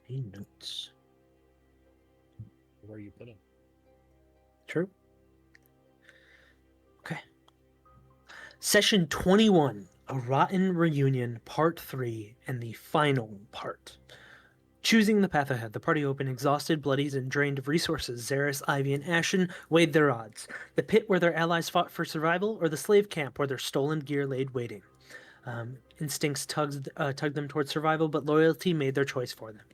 Hey, notes. Where you put him? True. Okay. Session 21, A Rotten Reunion, Part 3, and the final part. Choosing the path ahead, the party open, exhausted, bloodied, and drained of resources. Xeris, Ivy, and Ashen weighed their odds. The pit where their allies fought for survival, or the slave camp where their stolen gear laid waiting. Instincts tugged them towards survival, but loyalty made their choice for them.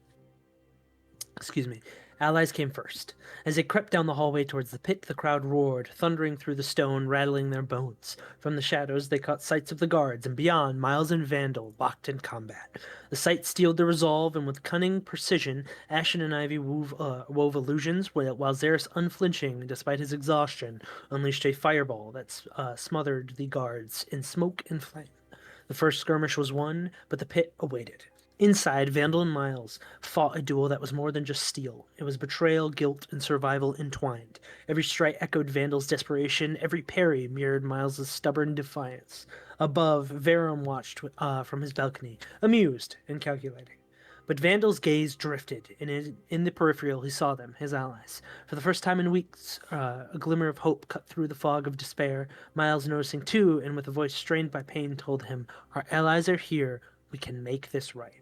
Excuse me. Allies came first. As they crept down the hallway towards the pit, the crowd roared, thundering through the stone, rattling their bones. From the shadows, they caught sights of the guards, and beyond, Miles and Vandal locked in combat. The sight steeled their resolve, and with cunning precision, Ashen and Ivy wove illusions, while Xeris, unflinching despite his exhaustion, unleashed a fireball that smothered the guards in smoke and flame. The first skirmish was won, but the pit awaited. Inside, Vandal and Miles fought a duel that was more than just steel. It was betrayal, guilt, and survival entwined. Every strike echoed Vandal's desperation, every parry mirrored Miles's stubborn defiance. Above, Verum watched from his balcony, amused and calculating. But Vandal's gaze drifted, and in the peripheral he saw them, his allies. For the first time in weeks, a glimmer of hope cut through the fog of despair. Miles, noticing too, and with a voice strained by pain, told him, "Our allies are here. We can make this right."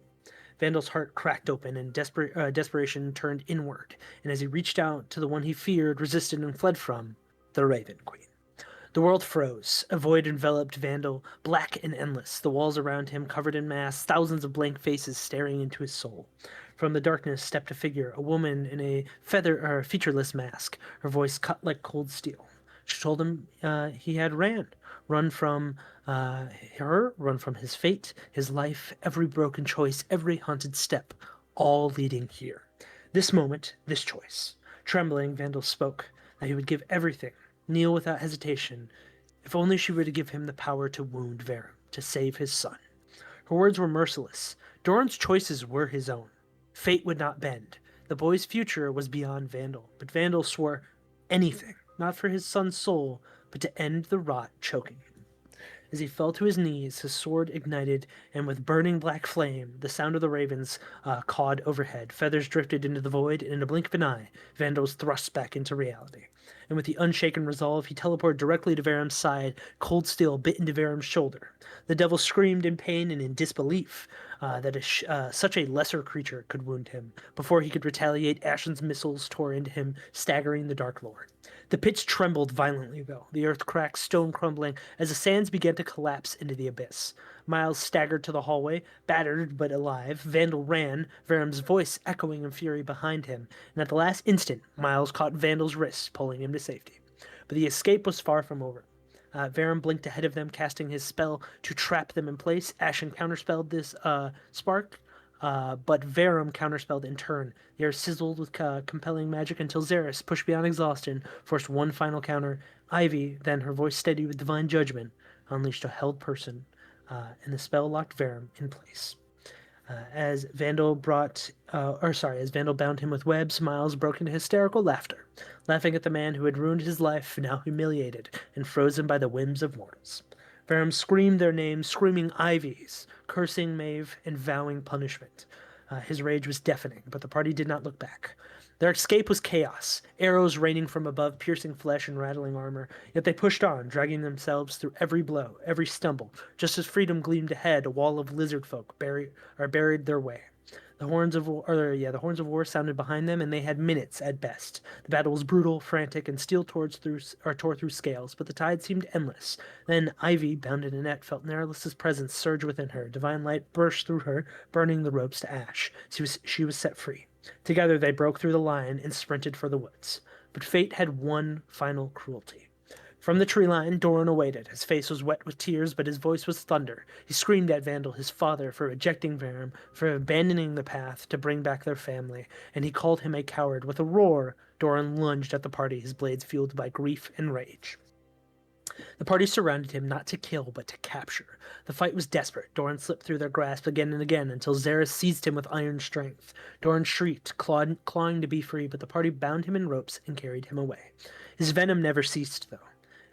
Vandal's heart cracked open, and desperation turned inward. And as he reached out to the one he feared, resisted, and fled from, the Raven Queen. The world froze. A void enveloped Vandal, black and endless, the walls around him covered in masks, thousands of blank faces staring into his soul. From the darkness stepped a figure, a woman in a featureless mask, her voice cut like cold steel. She told him he had run from run from his fate, his life, every broken choice, every haunted step, all leading here. This moment, this choice. Trembling, Vandal spoke that he would give everything, kneel without hesitation, if only she were to give him the power to wound Verum, to save his son. Her words were merciless. Doran's choices were his own. Fate would not bend. The boy's future was beyond Vandal, but Vandal swore anything, not for his son's soul, but to end the rot choking him. As he fell to his knees, his sword ignited, and with burning black flame, the sound of the ravens cawed overhead. Feathers drifted into the void, and in a blink of an eye, Vandal was thrust back into reality. And with the unshaken resolve, he teleported directly to Verum's side. Cold steel bit into Verum's shoulder. The devil screamed in pain and in disbelief that such a lesser creature could wound him. Before he could retaliate, Ashen's missiles tore into him, staggering the Dark Lord. The pits trembled violently, though, the earth cracked, stone crumbling, as the sands began to collapse into the abyss. Miles staggered to the hallway, battered but alive. Vandal ran, Verum's voice echoing in fury behind him, and at the last instant, Miles caught Vandal's wrist, pulling him to safety. But the escape was far from over. Verum blinked ahead of them, casting his spell to trap them in place. Ashen counterspelled this spark, but Verum counterspelled in turn. The air sizzled with compelling magic until Xeris, pushed beyond exhaustion, forced one final counter. Ivy, then her voice steady with divine judgment, unleashed a held person, and the spell locked Verum in place. As Vandal bound him with webs, Miles broke into hysterical laughter, laughing at the man who had ruined his life, now humiliated and frozen by the whims of mortals. Verum screamed their names, screaming Ivy's, cursing Maeve, and vowing punishment. His rage was deafening, but the party did not look back. Their escape was chaos, arrows raining from above, piercing flesh and rattling armor. Yet they pushed on, dragging themselves through every blow, every stumble. Just as freedom gleamed ahead, a wall of lizard folk buried their way. The horns of war sounded behind them, and they had minutes at best. The battle was brutal, frantic, and steel tore through scales, but the tide seemed endless. Then Ivy, bound in a net, felt Nerylus' presence surge within her. Divine light burst through her, burning the ropes to ash. She was set free. Together they broke through the line and sprinted for the woods. But fate had one final cruelty. From the tree line, Doran awaited. His face was wet with tears, but his voice was thunder. He screamed at Vandal, his father, for rejecting Verum, for abandoning the path to bring back their family, and he called him a coward. With a roar, Doran lunged at the party, his blades fueled by grief and rage. The party surrounded him not to kill, but to capture. The fight was desperate. Doran slipped through their grasp again and again until Xeris seized him with iron strength. Doran shrieked, clawing to be free, but the party bound him in ropes and carried him away. His venom never ceased, though.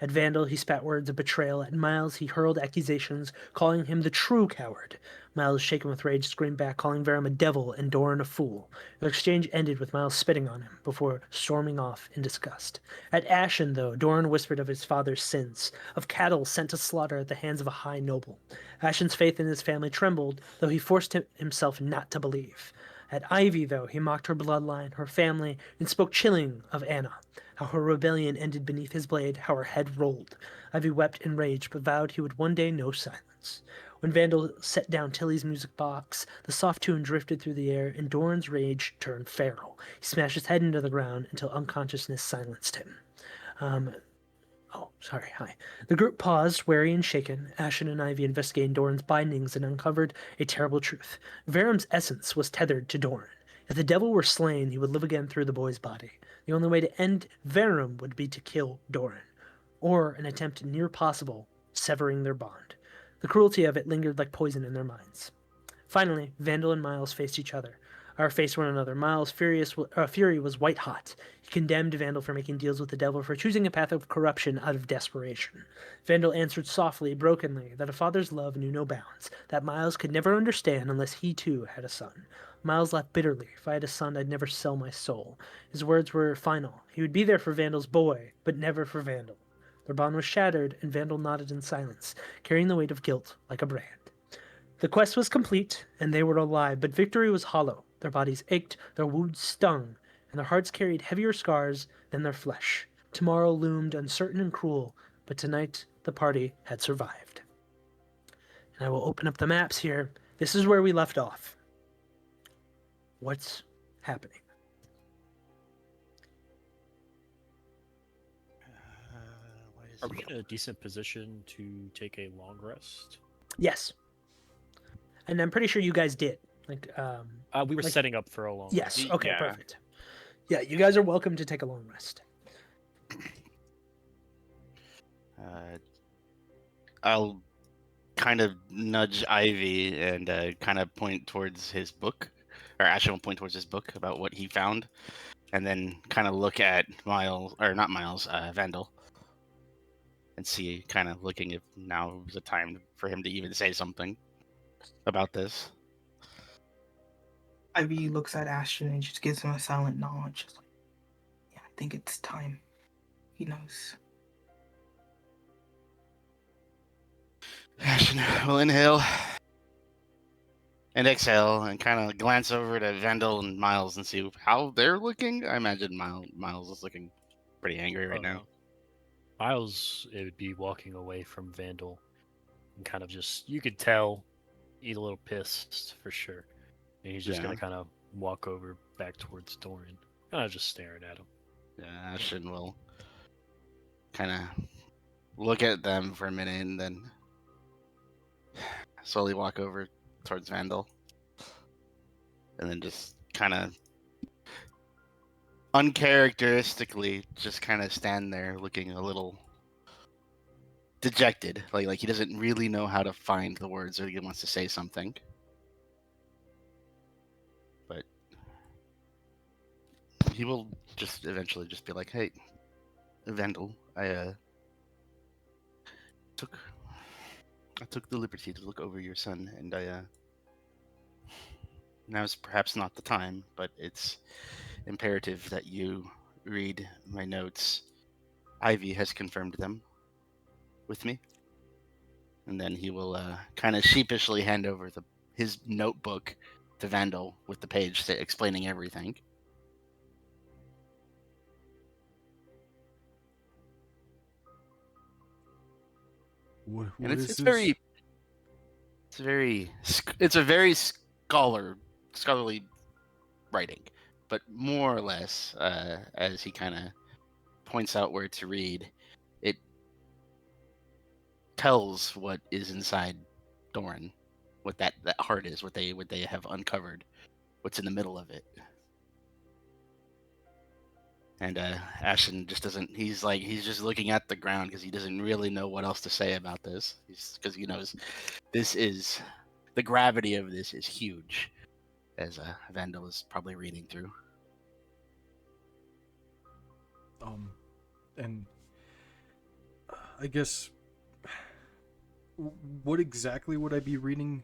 At Vandal, he spat words of betrayal. At Miles, he hurled accusations, calling him the true coward. Miles, shaken with rage, screamed back, calling Verum a devil and Doran a fool. Their exchange ended with Miles spitting on him before storming off in disgust. At Ashen, though, Doran whispered of his father's sins, of cattle sent to slaughter at the hands of a high noble. Ashen's faith in his family trembled, though he forced himself not to believe. At Ivy, though, he mocked her bloodline, her family, and spoke chilling of Anna, how her rebellion ended beneath his blade, how her head rolled. Ivy wept in rage, but vowed he would one day know silence. When Vandal set down Tilly's music box, the soft tune drifted through the air, and Doran's rage turned feral. He smashed his head into the ground until unconsciousness silenced him. Oh, sorry, hi. The group paused, wary and shaken. Ashen and Ivy investigated Doran's bindings and uncovered a terrible truth. Verum's essence was tethered to Doran. If the devil were slain, he would live again through the boy's body. The only way to end Verum would be to kill Doran, or an attempt near possible, severing their bond. The cruelty of it lingered like poison in their minds. Finally, Vandal and Miles faced each other, or faced one another. Miles' fury was white hot. He condemned Vandal for making deals with the devil, for choosing a path of corruption out of desperation. Vandal answered softly, brokenly, that a father's love knew no bounds, that Miles could never understand unless he too had a son. Miles laughed bitterly. If I had a son, I'd never sell my soul. His words were final. He would be there for Vandal's boy, but never for Vandal. Their bond was shattered, and Vandal nodded in silence, carrying the weight of guilt like a brand. The quest was complete, and they were alive, but victory was hollow. Their bodies ached, their wounds stung, and their hearts carried heavier scars than their flesh. Tomorrow loomed uncertain and cruel, but tonight the party had survived. And I will open up the maps here. This is where we left off. What's happening? Are we in a decent position to take a long rest? Yes. And I'm pretty sure you guys did. We were setting up for a long Yes. rest. Okay, Yeah. perfect. Yeah, you guys are welcome to take a long rest. I'll kind of nudge Ivy and kind of point towards his book, or Ashen will point towards his book about what he found, and then kind of look at Vandal, and see, kind of looking if now is the time for him to even say something about this. Ivy looks at Ashton and just gives him a silent nod, just like, yeah, I think it's time. He knows. Ashen will inhale and exhale and kind of glance over to Vandal and Miles and see how they're looking. I imagine Miles is looking pretty angry right now. Miles, it would be walking away from Vandal and kind of just, you could tell he's a little pissed for sure. And he's just going to kind of walk over back towards Doran, kind of just staring at him. Yeah, Ashen will kind of look at them for a minute and then slowly walk over towards Vandal. And then just kind of uncharacteristically just kind of stand there looking a little dejected. Like he doesn't really know how to find the words or he wants to say something. But he will just eventually just be like, "Hey, Vandal, I took the liberty to look over your son, and now's perhaps not the time, but it's imperative that you read my notes. Ivy has confirmed them with me." And then he will kind of sheepishly hand over his notebook to Vandal with the page explaining everything. What And is it's this? it's a very scholarly writing, but more or less, as he kind of points out where to read, it tells what is inside Doran, what that heart is, what they have uncovered, what's in the middle of it. And Ashton just doesn't. He's just looking at the ground because he doesn't really know what else to say about this. Because he knows the gravity of this is huge, as Vandal is probably reading through. And I guess, what exactly would I be reading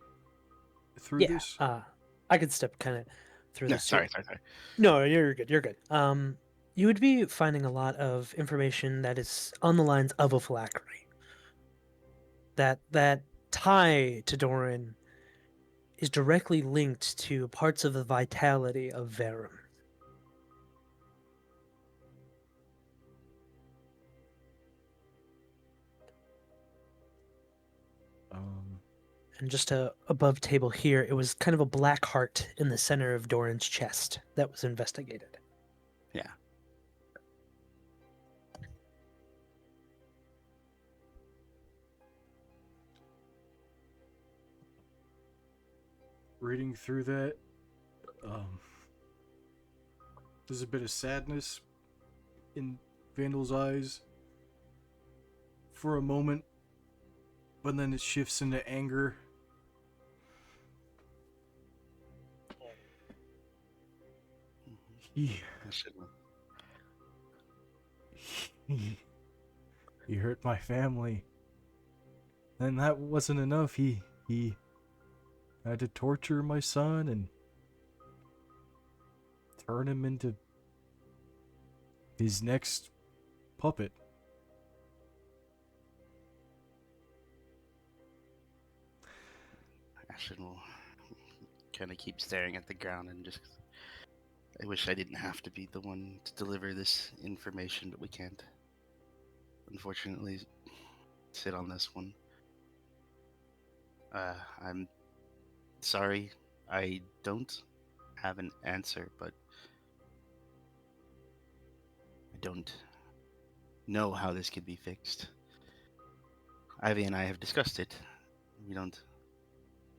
through Yeah, this? I could step kind of through No, this too. sorry. No, you're good. You're good. You would be finding a lot of information that is on the lines of a phylactery. That tie to Doran is directly linked to parts of the vitality of Verum. Um, And just above table here, it was kind of a black heart in the center of Doran's chest that was investigated. Yeah. reading through that, there's a bit of sadness in Vandal's eyes for a moment, but then it shifts into anger. He I shouldn't have. he hurt my family. And that wasn't enough. He had to torture my son and turn him into his next puppet. Ashen will kind of keep staring at the ground and just. I wish I didn't have to be the one to deliver this information, but we can't. Unfortunately, sit on this one. I'm sorry. I don't have an answer, but I don't know how this could be fixed. Ivy and I have discussed it. We don't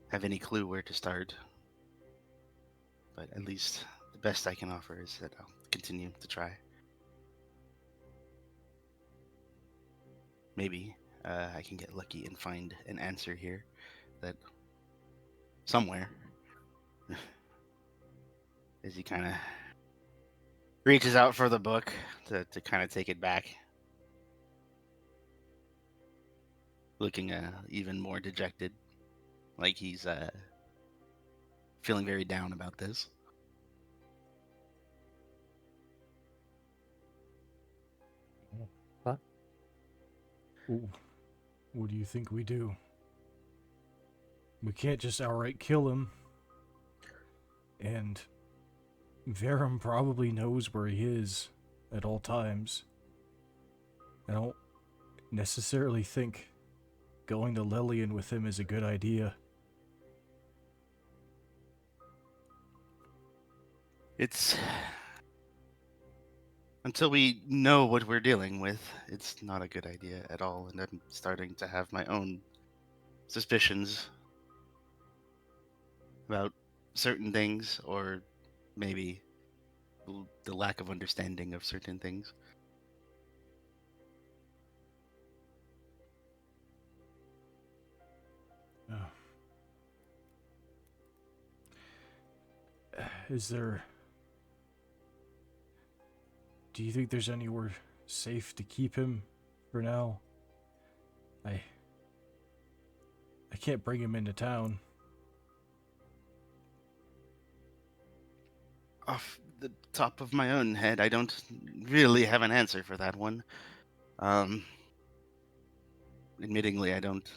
have any clue where to start. But at least the best I can offer is that I'll continue to try. Maybe I can get lucky and find an answer here that somewhere, as he kind of reaches out for the book to kind of take it back, looking even more dejected, like he's feeling very down about this. What? Ooh, what do you think we do? We can't just outright kill him. And Verum probably knows where he is at all times. I don't necessarily think going to Lillian with him is a good idea. It's until we know what we're dealing with, it's not a good idea at all, and I'm starting to have my own suspicions about certain things, or maybe the lack of understanding of certain things. Is there... Do you think there's anywhere safe to keep him for now? I can't bring him into town. Off the top of my own head, I don't really have an answer for that one. Admittingly, I don't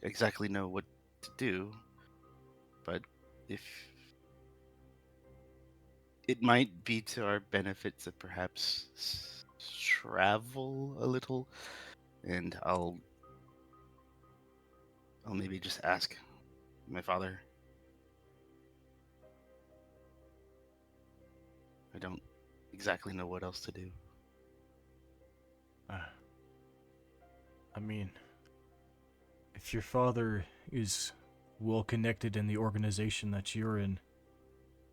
exactly know what to do, but if it might be to our benefit to perhaps travel a little, and I'll maybe just ask my father. I don't exactly know what else to do. I mean, if your father is well connected in the organization that you're in,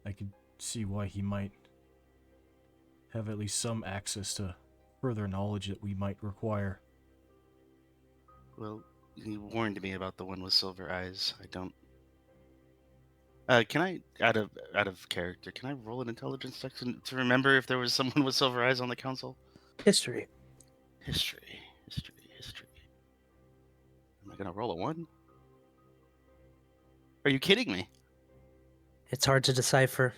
I could see why he might have at least some access to further knowledge that we might require. Well, he warned me about the one with silver eyes. I don't. Can I, out of character, can I roll an intelligence check to remember if there was someone with silver eyes on the council? History. History. Am I gonna roll a 1? Are you kidding me? It's hard to decipher.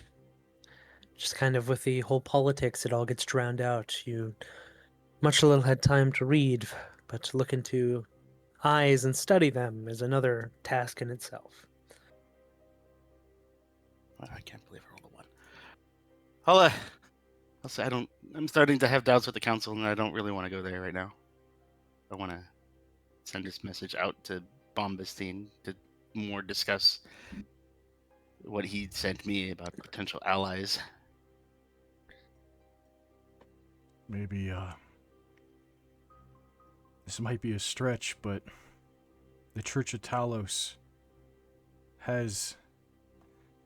Just kind of with the whole politics, it all gets drowned out. You much little had time to read, but to look into eyes and study them is another task in itself. Well, I can't believe I rolled a 1. I'll say I'm starting to have doubts with the council, and I don't really want to go there right now. I want to send this message out to Bombastine to more discuss what he sent me about potential allies. Maybe, this might be a stretch, but the Church of Talos has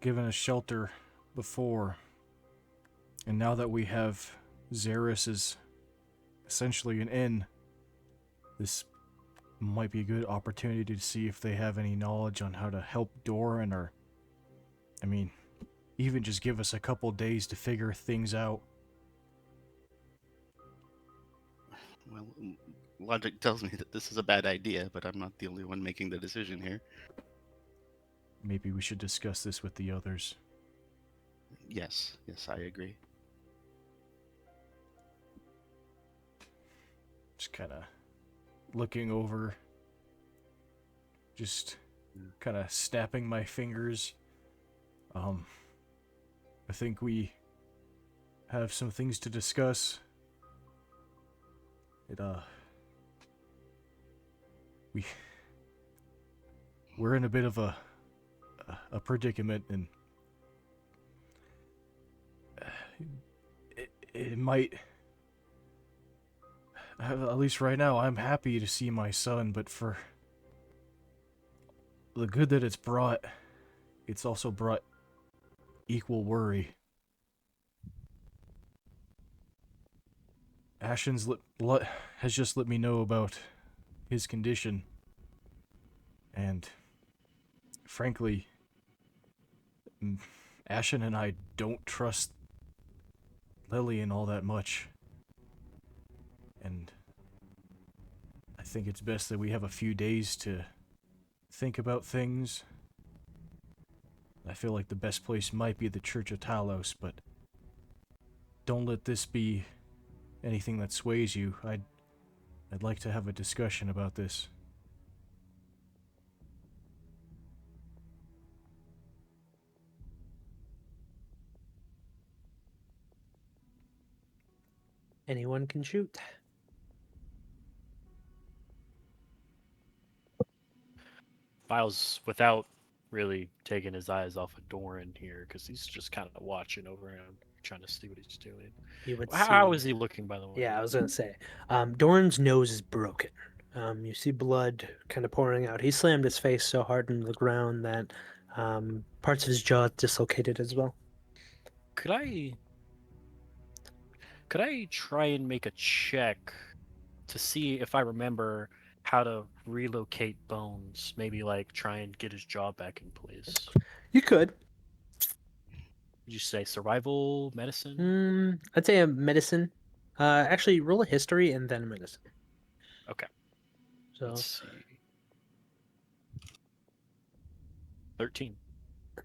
given us shelter before, and now that we have Xeris as essentially an inn, this might be a good opportunity to see if they have any knowledge on how to help Doran, or, I mean, even just give us a couple days to figure things out. Well, logic tells me that this is a bad idea, but I'm not the only one making the decision here. Maybe we should discuss this with the others. Yes, I agree. Just kind of looking over, just kind of snapping my fingers. I think we have some things to discuss. We're in a bit of a predicament, and it might, at least right now, I'm happy to see my son, but for the good that it's brought, it's also brought equal worry. Ashen's has just let me know about his condition, and frankly, Ashen and I don't trust Lillian all that much, and I think it's best that we have a few days to think about things. I feel like the best place might be the Church of Talos, but don't let this be anything that sways you. I'd like to have a discussion about this. Anyone can shoot. Files without really taking his eyes off of Doran here, because he's just kind of watching over him, trying to see what he's doing. You would How see. is he looking, by the way? Yeah, I was gonna say. Doran's nose is broken. You see blood kind of pouring out. He slammed his face so hard into the ground that parts of his jaw dislocated as well. Could I try and make a check to see if I remember how to relocate bones? Maybe like try and get his jaw back in place. You could. Did you say survival medicine? I'd say a medicine. Actually, roll a history and then a medicine. Okay. So Let's see. 13.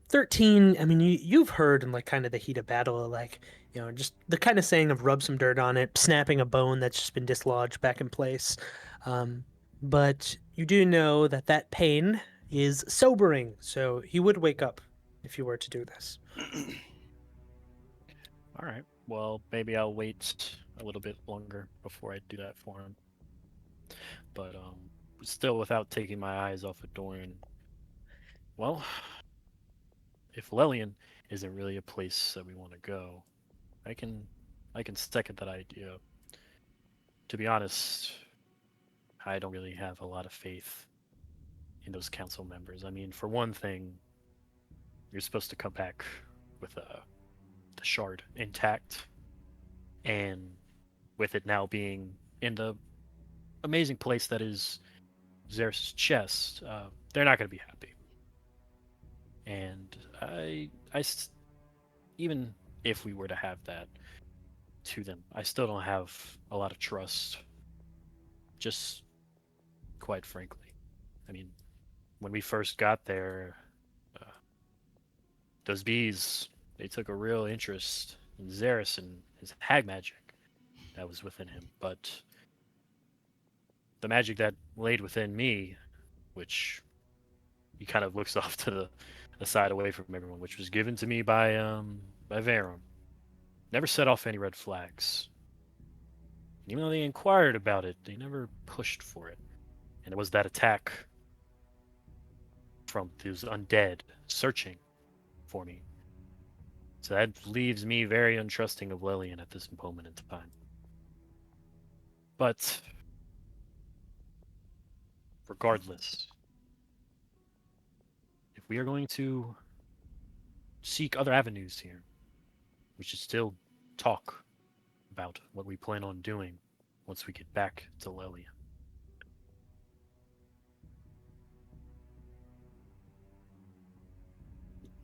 13. I mean, you've heard in like kind of the heat of battle, like just the kind of saying of rub some dirt on it, snapping a bone that's just been dislodged back in place. But you do know that that pain is sobering, so he would wake up if you were to do this. All right. Well, maybe I'll wait a little bit longer before I do that for him. But still, without taking my eyes off of Dorian. Well, if Lillian isn't really a place that we want to go, I can second that idea. To be honest, I don't really have a lot of faith in those council members. I mean, for one thing, you're supposed to come back with the shard intact, and with it now being in the amazing place that is Xeris' chest, they're not going to be happy. And even if we were to have that to them, I still don't have a lot of trust. Just quite frankly, I mean, when we first got there, those bees, they took a real interest in Xeris and his hag magic that was within him. But the magic that laid within me, which he kind of looks off to the side away from everyone, which was given to me by Verum, never set off any red flags. And even though they inquired about it, they never pushed for it. And it was that attack from those undead searching for me. So that leaves me very untrusting of Lillian at this moment in time. But regardless, if we are going to seek other avenues here, we should still talk about what we plan on doing once we get back to Lillian.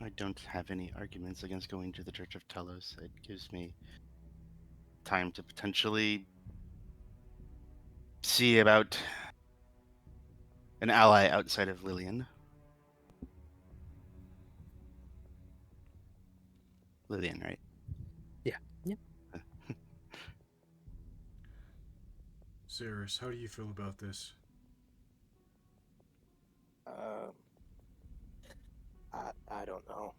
I don't have any arguments against going to the Church of Talos. It gives me time to potentially see about an ally outside of Lillian. Lillian, right? Yeah. Xeris, how do you feel about this? Um, I don't know.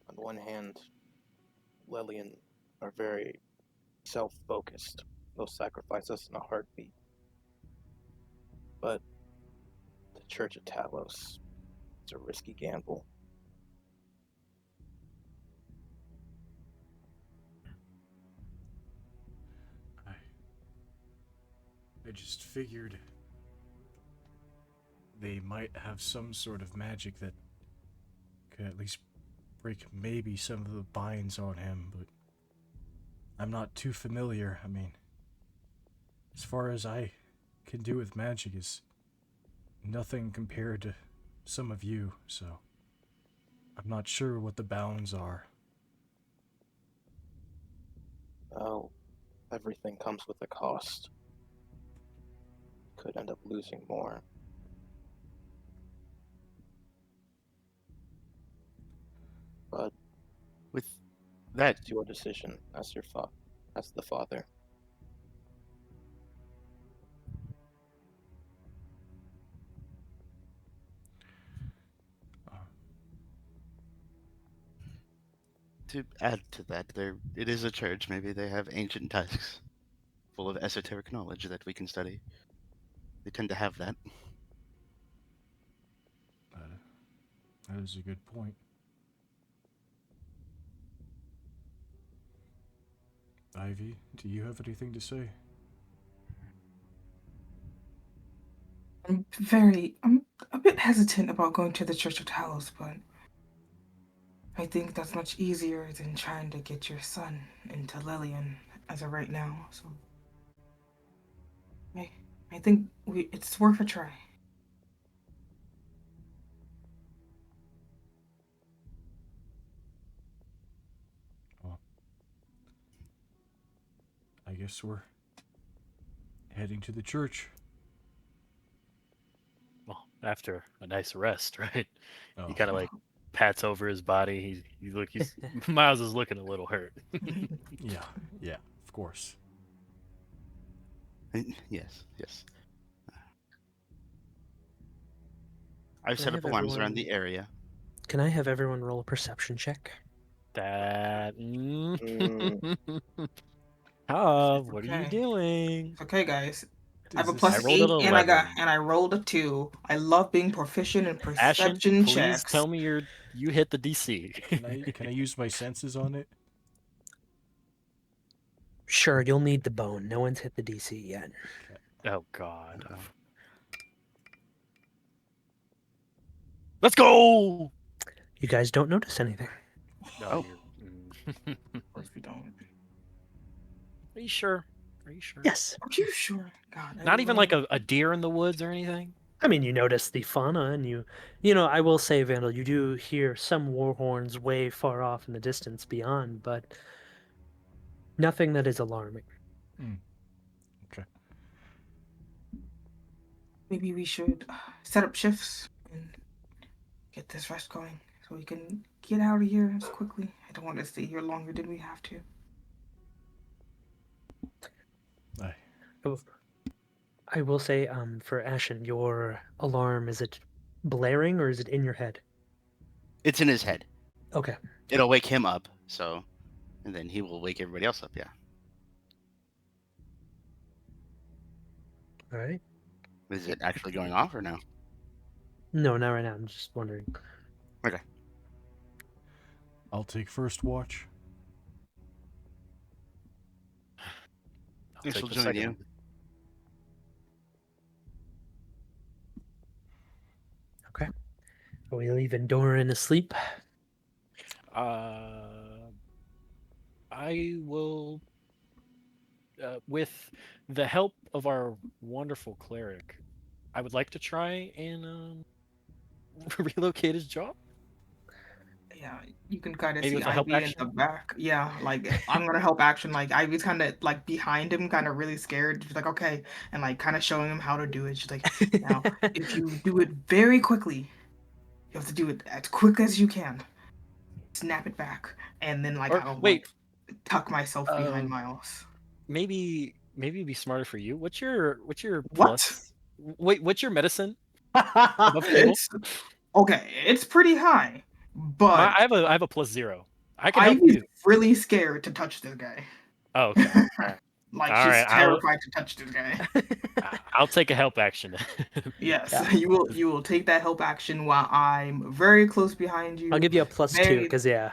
On one hand, Lillian are very self-focused. They'll sacrifice us in a heartbeat. But the Church of Talos, it's a risky gamble. I just figured they might have some sort of magic that could at least break maybe some of the binds on him, but I'm not too familiar. I mean, as far as I can do with magic is nothing compared to some of you, so I'm not sure what the bounds are. Well, everything comes with a cost. Could end up losing more. But With that, it's your decision as as the father. Uh, to add to that, it is a church. Maybe they have ancient texts full of esoteric knowledge that we can study. They tend to have that. that is a good point. Ivy, do you have anything to say? I'm a bit hesitant about going to the Church of Talos, but I think that's much easier than trying to get your son into Lillian as of right now. So I think it's worth a try. Well, I guess we're heading to the church. Well, after a nice rest, right? Oh, He kind of like pats over his body. He's Miles is looking a little hurt. yeah, of course. Yes, yes. I've Can I set up have alarms around everyone- the area. Can I have everyone roll a perception check? That. Mm. What are you Okay. doing? Okay, guys. I have a Is I plus this- rolled an 8 and 11. I rolled a 2. I love being proficient in Ashen, perception please checks. tell me you hit the DC. Can I use my senses on it? Sure, you'll need the bone. No one's hit the DC yet. Oh God. Uh-oh. Let's go. You guys don't notice anything. No, Oh. Of course we don't. Are you sure? Are you sure? Yes. Are you sure? God. Not even like a deer in the woods or anything. I mean, you notice the fauna, and you know, I will say, Vandal, you do hear some war horns way far off in the distance beyond, but nothing that is alarming. Okay. Maybe we should set up shifts and get this rest going so we can get out of here as quickly. I don't want to stay here longer than we have to. Aye. I will say, for Ashen, your alarm, is it blaring or is it in your head? It's in his head. Okay. It'll wake him up, so, and then he will wake everybody else up. Yeah. All right. Is it actually going off or no? No, not right now. I'm just wondering. Okay. I'll take first watch. I'll This take will the join second you. one. Okay. Are we leaving Doran asleep? I will, with the help of our wonderful cleric, I would like to try and relocate his jaw. Yeah, you can kind of Maybe see with a help Ivy in action. the back. Yeah, like I'm gonna help action. Like Ivy's kind of like behind him, kind of really scared. She's like, okay, and like kind of showing him how to do it. She's like, now if you do it very quickly, you have to do it as quick as you can. Snap it back, and then like Or I'll wait, like tuck myself behind um, Miles. maybe it'd be smarter for you. What's your What? plus? Wait, what's your medicine above table? It's okay. It's pretty high, I but have a plus 0. I can help Ivy's you. really scared to touch this guy. Oh, okay. All right. Like All she's right. terrified to touch this guy. I'll take a help action. Yes, Yeah. you will take that help action while I'm very close behind I'll you, give you a +2 very because yeah,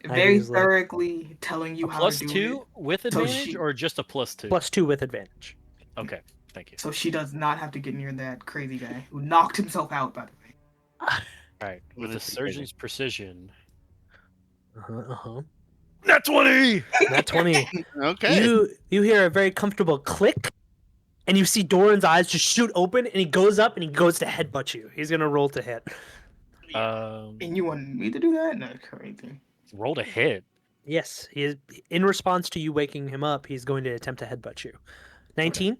very Ivy's like thoroughly telling A you how to plus do it. 2 with So advantage, she or just a plus 2? +2 with advantage. Okay. Thank you. so she does not have to get near that crazy guy who knocked himself out, by the way. All right. With That the is pretty crazy. surgeon's precision. Uh-huh. Nat 20. Nat 20. Okay. You hear a very comfortable click, and you see Doran's eyes just shoot open, and he goes up and he goes to headbutt you. He's gonna roll to hit. And you want me to do that? No, crazy. Roll to hit. Yes, he is. In response to you waking him up, he's going to attempt to headbutt you. 19.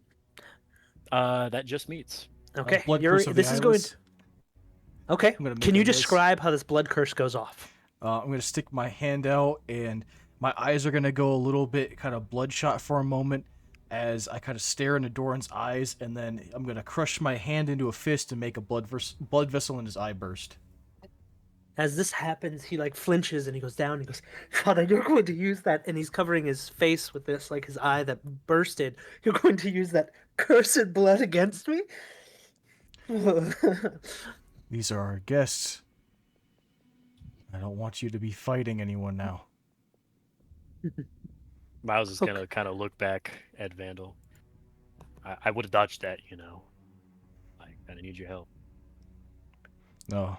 That just meets. Okay, Blood you're. curse of the This is going. eyeless. Okay, I'm gonna make can you a miss. describe how this blood curse goes off? I'm gonna stick my hand out, and my eyes are gonna go a little bit kind of bloodshot for a moment as I kind of stare into Doran's eyes, and then I'm gonna crush my hand into a fist and make a blood vessel in his eye burst. As this happens, he like flinches and he goes down. And he goes, "Father, you're going to use that," and he's covering his face with this, like his eye that bursted. You're going to use that cursed blood against me. These are our guests. I don't want you to be fighting anyone now. Miles is gonna kind of look back at Vandal. I would have dodged that, I kind of need your help. No.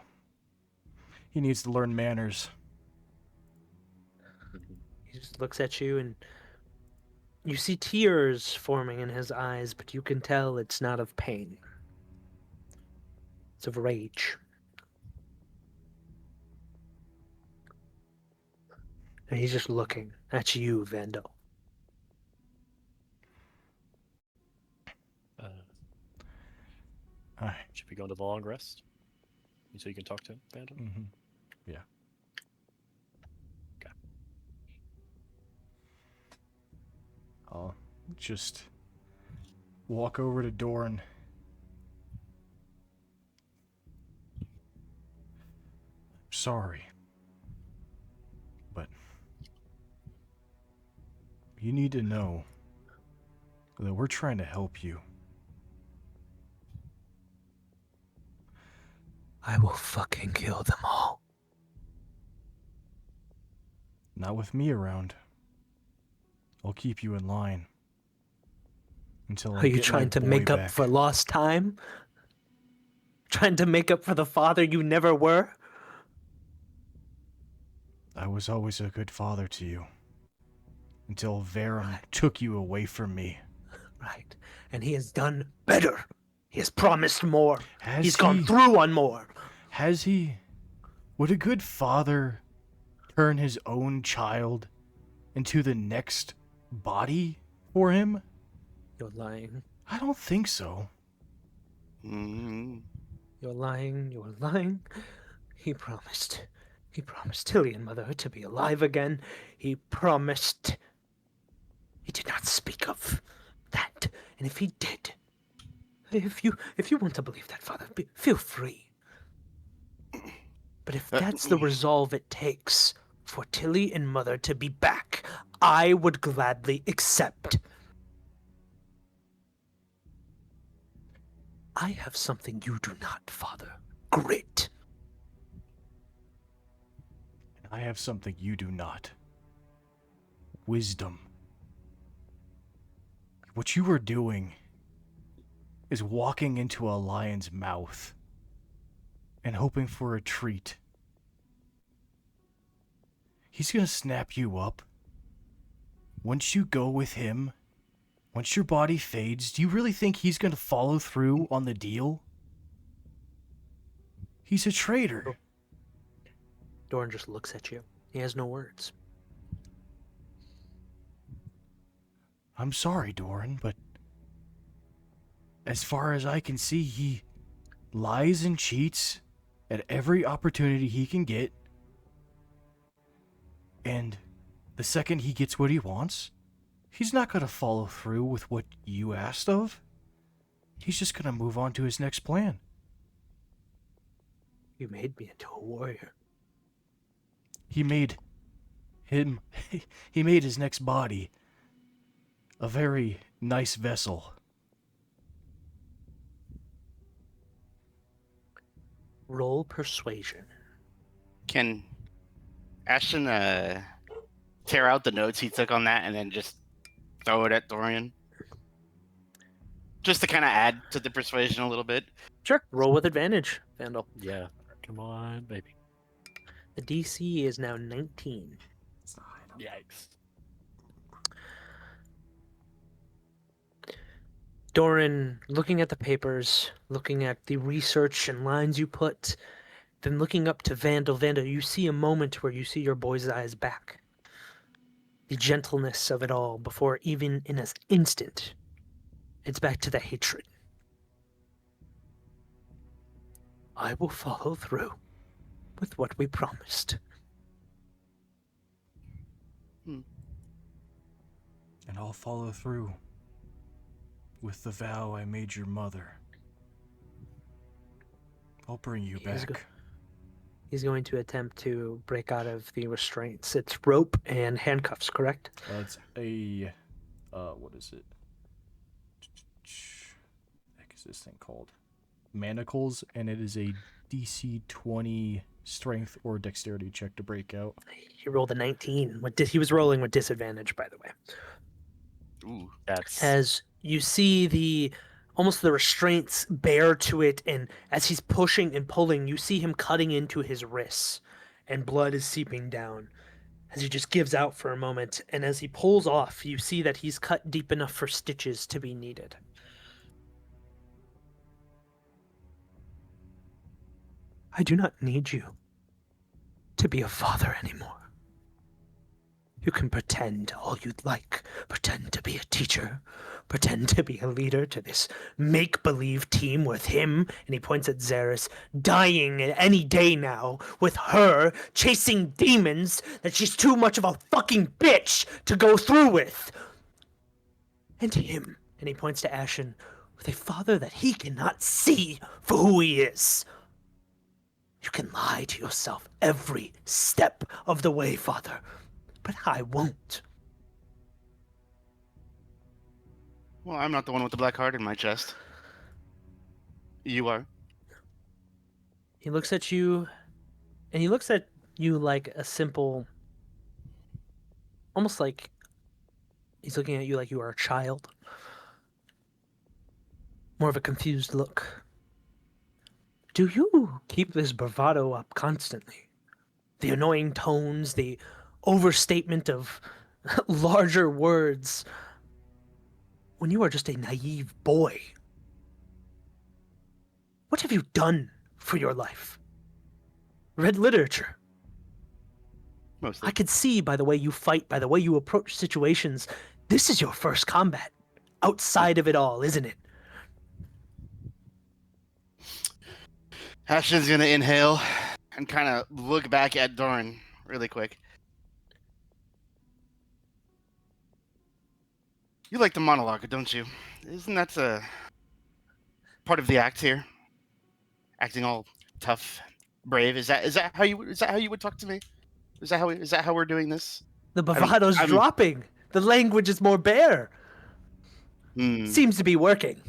He needs to learn manners. He just looks at you, and you see tears forming in his eyes, but you can tell it's not of pain. It's of rage. And he's just looking at you, Vandal. Alright. Should we go into the long rest? So you can talk to him, Vandal? Mm-hmm. Yeah. Okay. I'll just walk over to Doran. Sorry. But you need to know that we're trying to help you. I will fucking kill them all. Not with me around. I'll keep you in line. Until I Are you get trying my to boy make up back. for lost time? Trying to make up for the father you never were? I was always a good father to you. Until Varum took you away from me. Right. And he has done better. He has promised more. Has He's gone he? through on more. Has he? Would a good father turn his own child into the next body for him? You're lying. I don't think so. Mm, You're lying. You're lying. He promised. He promised Tilly and Mother to be alive again. He promised... He did not speak of that. And if he did... If you want to believe that, Father, feel free. But if that's the resolve it takes for Tilly and Mother to be back, I would gladly accept. I have something you do not, Father. Grit. And I have something you do not. Wisdom. What you are doing is walking into a lion's mouth and hoping for a treat. He's gonna snap you up. Once you go with him, once your body fades, do you really think he's gonna follow through on the deal? He's a traitor. Doran just looks at you. He has no words. I'm sorry, Doran, but as far as I can see, he lies and cheats at every opportunity he can get. And the second he gets what he wants, he's not going to follow through with what you asked of. He's just going to move on to his next plan. You made me into a warrior. He made his next body a very nice vessel. Roll persuasion. Can Ashton tear out the notes he took on that and then just throw it at Dorian? Just to kind of add to the persuasion a little bit. Sure. Roll with advantage, Vandal. Yeah. Come on, baby. The DC is now 19. Yikes. Doran, looking at the papers, looking at the research and lines you put, then looking up to Vandal. Vandal, you see a moment where you see your boy's eyes back. The gentleness of it all before even in an instant, it's back to the hatred. I will follow through with what we promised. And I'll follow through with the vow I made your mother. I'll bring you back. He's going to attempt to break out of the restraints. It's rope and handcuffs, correct? It's a, what is it? What is this thing called? Manacles, and it is a DC 20 strength or dexterity check to break out. He rolled a 19. He was rolling with disadvantage, by the way. Ooh. That's As you see almost the restraints bear to it, and as he's pushing and pulling, you see him cutting into his wrists, and blood is seeping down as he just gives out for a moment, and as he pulls off, you see that he's cut deep enough for stitches to be needed. I do not need you to be a father anymore. You can pretend all you'd like. Pretend to be a teacher. Pretend to be a leader to this make-believe team with him, and he points at Xeris, dying any day now, with her chasing demons that she's too much of a fucking bitch to go through with. And him, and he points to Ashen, with a father that he cannot see for who he is. You can lie to yourself every step of the way, Father. But I won't. Well, I'm not the one with the black heart in my chest. You are. He looks at you, and he looks at you like a simple, almost like he's looking at you like you are a child. More of a confused look. Do you keep this bravado up constantly? The annoying tones, the overstatement of larger words, when you are just a naive boy. What have you done for your life? Read literature. Mostly. I could see by the way you fight, by the way you approach situations, this is your first combat. Outside of it all, isn't it? Ashton's gonna inhale and kind of look back at Doran really quick. You like the monologue, don't you? Isn't that part of the act here? Acting all tough, brave. Is that how you would talk to me? Is that how we're doing this? The bravado's dropping. The language is more bare. Seems to be working.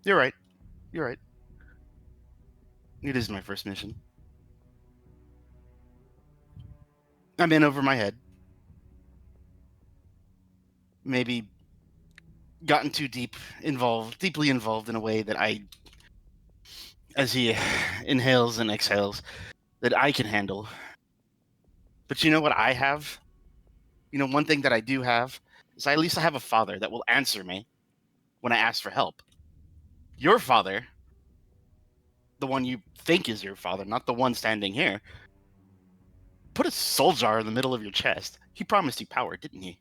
You're right. You're right. It is my first mission. I'm in over my head. Maybe gotten too deeply involved in a way that as he inhales and exhales, that I can handle. But you know what I have? You know, one thing that I do have is at least I have a father that will answer me when I ask for help. Your father, the one you think is your father, not the one standing here, put a soul jar in the middle of your chest. He promised you power, didn't he?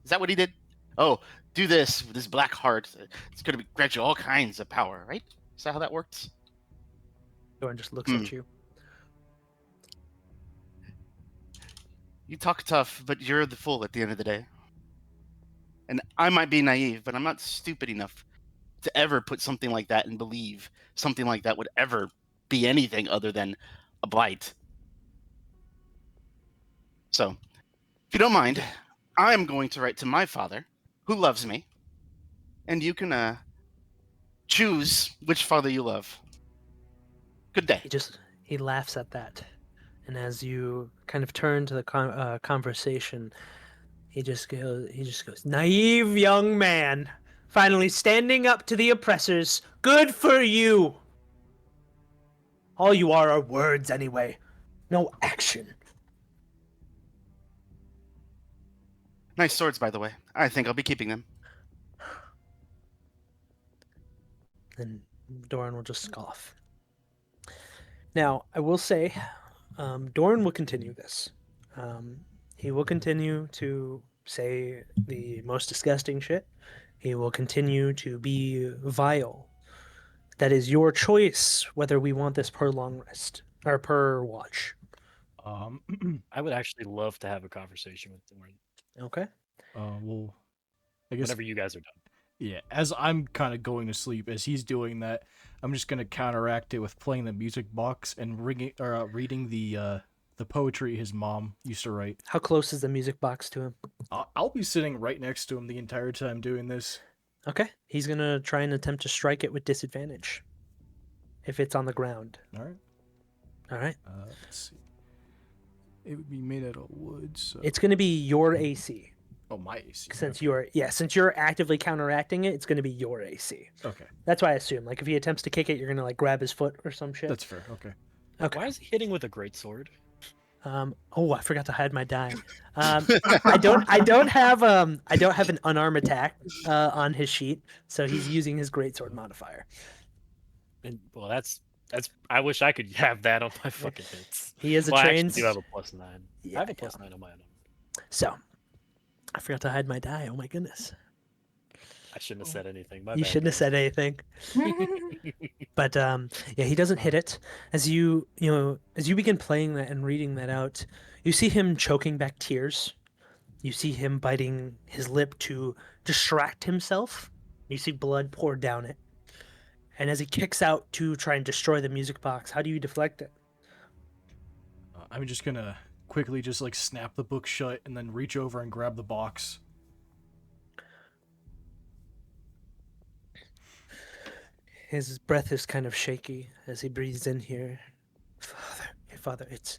Is that what he did? Oh, do this with this black heart. It's going to grant you all kinds of power, right? Is that how that works? Doran just looks at you. You talk tough, but you're the fool at the end of the day. And I might be naive, but I'm not stupid enough to ever put something like that and believe something like that would ever be anything other than a blight. So, if you don't mind, I'm going to write to my father, who loves me, and you can choose which father you love. Good day. He laughs at that, and as you kind of turn to the conversation, he just goes, "Naive young man, finally standing up to the oppressors. Good for you. All you are words anyway, no action." Nice swords, by the way. I think I'll be keeping them. And Doran will just scoff. Now, I will say, Doran will continue this. He will continue to say the most disgusting shit. He will continue to be vile. That is your choice whether we want this per long rest or per watch. I would actually love to have a conversation with Doran. Okay. Well, I guess Whenever you guys are done. Yeah, as I'm kind of going to sleep, as he's doing that, I'm just gonna counteract it with playing the music box and reading the poetry his mom used to write. How close is the music box to him? I'll be sitting right next to him the entire time doing this. Okay. He's gonna try and attempt to strike it with disadvantage. If it's on the ground. All right. All right. Let's see. It would be made out of wood, so It's gonna be your AC. Oh, my AC. Since you're actively counteracting it, it's going to be your AC. Okay. That's why I assume. Like, if he attempts to kick it, you're going to like grab his foot or some shit. That's fair. Okay. Okay. Why is he hitting with a greatsword? Oh, I forgot to hide my die. I don't have an unarmed attack on his sheet, so he's using his greatsword modifier. And well, that's I wish I could have that on my fucking hits. He is a I trained. actually do have a +9. Yeah, I have a +9 on my own. So, I forgot to hide my die. Oh my goodness. I shouldn't have said anything. You shouldn't have said anything. But yeah, he doesn't hit it. As you begin playing that and reading that out, you see him choking back tears. You see him biting his lip to distract himself. You see blood pour down it. And as he kicks out to try and destroy the music box, how do you deflect it? I'm just gonna quickly just like snap the book shut and then reach over and grab the box. His breath is kind of shaky as he breathes in here. Father, it's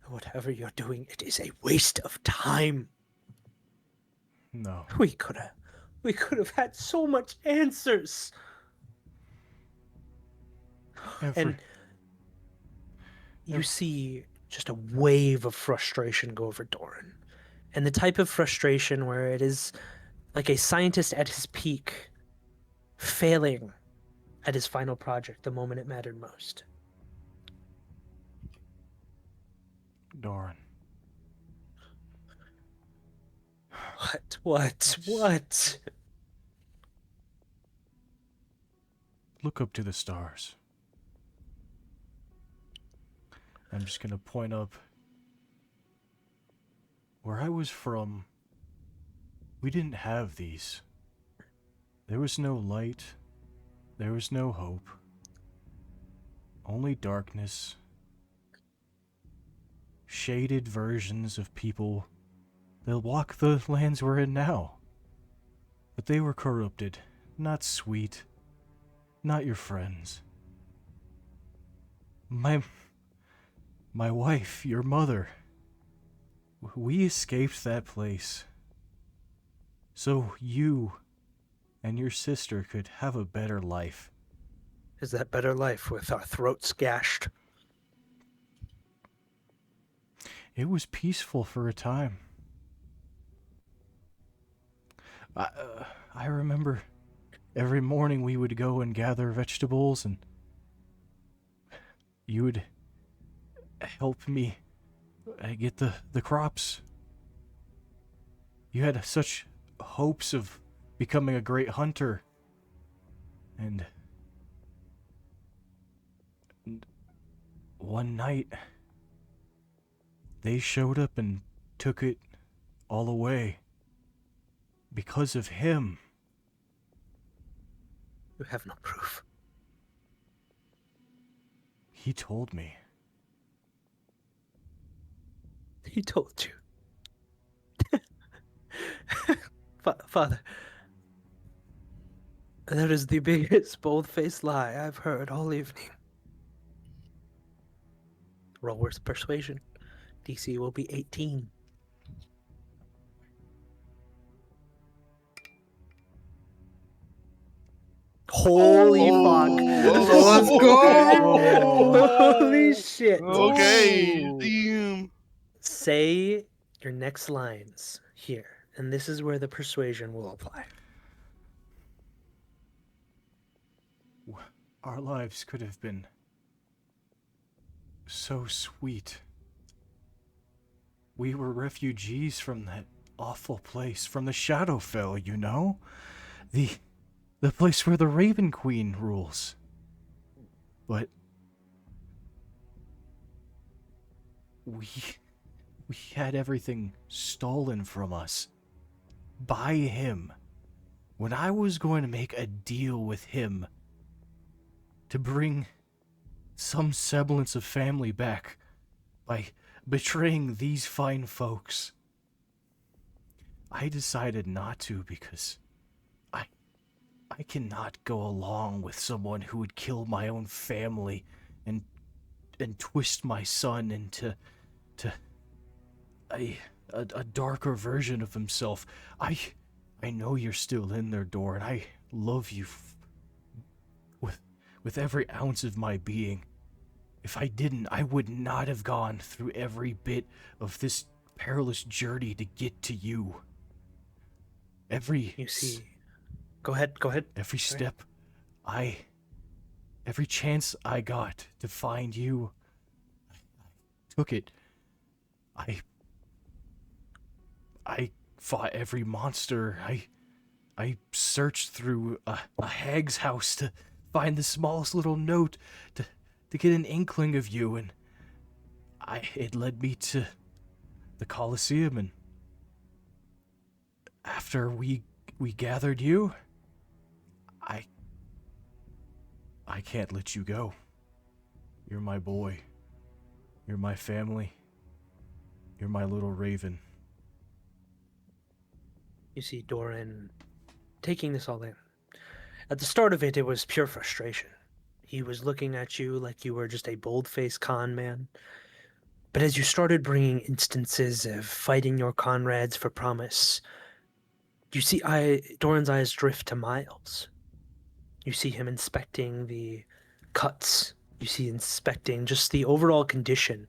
whatever you're doing, it is a waste of time. No. We could have had so much answers. And you see just a wave of frustration go over Doran. And the type of frustration where it is like a scientist at his peak failing at his final project the moment it mattered most. Doran. What? look up to the stars. I'm just gonna point up. Where I was from, we didn't have these. There was no light. There was no hope. Only darkness. Shaded versions of people that walk the lands we're in now. But they were corrupted. Not sweet. Not your friends. My wife, your mother. We escaped that place. So you and your sister could have a better life. Is that better life with our throats gashed? It was peaceful for a time. I remember every morning we would go and gather vegetables, and you would help me get the crops. You had such hopes of becoming a great hunter. And one night, they showed up and took it all away. Because of him. You have no proof. He told me. He told you. Father, that is the biggest bold-faced lie I've heard all evening. Roll with persuasion. DC will be 18. Holy fuck. Let's go. Holy shit. Okay, Oh. damn. Say your next lines here, and this is where the persuasion will apply. Our lives could have been so sweet. We were refugees from that awful place, from the Shadowfell, you know? The place where the Raven Queen rules. But we had everything stolen from us by him. When I was going to make a deal with him to bring some semblance of family back by betraying these fine folks, I decided not to because I cannot go along with someone who would kill my own family and twist my son into a darker version of himself. I know you're still in there, Door, and I love you with every ounce of my being. If I didn't, I would not have gone through every bit of this perilous journey to get to you. You see. Go ahead. Every Sorry. step every chance I got to find you, I took it. I fought every monster. I searched through a hag's house to find the smallest little note to get an inkling of you, and it led me to the Colosseum, and after we gathered you, I can't let you go. You're my boy. You're my family. You're my little raven. You see Doran taking this all in. At the start of it, it was pure frustration. He was looking at you like you were just a bold-faced con man. But as you started bringing instances of fighting your comrades for promise, you see Doran's eyes drift to Miles. You see him inspecting the cuts. You see inspecting just the overall condition.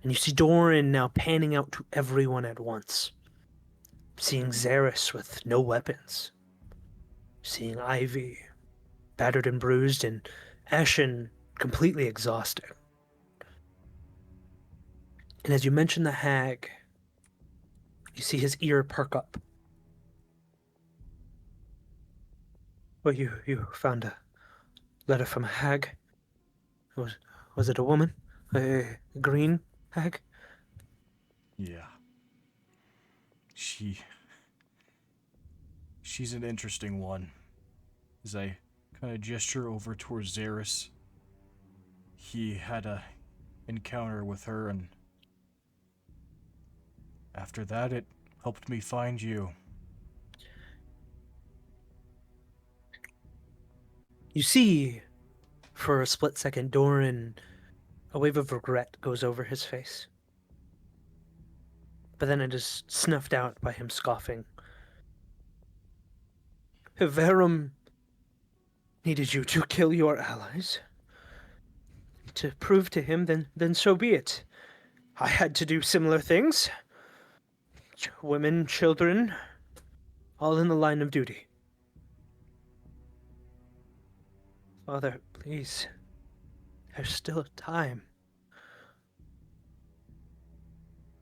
And you see Doran now panning out to everyone at once. Seeing Xeris with no weapons. Seeing Ivy battered and bruised, and Ashen completely exhausted. And as you mention the hag, you see his ear perk up. Well, you found Letter from a hag. Was was it a woman? A green hag? Yeah. She's an interesting one. As I kind of gesture over towards Zaris, he had a encounter with her, and after that, it helped me find you. You see, for a split second, Doran, a wave of regret goes over his face. But then it is snuffed out by him scoffing. If Verum needed you to kill your allies, to prove to him, then so be it. I had to do similar things. Women, children, all in the line of duty. Father, please. There's still time.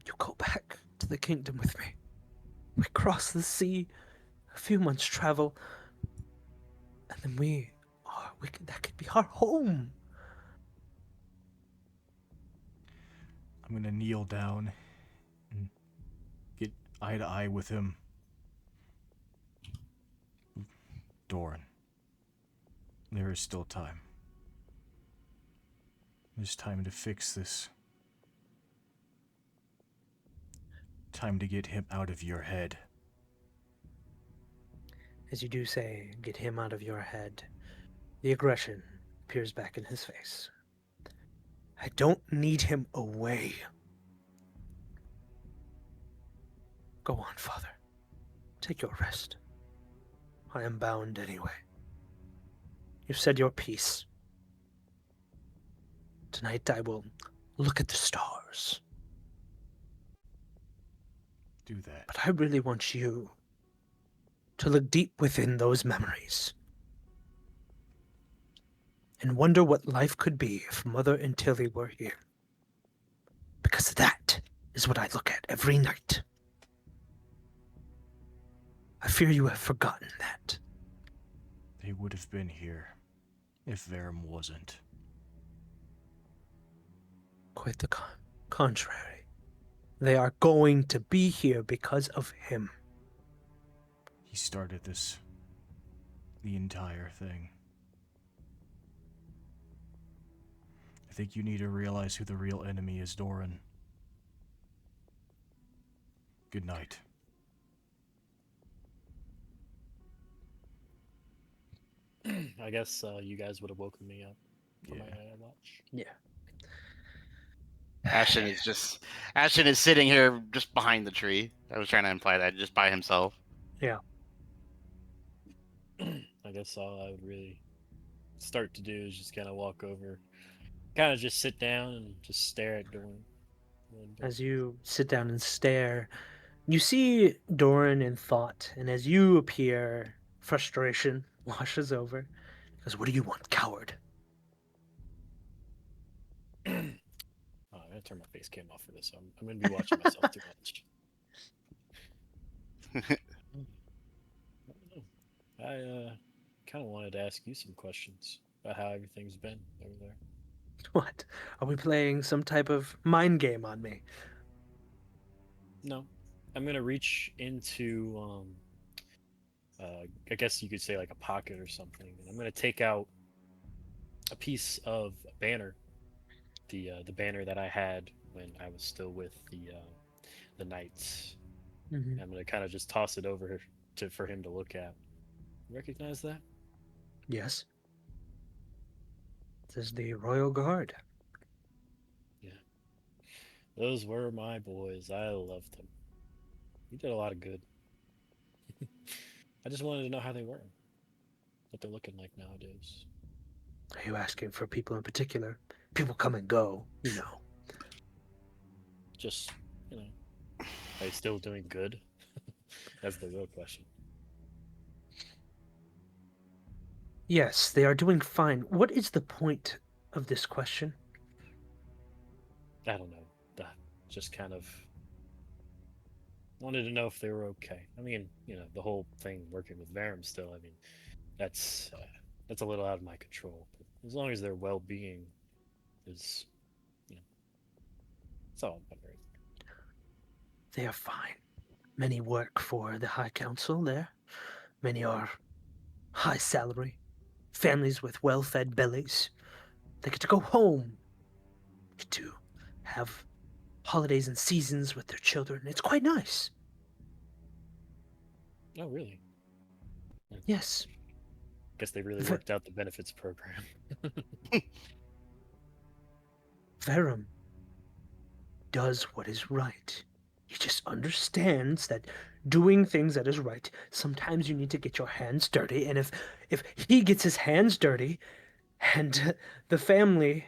You go back to the kingdom with me. We cross the sea, a few months' travel, and then that could be our home. I'm gonna kneel down and get eye to eye with him. Doran, there is still time. There's time to fix this. Time to get him out of your head. As you do say, get him out of your head, the aggression peers back in his face. I don't need him away. Go on, Father. Take your rest. I am bound anyway. You've said your piece. Tonight I will look at the stars. Do that. But I really want you to look deep within those memories and wonder what life could be if Mother and Tilly were here. Because that is what I look at every night. I fear you have forgotten that. They would have been here if Verum wasn't. Quite the contrary. They are going to be here because of him. He started the entire thing. I think you need to realize who the real enemy is, Doran. Good night. I guess you guys would have woken me up for my Yeah. night watch. Yeah. Ashton is sitting here just behind the tree. I was trying to imply that just by himself. Yeah. I guess all I would really start to do is just kind of walk over, kind of just sit down and just stare at Doran. As you sit down and stare, you see Doran in thought, and as you appear, frustration washes over. He goes, "What do you want, coward?" Oh, I'm gonna turn my face cam off for this. I'm gonna be watching myself too much. I kind of wanted to ask you some questions about how everything's been over there. What? Are we playing some type of mind game on me? No, I'm gonna reach into I guess you could say like a pocket or something, and I'm gonna take out a piece of a banner, the banner that I had when I was still with the knights. Mm-hmm. I'm gonna kind of just toss it over to for him to look at. Recognize that? Yes. This is the Royal Guard. Yeah. Those were my boys. I loved them. You did a lot of good. I just wanted to know how they were, what they're looking like nowadays. Are you asking for people in particular? People come and go, you know. Just, you know, are they still doing good? That's the real question. Yes, they are doing fine. What is the point of this question? I don't know. Just kind of wanted to know if they were okay. I mean, you know, the whole thing working with Verum still. I mean, that's that's a little out of my control. But as long as their well-being is, you know, it's all I'm wondering. They are fine. Many work for the High Council there. Many are high salary, families with well-fed bellies. They get to go home, get to have holidays and seasons with their children. It's quite nice. Oh, really? I Yes. guess they really V- worked out the benefits program. Verum does what is right. He just understands that doing things that is right, sometimes you need to get your hands dirty. And if he gets his hands dirty and the family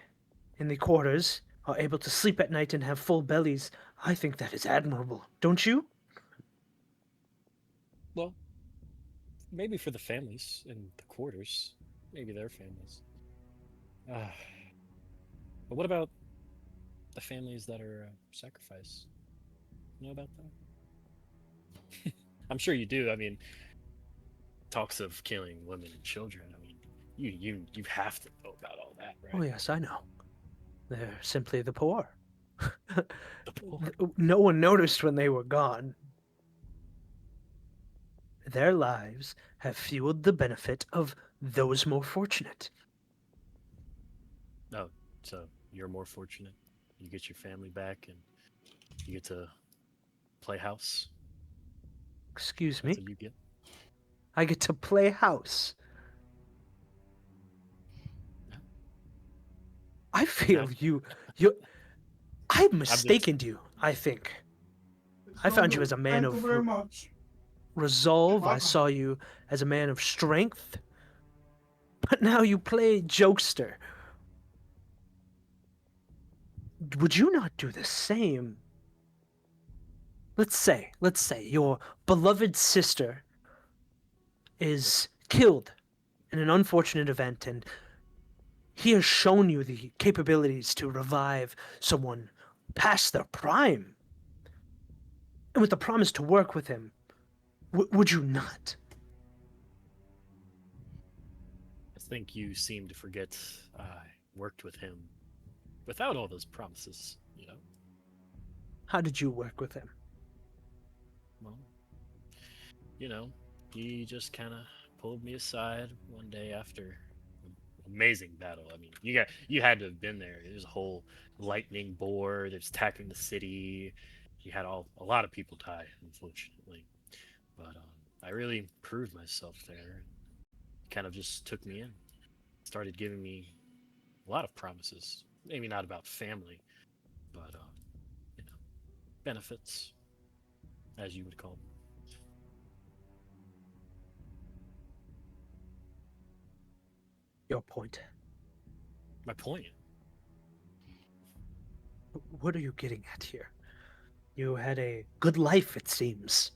in the quarters are able to sleep at night and have full bellies, I think that is admirable. Don't you? Well, maybe for the families in the quarters, maybe their families. Ah, but what about the families that are sacrificed? You know about that? I'm sure you do. I mean, talks of killing women and children. I mean, you have to know about all that, Oh, right? yes, I know. They're simply the poor. The poor. No one noticed when they were gone. Their lives have fueled the benefit of those more fortunate. Oh, so you're more fortunate. You get your family back, and you get to play house. Excuse That's me? what you get. I get to play house. Yeah. I Now, feel you. I I'm just mistaken you, I think. I So found you good. as a man Thank you of very much. resolve. I Welcome. saw you as a man of strength. But now you play jokester. Would you not do the same? Let's say your beloved sister is killed in an unfortunate event, and he has shown you the capabilities to revive someone past their prime. And with the promise to work with him, would you not? I think you seem to forget I worked with him without all those promises, you know? How did you work with him? Well, you know, he just kind of pulled me aside one day after an amazing battle. I mean, you had to have been there. There's a whole lightning board that's attacking the city. You had a lot of people die, unfortunately. But I really proved myself there. He kind of just took me in, started giving me a lot of promises. Maybe not about family, but you know, benefits, as you would call them. Your point. My point. What are you getting at here? You had a good life, it seems.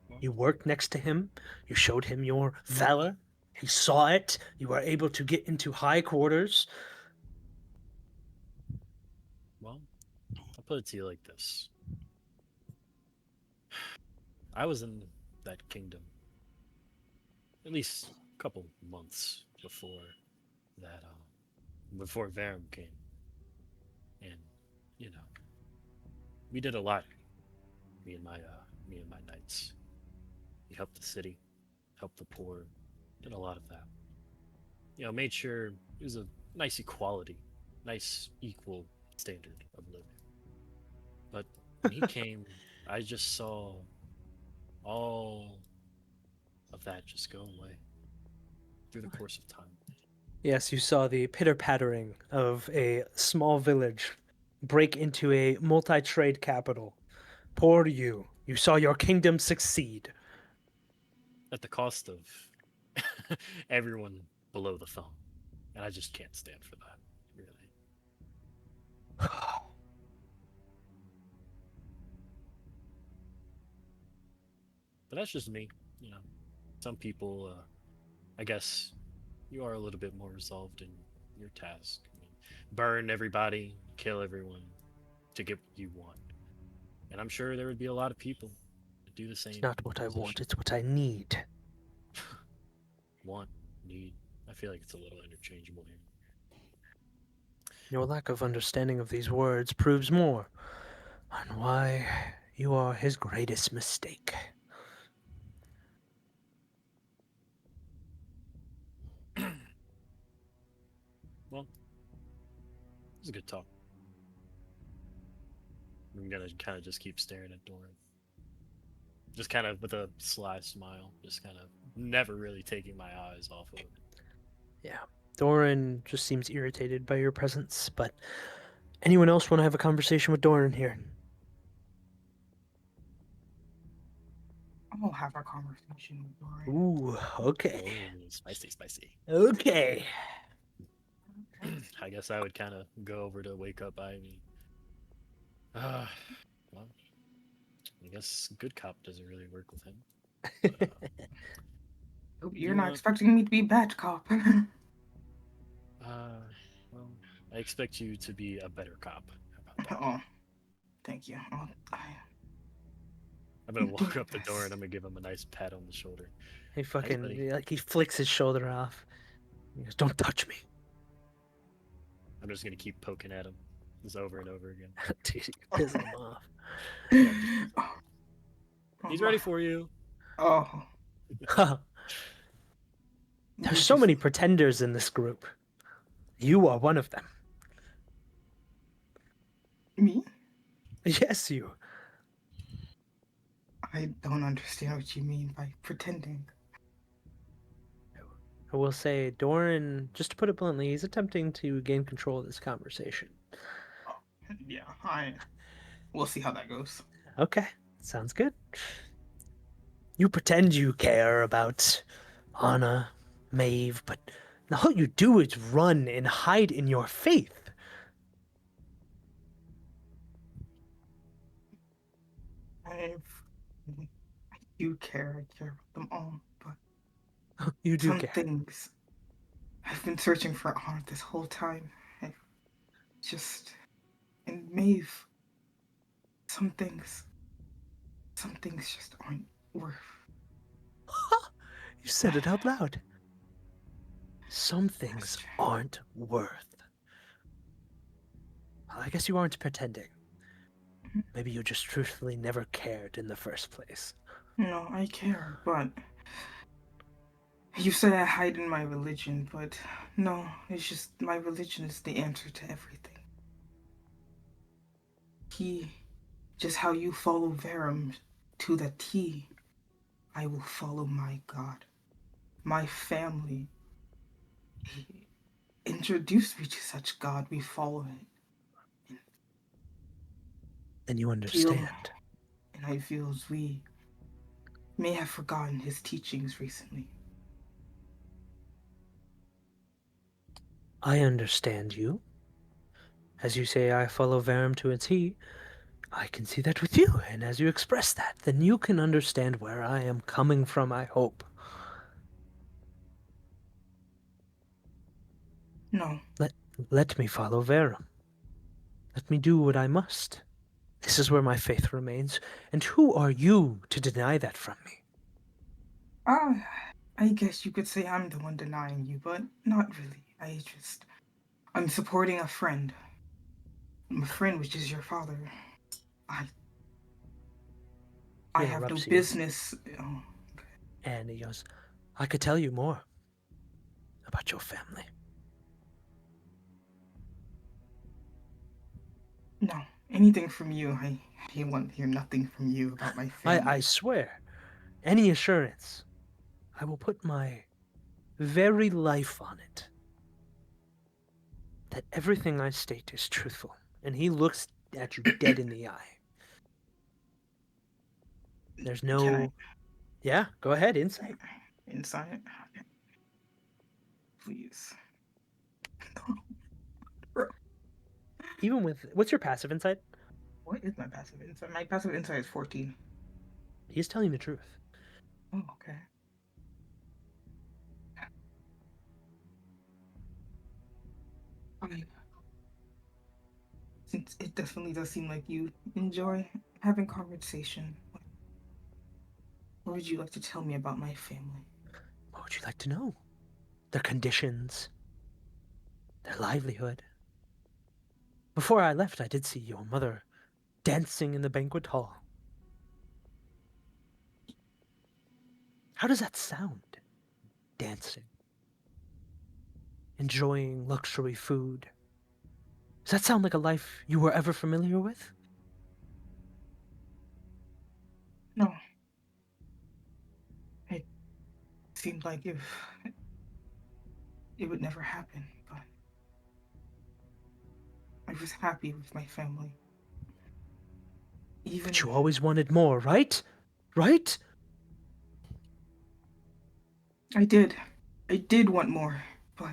Well, You worked next to him. You showed him your valor. He saw it. You were able to get into high quarters. well, I'll put it to you like this: I was in that kingdom at least a couple months that, before Varum came, and you know, we did a lot. Me and my knights. We helped the city, helped the poor, did a lot of that. You know, made sure it was a nice equality, nice equal standard of living. But when he came, I just saw all of that just go away through the course of time. Yes, you saw the pitter pattering of a small village break into a multi trade capital. Poor you. You saw your kingdom succeed. At the cost of everyone below the thumb. And I just can't stand for that, really. But that's just me, you know. Some people, I guess, you are a little bit more resolved in your task. I mean, burn everybody, kill everyone to get what you want. And I'm sure there would be a lot of people that do the It's same not in what your I want, position. it's what I need. want, need. I feel like it's a little interchangeable here. Your lack of understanding of these words proves more on why you are his greatest mistake. Well, it's a good talk. I'm gonna kind of just keep staring at Doran. Just kind of with a sly smile, just kind of never really taking my eyes off of it. Yeah. Doran just seems irritated by your presence, but anyone else want to have a conversation with Doran here? I'll have a conversation with Dory. Ooh, okay. Oh, spicy, spicy. Okay. I guess I would kind of go over to wake up Ivy. Well, I guess good cop doesn't really work with him. But, Hope do you're you not want? expecting me to be bad cop. Well, I expect you to be a better cop. How about that? Oh, thank you. I'm gonna do walk my up the door best. and I'm gonna give him a nice pat on the shoulder. He Hey, buddy. he flicks his shoulder off. He goes, "Don't touch me." I'm just gonna keep poking at him, just over and over again. Dude, you're pissing him off. Yeah, I'm just. Oh, He's ready for you. oh, There's you so just- many pretenders in this group. You are one of them. Me? Yes, you. I don't understand what you mean by pretending. I will say, Doran, just to put it bluntly, he's attempting to gain control of this conversation. Oh, yeah, we'll see how that goes. Okay, sounds good. You pretend you care about Anna, Maeve, but all you do is run and hide in your faith. I do care. I care about them all, but You do some care. things I've been searching for honor this whole time. I just and Maeve, some things just aren't worth. You said it out loud. Some things aren't worth. Well, I guess you aren't pretending. Maybe you just truthfully never cared in the first place. No, I care, but you said I hide in my religion, but no, it's just my religion is the answer to everything. Just how you follow Verum to the T, I will follow my God. My family introduced me to such God, we follow it. Then you Feel, understand. and I feel as we may have forgotten his teachings recently. I understand you. As you say, I follow Verum to a T. I can see that with you, and as you express that, then you can understand where I am coming from, I hope. No, Let me follow Verum. Let me do what I must. This is where my faith remains, and who are you to deny that from me? I guess you could say I'm the one denying you, but not really. I'm supporting a friend. My friend, which is your father. I He have no interrupts you, business. and he goes, I could tell you more about your family. No, anything from you. I want to hear nothing from you about my family. I swear, any assurance, I will put my very life on it that everything I state is truthful. And he looks at you dead in the eye. There's Can no. Yeah, go ahead, insight. Insight? Okay. Please. Even with. What's your passive insight? What is my passive insight? My passive insight is 14. He's telling the truth. Oh, okay. Okay. Since it definitely does seem like you enjoy having conversation, what would you like to tell me about my family? Oh, would you like to know? Their conditions, their livelihood. Before I left, I did see your mother dancing in the banquet hall. How does that sound? Dancing. Enjoying luxury food. Does that sound like a life you were ever familiar with? No. It seemed like it would never happen, but I was happy with my family. Even But you always wanted more, right? Right? I did. I did want more, but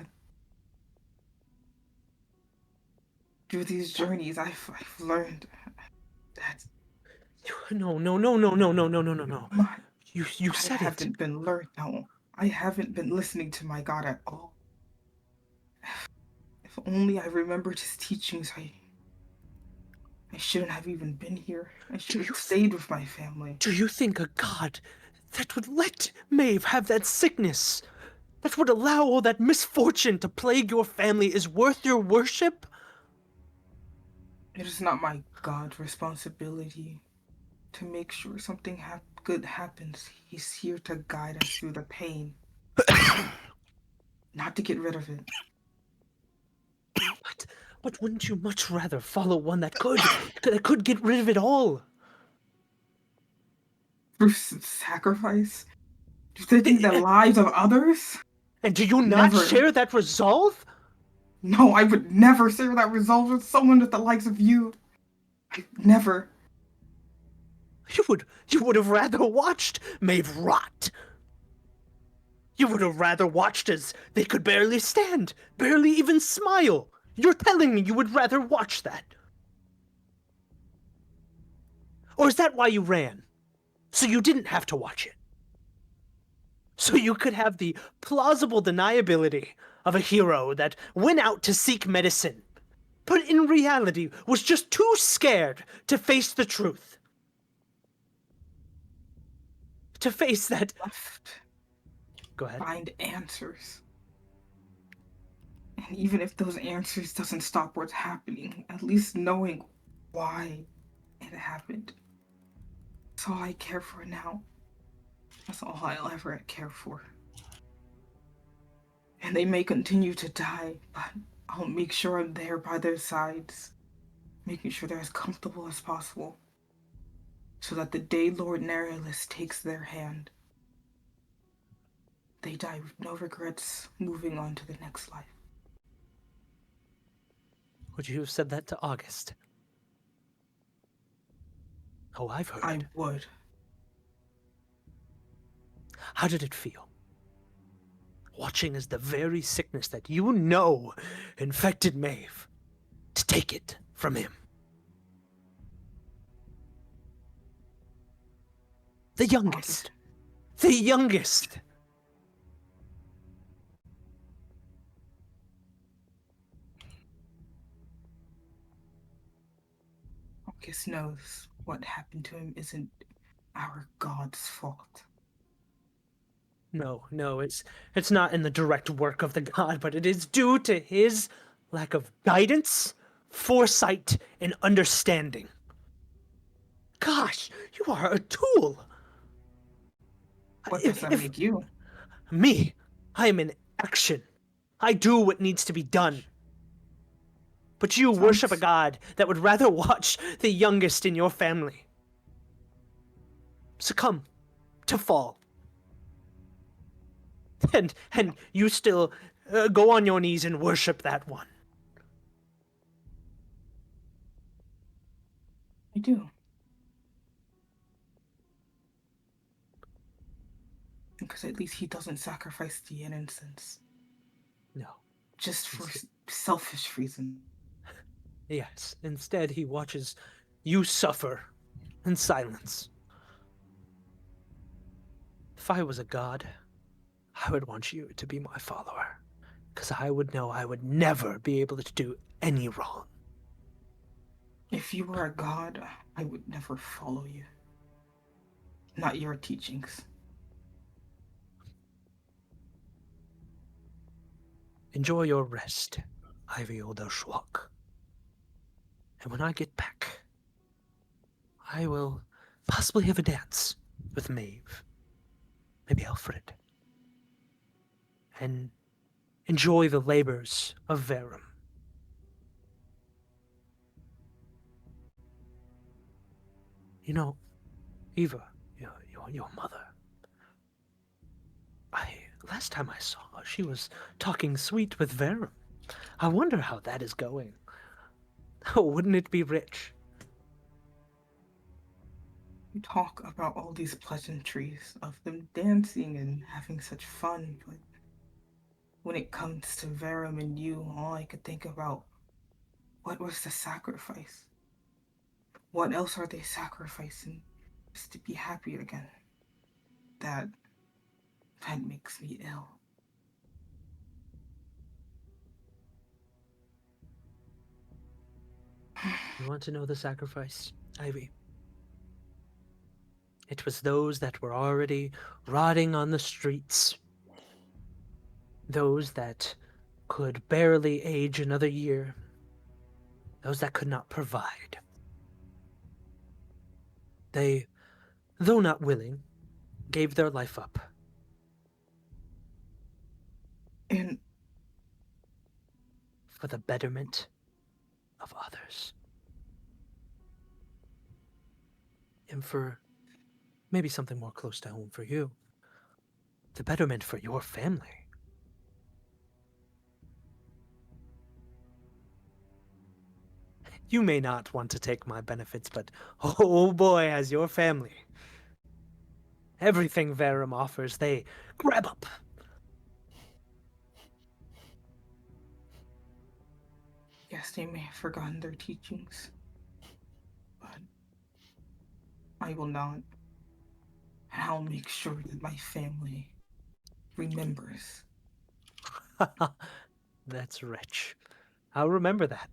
through these journeys, I've learned that No, no, no, no, no, no, no, no, no, no. my You I said it. haven't been learned. No, I haven't been listening to my God at all. If only I remembered his teachings, I shouldn't have even been here. I should have stayed with my family. Do you think a god that would let Maeve have that sickness, that would allow all that misfortune to plague your family, is worth your worship? It is not my God's responsibility to make sure something good happens. He's here to guide us through the pain, not to get rid of it. But wouldn't you much rather follow one that could get rid of it all? Through sacrifice? Taking the lives of others? And do you not Never. share that resolve? No, I would never share that resolve with someone with the likes of you. I never. You would have rather watched Maeve rot. You would have rather watched as they could barely stand, barely even smile. You're telling me you would rather watch that? Or is that why you ran? So you didn't have to watch it? So you could have the plausible deniability of a hero that went out to seek medicine, but in reality was just too scared to face the truth. To face that. Left. Go ahead. Find answers. And even if those answers doesn't stop what's happening, at least knowing why it happened. That's all I care for now. That's all I'll ever care for. And they may continue to die, but I'll make sure I'm there by their sides, making sure they're as comfortable as possible, so that the day Lord Nerealus takes their hand, they die with no regrets, moving on to the next life. Would you have said that to August? Oh, I've heard. I would. How did it feel? Watching as the very sickness that you know infected Maeve, to take it from him. The youngest. The youngest. August knows what happened to him isn't our God's fault. No, it's not in the direct work of the god, but it is due to his lack of guidance, foresight, and understanding. Gosh, you are a tool. What does that make you? Me, I am in action. I do what needs to be done. But you worship a god that would rather watch the youngest in your family succumb to fall. And you still go on your knees and worship that one. I do. Because at least he doesn't sacrifice the innocents. No. Just for selfish reasons. Yes, instead he watches you suffer in silence. If I was a god, I would want you to be my follower, because I would know I would never be able to do any wrong. If you were a god, I would never follow you. Not your teachings. enjoy your rest, Ivy Olderschwalk. And when I get back, I will possibly have a dance with Maeve, maybe Alfred, and enjoy the labors of Verum. You know, Eva, your mother. Last time I saw her, she was talking sweet with Verum. I wonder how that is going. Oh, wouldn't it be rich? You talk about all these pleasantries of them dancing and having such fun, but when it comes to Verum and you, all I could think about, what was the sacrifice? What else are they sacrificing just to be happy again? That that makes me ill. You want to know the sacrifice, Ivy? It was those that were already rotting on the streets. Those that could barely age another year. Those that could not provide. They, though not willing, gave their life up. And For the betterment of others. And for maybe something more close to home for you. The betterment for your family. You may not want to take my benefits, but oh boy, has your family. Everything Verum offers, they grab up. yes, they may have forgotten their teachings, but I will not. And I'll make sure that my family remembers. That's rich. I'll remember that.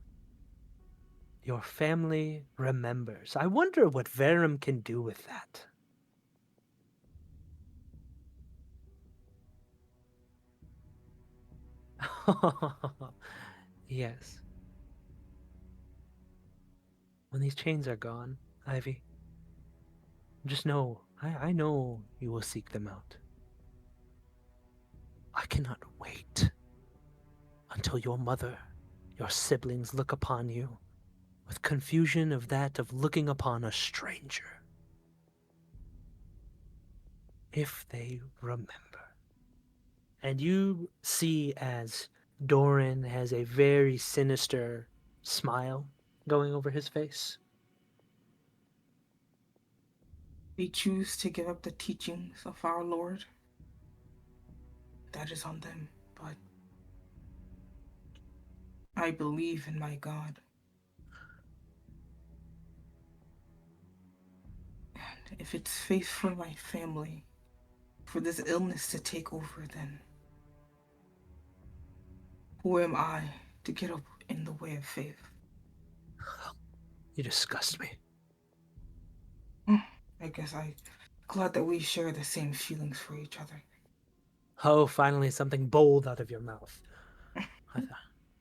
Your family remembers. I wonder what Verum can do with that. Yes. When these chains are gone, Ivy, just know, I know you will seek them out. I cannot wait until your mother, your siblings look upon you with confusion of that of looking upon a stranger. If they remember. And you see as Doran has a very sinister smile going over his face. They choose to give up the teachings of our Lord. That is on them, but I believe in my God. And if it's faith for my family, for this illness to take over, then who am I to get up in the way of faith? You disgust me. I guess I'm glad that we share the same feelings for each other. Oh, finally something bold out of your mouth.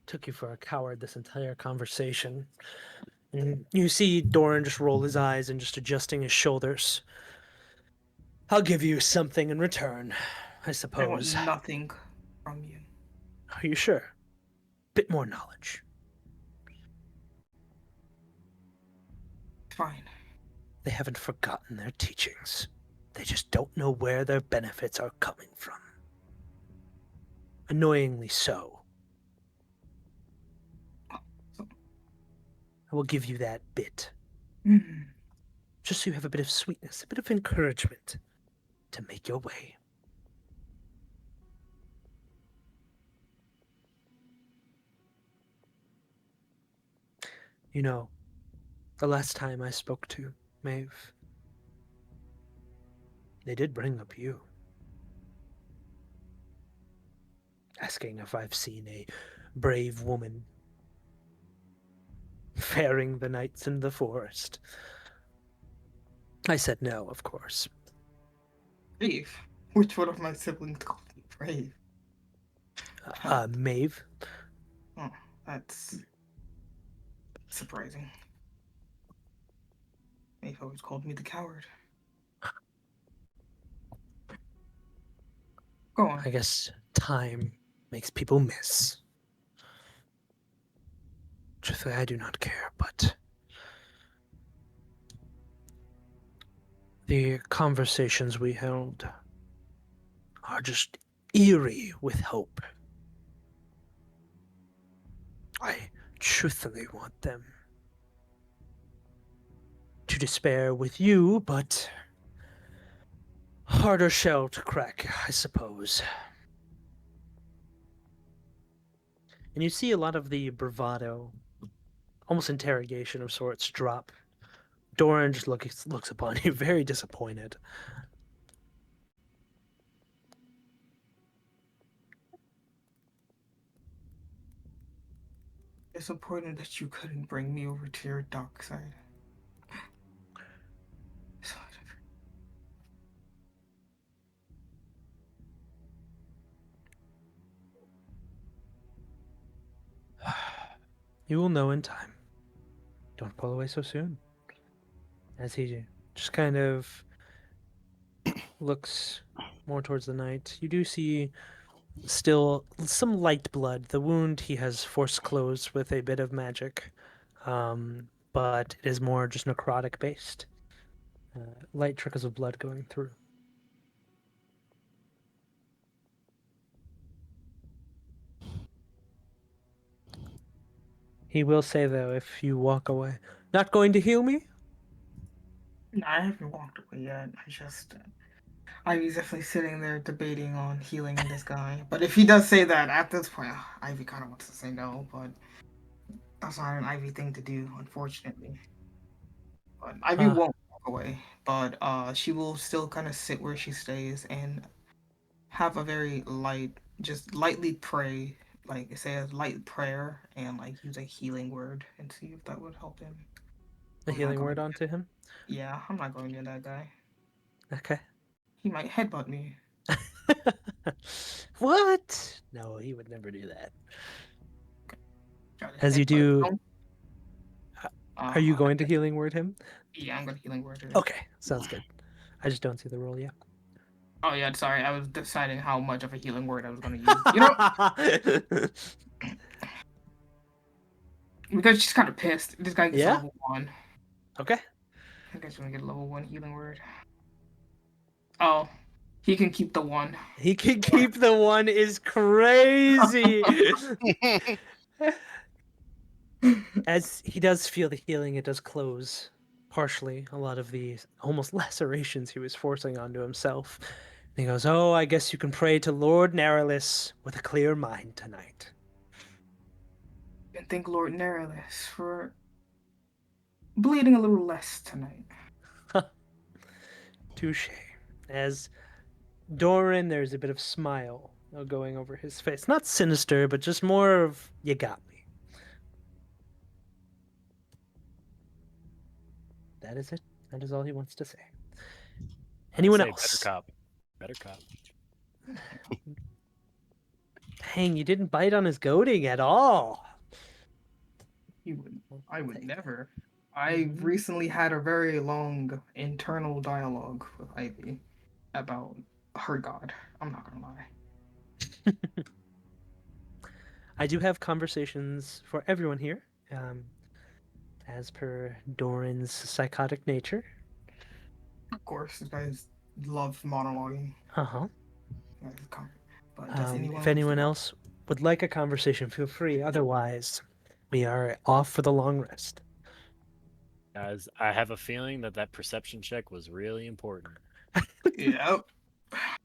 Took you for a coward this entire conversation. And you see Doran just roll his eyes and just adjusting his shoulders. I'll give you something in return, I I want suppose. nothing from you. Are you sure? Bit more knowledge. Fine. They haven't forgotten their teachings. They just don't know where their benefits are coming from. Annoyingly so. I will give you that bit, Mm. just so you have a bit of sweetness, a bit of encouragement to make your way. You know, the last time I spoke to Maeve, they did bring up you, asking if I've seen a brave woman faring the nights in the forest. I said no, of course. Brave. Which one of my siblings called me brave? Maeve. Oh, that's surprising. They've always called me the coward. Go on. I guess time makes people miss. Truthfully, I do not care, but the conversations we held are just eerie with hope. I truthfully want them to despair with you, but harder shell to crack, I suppose. And you see a lot of the bravado, almost interrogation of sorts, drop. Doran just looks upon you, very disappointed. Disappointed that you couldn't bring me over to your dark side. You will know in time. Don't pull away so soon. As he just kind of looks more towards the night, you do see still some light blood. The wound he has forced closed with a bit of magic, but it is more just necrotic based. Light trickles of blood going through. He will say, though, if you walk away, not going to heal me? I haven't walked away yet. Ivy's definitely sitting there debating on healing this guy. But if he does say that at this point, Ivy kind of wants to say no, but that's not an Ivy thing to do, unfortunately. But Ivy won't walk away, but she will still kind of sit where she stays and have a very light, just lightly pray, like say a light prayer and like use a healing word and see if that would help him. A healing word onto him? Yeah, I'm not going near that guy. Okay. He might headbutt me. What? No, he would never do that. Try to As you headbutt do, him. are you going to healing word him? Yeah, I'm gonna healing word him. Okay, sounds good. I just don't see the roll yet. Oh yeah, sorry. I was deciding how much of a healing word I was gonna use. You know, because she's kind of pissed. This guy gets Yeah? level 1. Okay. I guess we're gonna get a level 1 healing word. Oh, he can keep the 1. He can keep the 1 is crazy. As he does feel the healing, it does close partially a lot of the almost lacerations he was forcing onto himself. And he goes, "Oh, I guess you can pray to Lord Naralis with a clear mind tonight." And thank Lord Neralis for bleeding a little less tonight. Touche. As Doran, there's a bit of smile going over his face. Not sinister, but just more of, you got me. That is it. That is all he wants to say. Anyone else? Better cop. Better cop. Dang, you didn't bite on his goading at all. I would never. I recently had a very long internal dialogue with Ivy about her god. I'm not gonna lie. I do have conversations for everyone here, as per Doran's psychotic nature. Of course, these guys love monologuing. Uh-huh. But does If anyone want else would like a conversation, feel free. Otherwise, we are off for the long rest. Guys, I have a feeling that perception check was really important. Yep.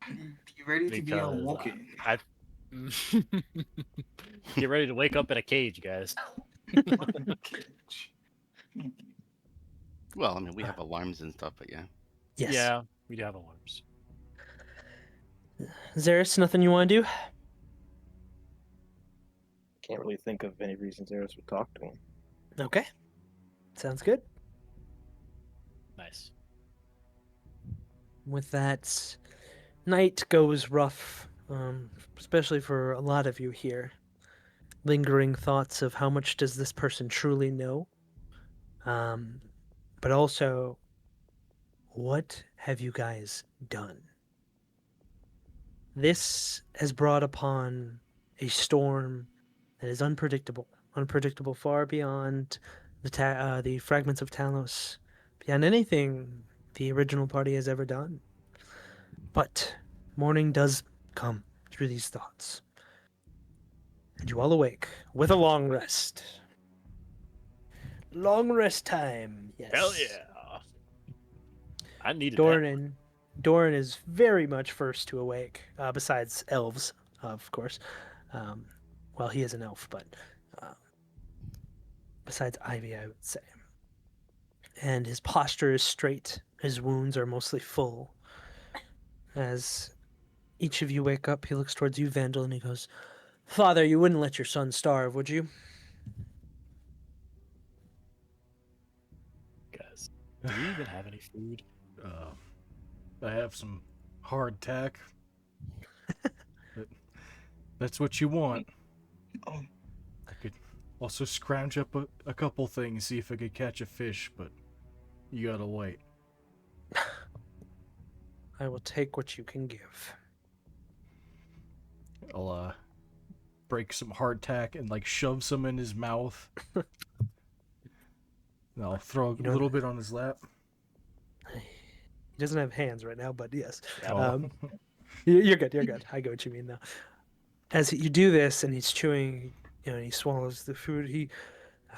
You ready to be Because awoken? Get ready to wake up in a cage, guys. Well, I mean, we have alarms and stuff, but yeah. Yes. Yeah, we do have alarms. Zeris, nothing you want to do? Can't really think of any reasons Eris would talk to him. Okay. Sounds good. Nice. With that, night goes rough especially for a lot of you here. Lingering thoughts of how much does this person truly know? Um, but also, what have you guys done? This has brought upon a storm that is unpredictable far beyond the fragments of Talos, beyond anything the original party has ever done. But morning does come through these thoughts, and you all awake with a long rest. Long rest time, yes. Hell yeah! I needed Doran that. and Doran is very much first to awake, besides elves, of course. Um, well, he is an elf, but uh, besides Ivy, I would say. And his posture is straight. His wounds are mostly full. As each of you wake up, he looks towards you, Vandal, and he goes, "Father, you wouldn't let your son starve, would you?" Guys, do we even have any food? I have some hardtack. But that's what you want. Oh, I could also scrounge up a couple things, see if I could catch a fish, but you gotta wait. I will take what you can give. I'll break some hardtack and like shove some in his mouth. And I'll throw a You know, little bit on his lap. he doesn't have hands right now, but yes. Oh. You're good. You're good. I get what you mean now. As you do this, and he's chewing, and he swallows the food.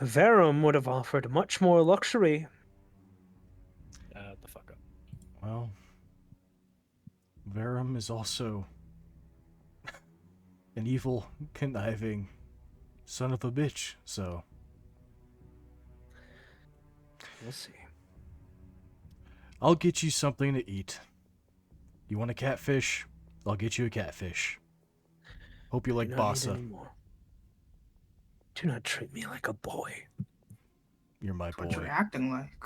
Verum would have offered much more luxury. The fuck up. Well, Verum is also an evil, conniving son of a bitch, so We'll see. I'll get you something to eat. You want a catfish? I'll get you a catfish. Hope you like Do not need Bassa. any more. Do not treat me like a boy. You're my that's what you're boy. acting like.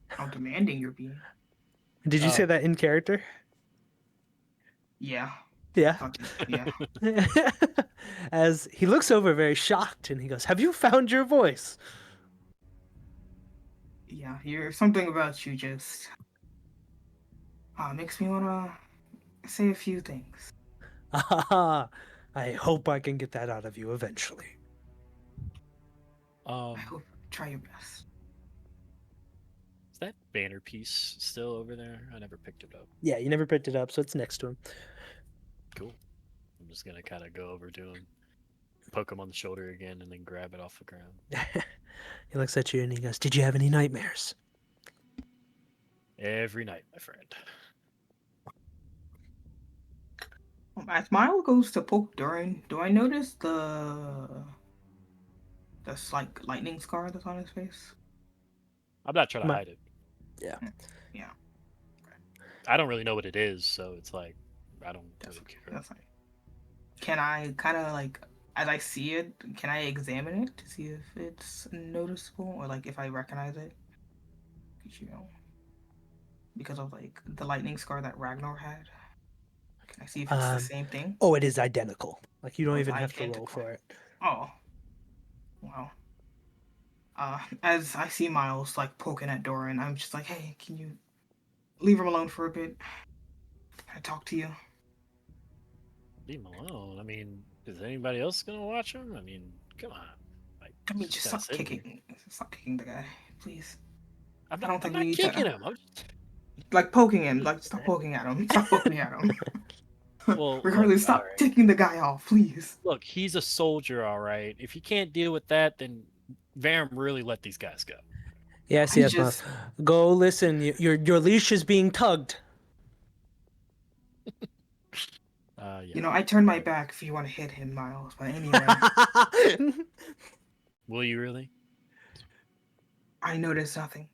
How demanding you're being. Did you say Oh. that in character? Yeah. Yeah. Fucking, yeah. As he looks over very shocked and he goes, "Have you found your voice?" Yeah. You're something about you just makes me wanna say a few things. Ah, I hope I can get that out of you eventually. I hope try your best. Is that banner piece still over there? I never picked it up. Yeah, you never picked it up, so it's next to him. Cool. I'm just gonna kind of go over to him, poke him on the shoulder again, and then grab it off the ground. He looks at you and he goes, "Did you have any nightmares?" Every night, my friend. As Mile goes to poke Durin, do I notice the like lightning scar that's on his face? I'm not trying to My- hide it. Yeah. Yeah. I don't really know what it is, so it's like I don't That's really okay. care. That's fine. Can I kind of like, as I see it, can I examine it to see if it's noticeable or like if I recognize it? 'Cause, you know, because of like the lightning scar that Ragnar had. Can I see if it's the same thing? Oh, it is identical. Like you don't Oh, it's even have to roll identical. for it. Oh, wow. As I see Miles like poking at Doran, I'm just like, hey, can you leave him alone for a bit? Can I talk to you? Leave him alone. I mean, is anybody else gonna watch him? I mean, come on. Like, I mean, just kinda stop sitting here. kicking. Stop kicking the guy, please. I'm I not, don't I'm think we not need kicking to. him. I'm just... Like poking him. Like stop poking at him. Stop poking at him. Well, Regardless, look, all stop right. taking the guy off, please. Look, he's a soldier, all right. If you can't deal with that, then Varum really let these guys go. Yes, I yes, Miles. just, Go listen. Your leash is being tugged. Yeah. you know, I turned my back if you want to hit him, Miles. But anyway, Will you really? I noticed nothing,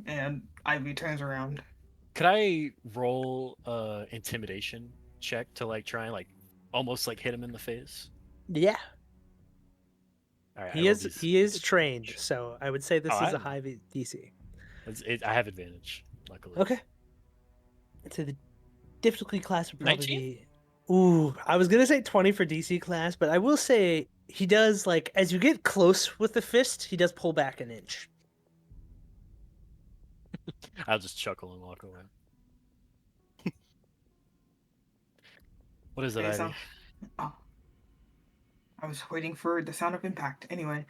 and Ivy turns around. Could I roll intimidation check to like try and like almost like hit him in the face? Yeah, All right, I he rolled is these. he is trained, so I would say this Oh, is a high DC. I have advantage, luckily. Okay. So the difficulty class would probably 19? be Ooh, I was gonna say 20 for DC class, but I will say he does like as you get close with the fist, he does pull back an inch. I'll just chuckle and walk away. What is it, Okay, so Ivy? oh, I was waiting for the sound of impact. Anyway,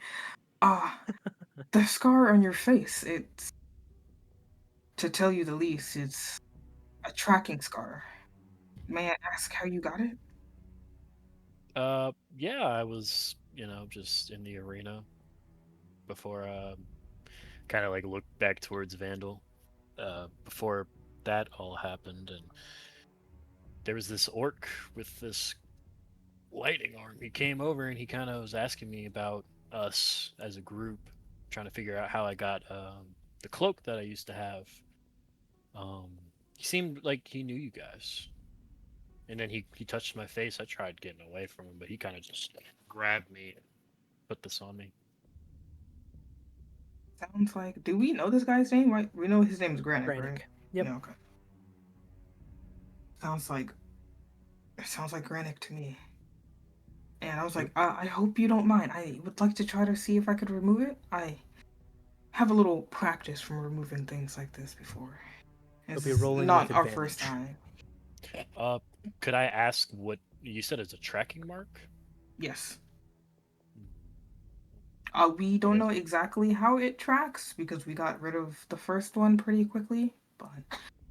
the scar on your face, it's, to tell you the least, it's a tracking scar. May I ask how you got it? Yeah, I was, just in the arena before, kind of like looked back towards Vandal. Before that all happened, and there was this orc with this lighting arm. He came over and he kind of was asking me about us as a group, trying to figure out how I got the cloak that I used to have. Um, he seemed like he knew you guys. And then he touched my face. I tried getting away from him, but he kind of just grabbed me and put this on me. Sounds like. Do we know this guy's name? Right? We know his name is Granick, right? Brannick. Yep. Yeah. Okay. Sounds like. It sounds like Granick to me. And I was like, I hope you don't mind. I would like to try to see if I could remove it. I have a little practice from removing things like this before. You'll This be is rolling not with our first advantage. time. Could I ask what you said is a tracking mark? Yes. We don't Okay. know exactly how it tracks because we got rid of the first one pretty quickly, but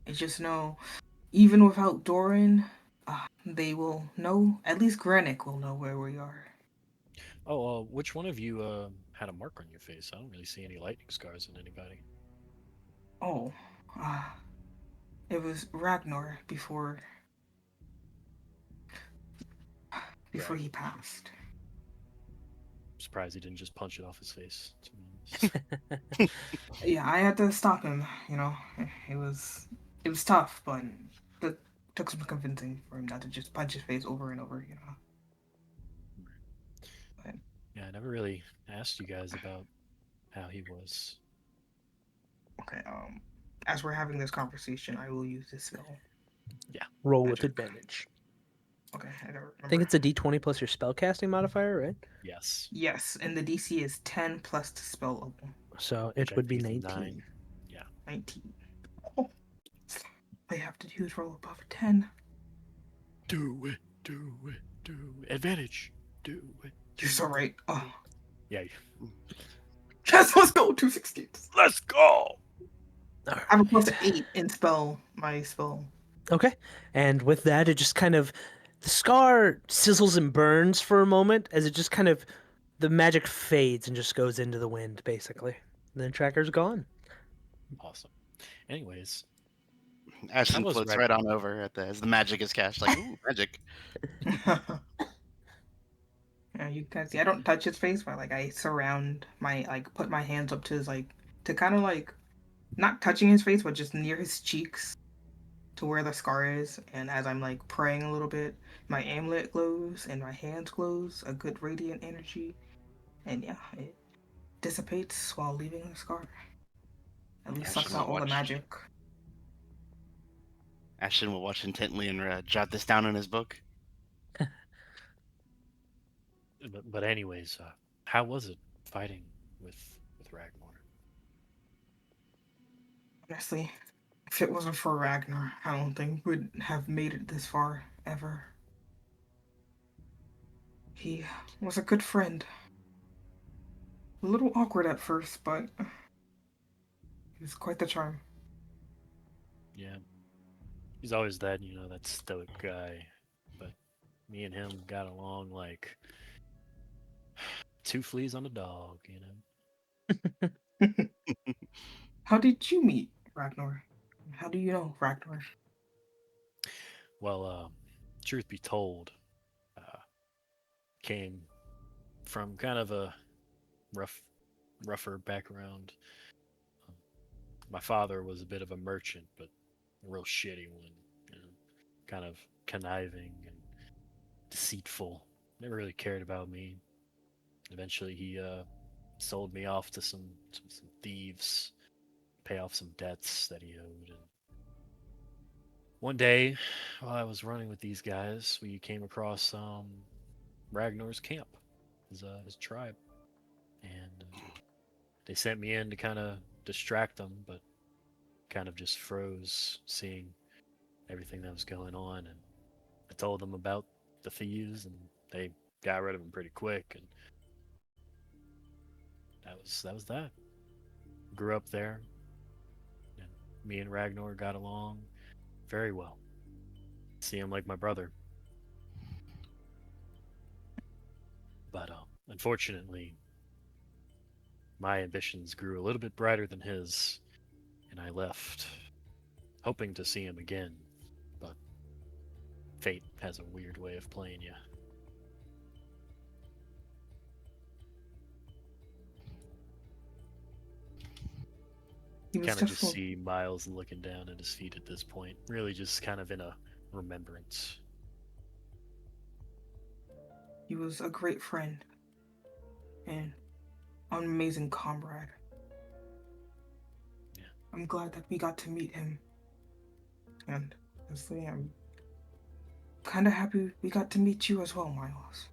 I just know even without Doran, they will know. At least Granick will know where we are. Oh, which one of you had a mark on your face? I don't really see any lightning scars on anybody. Oh, uh, it was Ragnar before Right. he passed. Surprised he didn't just punch it off his face. To be honest. Yeah, I had to stop him. It was tough, but it took some convincing for him not to just punch his face over and over. But, Yeah, I never really asked you guys about how he was. okay. As we're having this conversation, I will use this spell. Yeah. Roll with Magic. advantage. Okay, I don't remember. I think it's a D20 plus your spellcasting modifier, right? Yes. Yes, and the DC is 10 plus the spell level. So Which it I would be think is 19. 9. Yeah. 19. Oh, I have to use roll above a 10. Do it. Do it. Do it. Advantage. Do it. You're so right. Oh, Yeah. yes, let's go. 216. Let's go. All I have a right. +8 in my spell. Okay. And with that, it just kind of, the scar sizzles and burns for a moment as it just kind of, the magic fades and just goes into the wind, basically. And then Tracker's gone. Awesome. Anyways, Ashton was floats Ragnar? right on over as the magic is cast. Like, ooh, magic. Yeah, you guys see, I don't touch his face, but like I surround put my hands up to his to kind of not touching his face, but just near his cheeks to where the scar is. And as I'm like praying a little bit, my amulet glows and my hands glows, a good radiant energy. And yeah, it dissipates while leaving the scar. At least Ashton sucks will out all the watch. magic. Ashton will watch intently and jot this down in his book. But anyways, how was it fighting with Ragnar? Honestly, if it wasn't for Ragnar, I don't think we'd have made it this far ever. He was a good friend. A little awkward at first, but he was quite the charm. Yeah, he's always that stoic guy. But me and him got along like two fleas on a dog. How did you meet Ragnar? How do you know Ragnar? Well, truth be told, uh, came from kind of a rougher background. Um, my father was a bit of a merchant, but a real shitty one. Kind of conniving and deceitful. Never really cared about me. Eventually, he sold me off to some thieves, pay off some debts that he owed, and One day, while I was running with these guys, we came across Ragnar's camp, his tribe, and they sent me in to kind of distract them, but kind of just froze seeing everything that was going on. And I told them about the thieves, and they got rid of them pretty quick. And that was that. Grew up there, and me and Ragnar got along very well. See him like my brother. But unfortunately, my ambitions grew a little bit brighter than his, and I left, hoping to see him again. But fate has a weird way of playing you. He was Kind of just definitely see Miles looking down at his feet at this point, really just kind of in a remembrance. he was a great friend and an amazing comrade. Yeah. I'm glad that we got to meet him. And honestly, I'm kind of happy we got to meet you as well, Miles.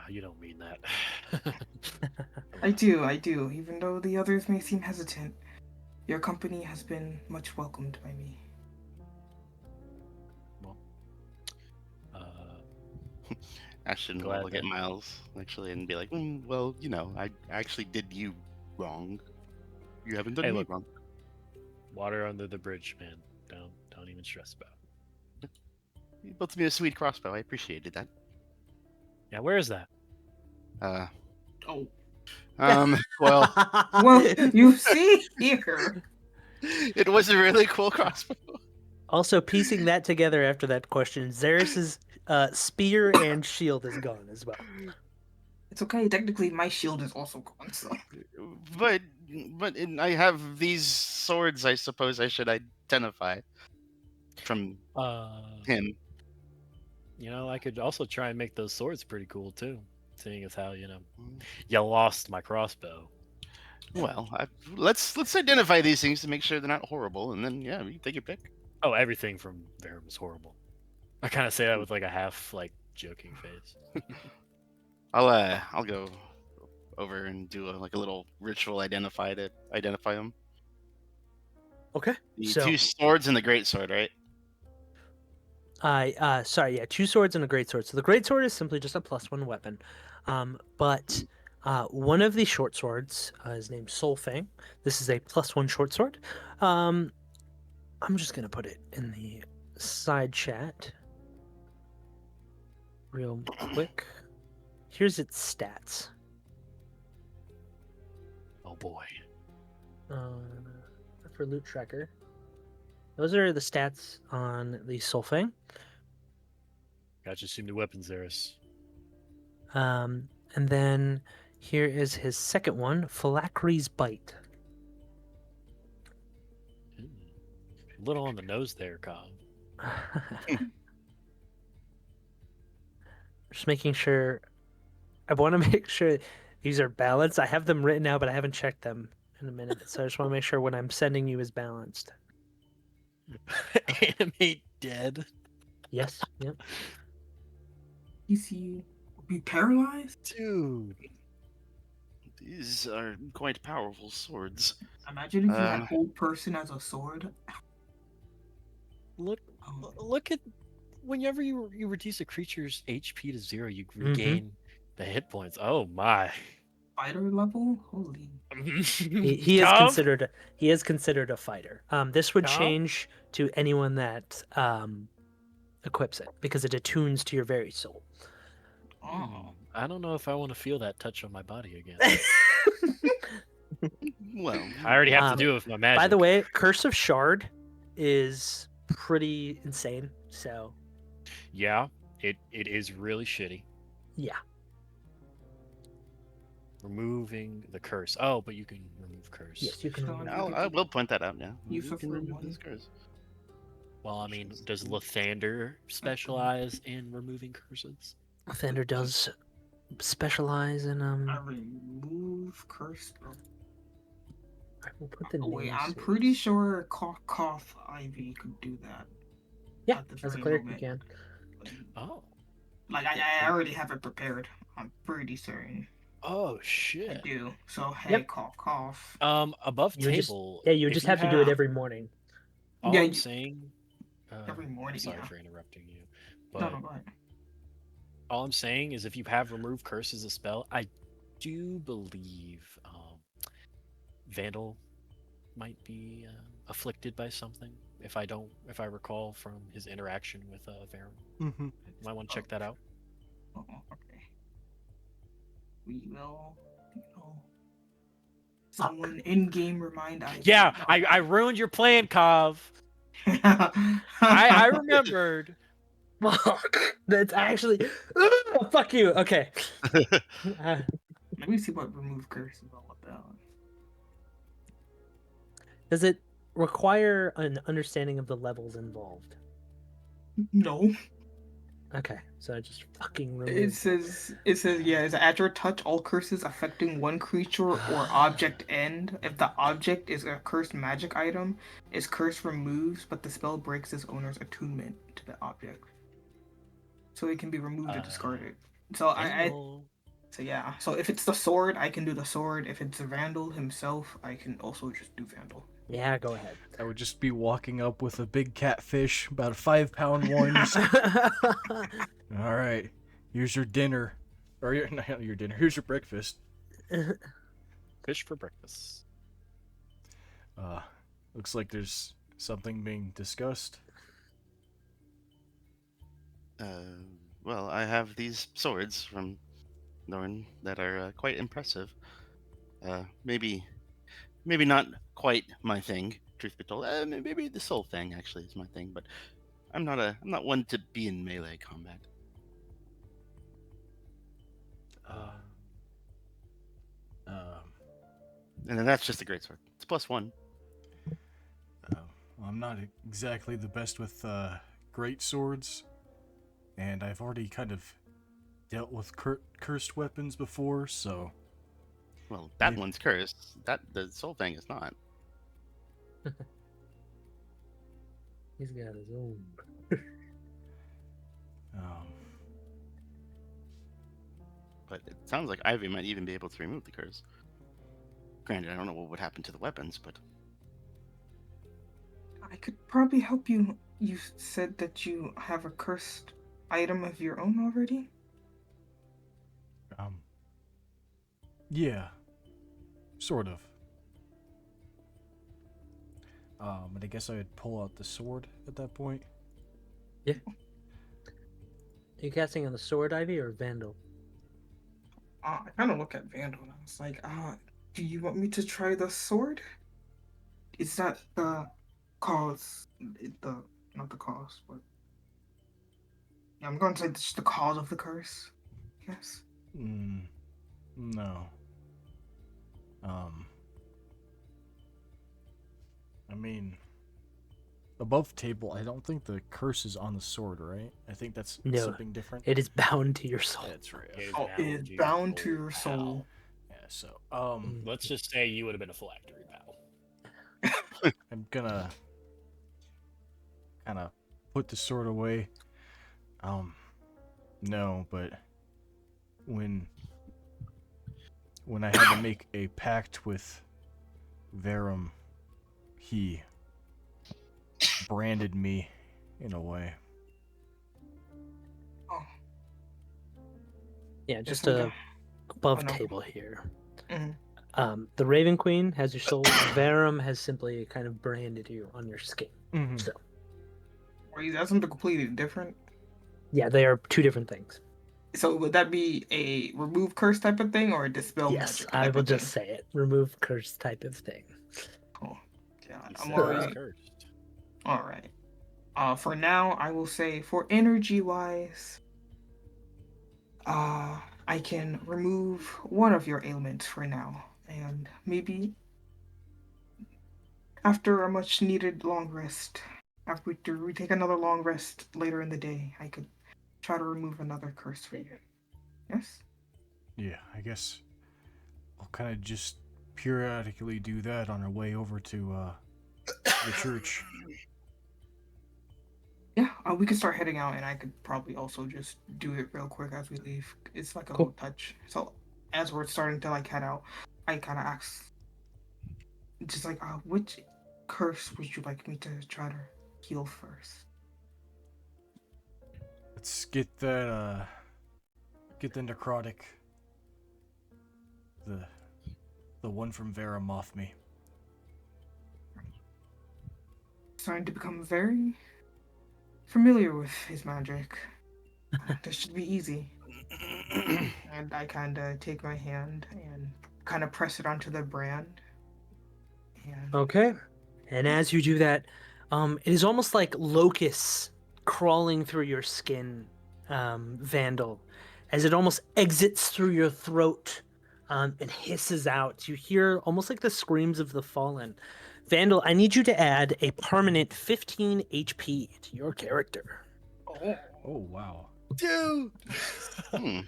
You don't mean that. I do, even though the others may seem hesitant. Your company has been much welcomed by me. Well, Ashton will Glad look at that- Miles actually and be like, "Well, I actually did you wrong. You haven't done Hey, me look. wrong." water under the bridge, man. Don't even stress about it. You built me a sweet crossbow. I appreciated that. Yeah, where is that? Uh, Oh. well, Well, you see here. it was a really cool crossbow. Also, piecing that together after that question, Xeris's spear and shield is gone as well. It's okay. Technically, my shield is also gone. So But I have these swords. I suppose I should identify from him. I could also try and make those swords pretty cool too, seeing as how you lost my crossbow. Well, let's identify these things to make sure they're not horrible, and then yeah, you can take your pick. Oh, everything from Verum is horrible. I kind of say that with like a half joking face. I'll go over and do a little ritual to identify them. Okay. The So, two swords and the great sword, right? two swords and a great sword. So the great sword is simply just a +1 weapon, but one of the short swords is named Soulfang. This is a +1 short sword. I'm just gonna put it in the side chat real quick. Here's its stats. Oh boy. For loot tracker. Those are the stats on the Soulfang. Gotcha. Assume the weapons, Zeris. And then here is his second one, Phylacry's Bite. A little on the nose there, Cobb. Just making sure. I want to make sure these are balanced. I have them written now, but I haven't checked them in a minute. So I just want to make sure when I'm sending you is balanced. Animate dead. Yes. Yep. PC will be paralyzed. Dude. These are quite powerful swords. Imagine if you had hold person as a sword. Look at whenever you reduce a creature's HP to 0, you Mm-hmm. regain the hit points. Oh my. Fighter level? Holy. He is considered a fighter. This would Cobb? change to anyone that equips it because it attunes to your very soul. Oh. I don't know if I want to feel that touch on my body again. Well, I already have to do it with my magic. By the way, Curse of Shard is pretty insane. So Yeah, it is really shitty. yeah. Removing the curse. Oh, but you can remove curse. Yes, you can. remove I'll- it. I will point that out now. You can prefer remove one? this curse. Well, I mean, does Lathander specialize in removing curses? Thunder does specialize in I remove curse. Bro. We'll put the Wait, name I'm soon. pretty sure Cough Ivy could do that. Yeah, at the as a very cleric you moment. can. Oh. Like I already have it prepared. I'm pretty certain Oh I shit. do. So hey, Yep. cough. Above You would just table. you would if just you have to do it every morning. All Yeah, I'm you- saying. every morning, I'm sorry yeah. for interrupting you, No, but no, go ahead. all I'm saying is if you have remove curse as a spell, I do believe Vandal might be afflicted by something. If I recall from his interaction with Varen, Mm-hmm. might want to check that out. Oh, okay. We will, someone in game remind Ivy. Yeah, I ruined your plan, Kav. I remembered. Fuck. That's actually. Fuck you. Okay. Let me see what remove curse is all about. Does it require an understanding of the levels involved? No. Okay, so I just fucking It remove. says yeah, it's at your touch, all curses affecting one creature or object end. If the object is a cursed magic item, its curse removes, but the spell breaks its owner's attunement to the object. So it can be removed or discarded. So Vandal. so yeah. So if it's the sword, I can do the sword. If it's the Vandal himself, I can also just do Vandal. Yeah, go ahead. I would just be walking up with a big catfish, about a 5-pound one. Just, all right, here's your dinner, or not your dinner. Here's your breakfast. Fish for breakfast. Looks like there's something being discussed. Well, I have these swords from Norn that are quite impressive. Maybe not quite my thing. Truth be told, maybe the soul thing actually is my thing, but I'm not one to be in melee combat. And then that's just a great sword. It's +1. I'm not exactly the best with great swords, and I've already kind of dealt with cursed weapons before, so Well, that Maybe- one's cursed. That the soul thing is not. He's got his own. But it sounds like Ivy might even be able to remove the curse. Granted, I don't know what would happen to the weapons, but I could probably help you. You said that you have a cursed item of your own already? yeah, sort of. And I guess I would pull out the sword at that point. Are you casting on the sword, Ivy, or Vandal? I kind of look at Vandal and I was like, do you want me to try the sword? Is that the cause? Not the cause, but yeah, I'm going to say just the cause of the curse. Yes. No. I mean, above table, I don't think the curse is on the sword, right? I think that's No. something different. It is bound to your soul. That's right. It is Oh, it is your bound to soul. your soul. Wow. Yeah, so, Let's just say you would have been a phylactery bow. I'm gonna kind of put the sword away. No, but when I had to make a pact with Verum, he branded me in a way. Oh, Yeah, just we go. above Oh, no. table here. Mhm. The Raven Queen has your soul. Verum has simply kind of branded you on your skin. Mm-hmm. So, Or is that something completely different? yeah, they are two different things. So would that be a remove curse type of thing or a dispel Yes, magic? I type will of just thing? say it. Remove curse type of thing. Oh, yeah, He I'm said it was already. cursed. All right. For now, I will say for energy wise, I can remove one of your ailments for now, and maybe after a much needed long rest, after we take another long rest later in the day, I could try to remove another curse for you. Yes. Yeah, I guess I'll kind of just periodically do that on our way over to the church. Yeah, we could start heading out, and I could probably also just do it real quick as we leave. It's like a Cool. little touch. So as we're starting to like head out, I kind of ask, just like, which curse would you like me to try to heal first? Let's get that get the necrotic. The one from Vera Mothme. Starting to become very familiar with his magic. This should be easy. And I kind of take my hand and kind of press it onto the brand. And Okay. And as you do that, it is almost like locusts crawling through your skin, Vandal, as it almost exits through your throat and hisses out. You hear almost like the screams of the fallen. Vandal, I need you to add a permanent 15 HP to your character. oh, wow. Dude. Hmm.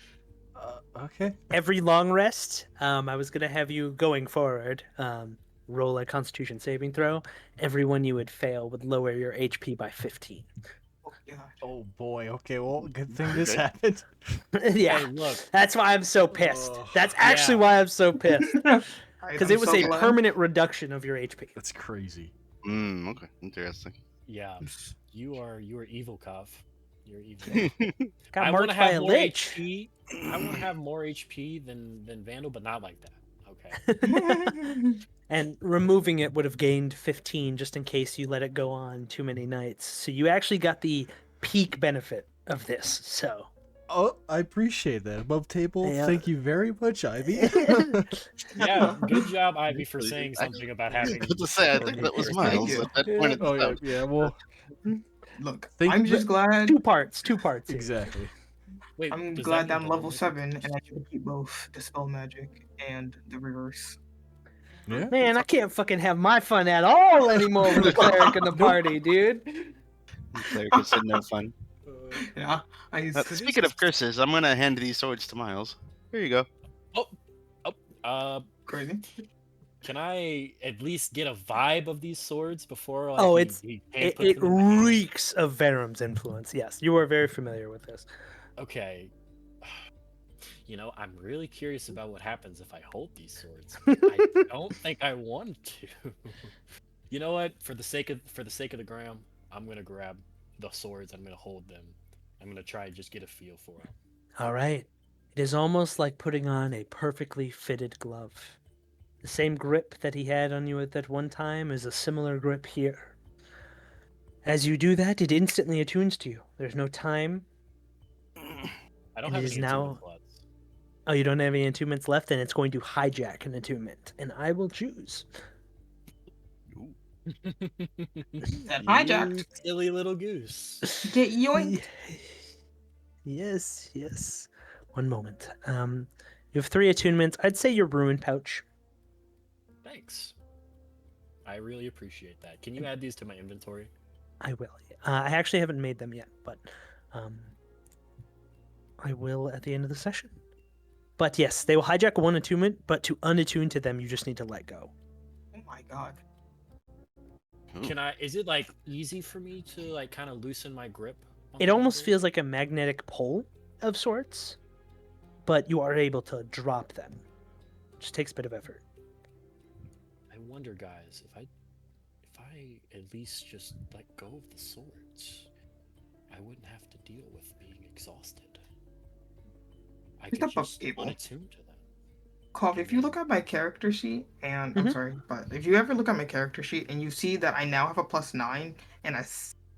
Okay. Every long rest, I was going to have you going forward. Roll a Constitution saving throw. Everyone you would fail would lower your HP by 15. yeah. Oh boy. Okay. Well, good thing this Okay. happened. Yeah, Hey, look. that's why I'm so pissed. Oh, That's actually yeah. why I'm so pissed. Because Because it was a permanent reduction of your HP. That's crazy. Okay, interesting. Yeah. You are evil, Kov. You're evil. Got I want marked to by have a more lich. HP. I want to have more HP than Vandal, but not like that. Okay. And removing it would have gained 15 just in case you let it go on too many nights. So you actually got the peak benefit of this. So Oh, I appreciate that. Above table, Yeah. thank you very much, Ivy. Yeah, good job, Ivy, for saying something about having. I was to say, I think that was Miles you. at that point. Oh yeah. Well, Look, Thank- I'm just glad. two parts here. exactly. Wait, I'm does glad that I'm mean level double 7 magic? and I can keep both the spell magic and the reverse. Yeah. Man, I can't fucking have my fun at all anymore with a cleric in the party, dude. Player could say no fun. Yeah, Speaking of curses, I'm gonna hand these swords to Miles. Here you go. crazy. Can I at least get a vibe of these swords before? Like, Oh, he It puts them in my hand? reeks of Venom's influence. Yes, you are very familiar with this. Okay. You know, I'm really curious about what happens if I hold these swords. I don't think I want to. You know what? For the sake of the gram, I'm gonna grab the swords. I'm gonna hold them. I'm gonna try and just get a feel for them. All right. It is almost like putting on a perfectly fitted glove. The same grip that he had on you at that one time is a similar grip here. As you do that, it instantly attunes to you. There's no time. I don't And have it is any now- attunement left. Oh, you don't have any attunements left, then it's going to hijack an attunement. And I will choose. That You hijacked. silly little goose. Get yoinked. Yes. One moment. You have 3 attunements. I'd say your ruin pouch. Thanks. I really appreciate that. Can you add these to my inventory? I will. I actually haven't made them yet, but I will at the end of the session. But yes, they will hijack 1 attunement, but to unattune to them, you just need to let go. Oh my god. Can I? Is it like easy for me to like kind of loosen my grip? on It the almost handle? feels like a magnetic pull of sorts, but you are able to drop them. Just takes a bit of effort. I wonder, guys, if I at least just let go of the swords, I wouldn't have to deal with being exhausted. I Pick could up a just cable. unattune to them. Cough, if you look at my character sheet, and I'm Mhm. sorry, but if you ever look at my character sheet and you see that I now have a +9 and a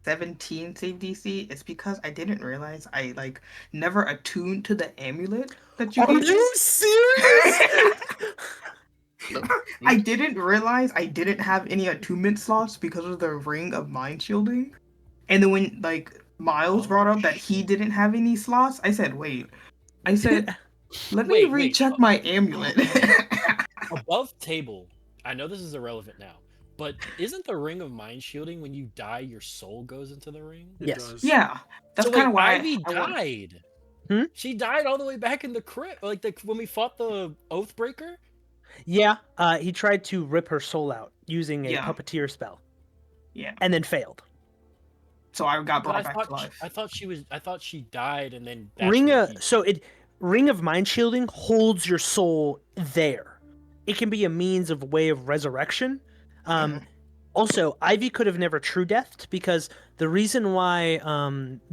17 save DC, it's because I didn't realize I like never attuned to the amulet that you gave me. serious? I didn't realize I didn't have any attunement slots because of the ring of mind shielding. And then when like Miles brought up that he didn't have any slots, I said, wait. I said, let me Wait, recheck my amulet. Above table, I know this is irrelevant now, but isn't the ring of mind shielding when you die, your soul goes into the ring? It Yes. does. Yeah, that's So kind wait, of why Ivy I want. died. Hmm? She died all the way back in the crypt, like when we fought the Oathbreaker. Yeah, he tried to rip her soul out using a Yeah. puppeteer spell, Yeah. and then failed. So I got But brought back to life. I thought she died, and then that's when he. Ring of Mind Shielding holds your soul there. It can be a means of way of resurrection. Mhm. Also, Ivy could have never true deathed because the reason why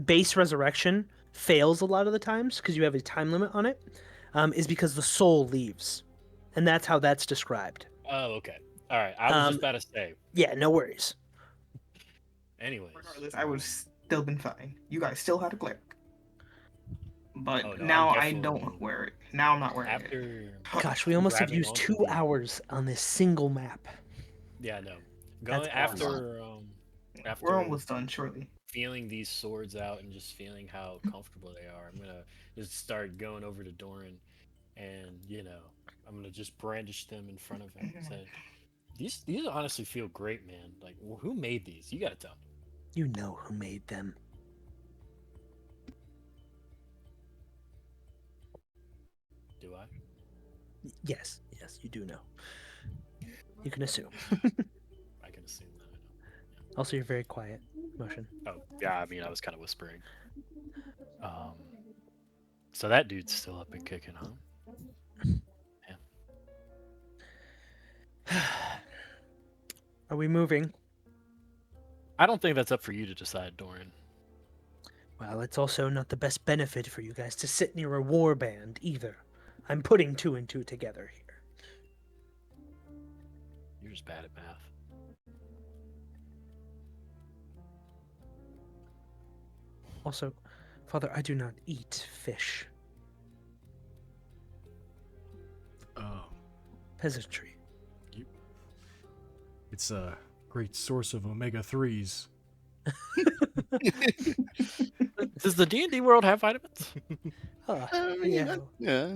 base resurrection fails a lot of the times, because you have a time limit on it, is because the soul leaves, and that's how that's described. Oh, okay. All right. I was just about to say. Yeah, no worries. Anyways, Regardless, I would have still been fine. You guys still had a cleric. But Oh, no, now I'm I definitely- don't wear it. Now I'm not wearing it. after. Gosh, we almost have grabbing used onto 2 the- hours on this single map. Yeah, no. That's Going awesome. after We're almost done, shortly. feeling these swords out and just feeling how comfortable they are, I'm gonna just start going over to Doran, and I'm gonna just brandish them in front of him and say, "These honestly feel great, man. Like, who made these? You gotta tell me." You know who made them. Do I? Yes, you do know. You can assume. I can assume that I know. Also, you're very quiet. Motion. Oh, yeah. I mean, I was kind of whispering. So that dude's still up and kicking, huh? Are we moving? I don't think that's up for you to decide, Doran. Well, it's also not the best benefit for you guys to sit near a war band either. I'm putting 2 and 2 together here. You're just bad at math. Also, Father, I do not eat fish. Peasantry. It's a great source of omega-3s. Does the D&D world have vitamins? Oh, Yeah. yeah.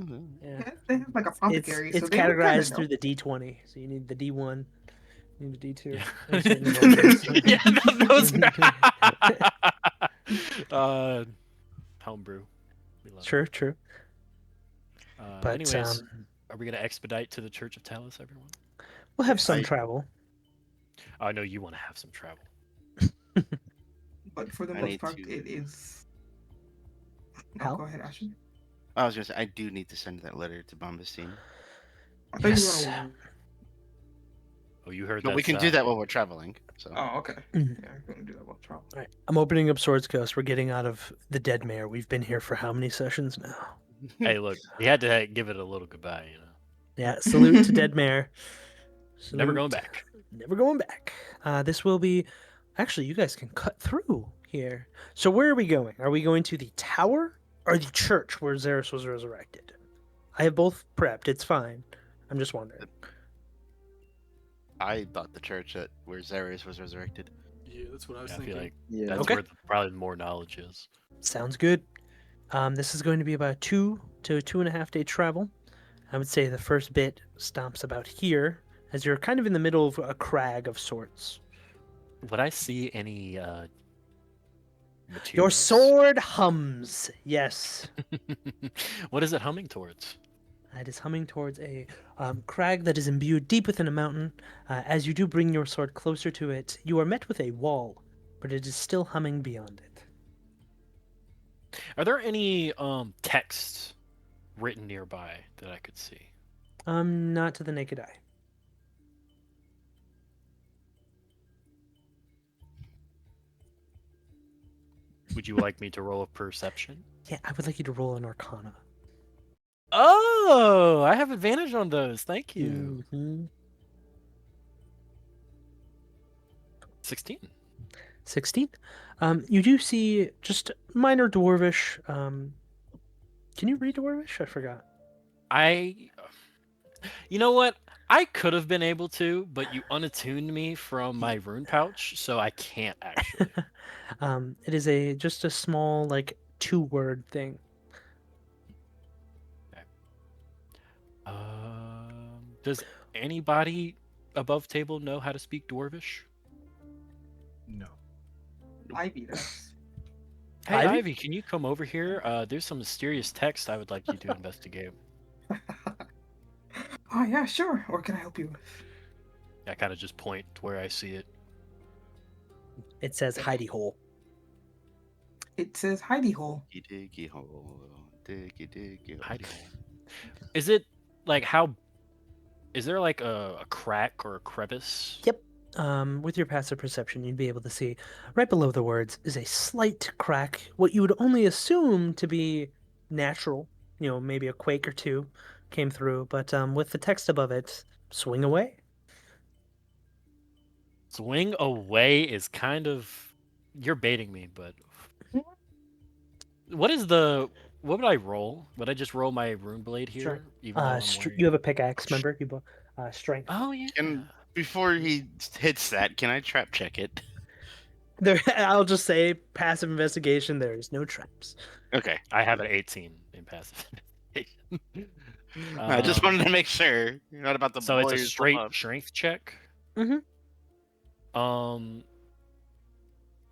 They have like a apothecary. It's so they would kinda categorized know. through the D20. So you need the D1, you need the D2. Yeah. and certain numbers. Yeah, those. Homebrew. We love it. True. But Anyways, are we gonna expedite to the Church of Talos, everyone? we'll have some I- travel. I know you want to have some travel. But for the I most need part, to- it is. No, Hal? go ahead, Ashton. I was gonna say I do need to send that letter to Bombastine, I thought you Yes. were gonna. Oh, you heard but that? we can do that while we're traveling. So Oh, okay. Mhm. Yeah, we're gonna do that while travel. All right, I'm opening up Swords Coast. We're getting out of the Dead Mare. We've been here for how many sessions now? Hey, look, we had to give it a little goodbye. Yeah, salute to Dead Mare. Never going Salute. back. Never going back. This will be. Actually, you guys can cut through here. So where are we going? Are we going to the tower or the church where Xeris was resurrected? I have both prepped. It's fine. I'm just wondering. I thought the church that where Xeris was resurrected. Yeah, that's what I was I feel like Yeah. that's Okay. where probably more knowledge is. Sounds good. This is going to be about 2 to 2.5 day travel. I would say the first bit stops about here, as you're kind of in the middle of a crag of sorts. Would I see any materials? Your sword hums. Yes. What is it humming towards? It is humming towards a crag that is imbued deep within a mountain. As you do bring your sword closer to it, you are met with a wall, but it is still humming beyond it. Are there any texts written nearby that I could see? Not to the naked eye. Would you like me to roll a perception? Yeah, I would like you to roll an Arcana. Oh, I have advantage on those. Thank you. Mhm. 16. 16. You do see just minor dwarvish. Can you read dwarvish? I forgot. You know what? I could have been able to, but you unattuned me from my rune pouch, so I can't actually. It is just a small 2-word thing. Does anybody above table know how to speak Dwarvish? No. Ivy does. Hey, Ivy? Ivy, can you come over here? There's some mysterious text I would like you to investigate. Oh yeah, sure. What can I help you with? I kind of just point to where I see it. It says hidey hole. It says hidey hole. Diggy hole, diggy hole. Hidey hole. Is it like how? Is there like a crack or a crevice? Yep. With your passive perception, you'd be able to see right below the words is a slight crack, what you would only assume to be natural. Maybe a quake or two came through, but with the text above it, swing away. Swing away is kind of. You're baiting me, but what is the? What would I roll? Would I just roll my rune blade here, Sure. even though I'm wearing? You have a pickaxe, remember? Strength. Oh yeah. And before he hits that, can I trap check it? There, I'll just say passive investigation. There is no traps. Okay. I have an 18 in passive. I just wanted to make sure you're not about to So blow it's a yourself straight up. strength check. Mhm.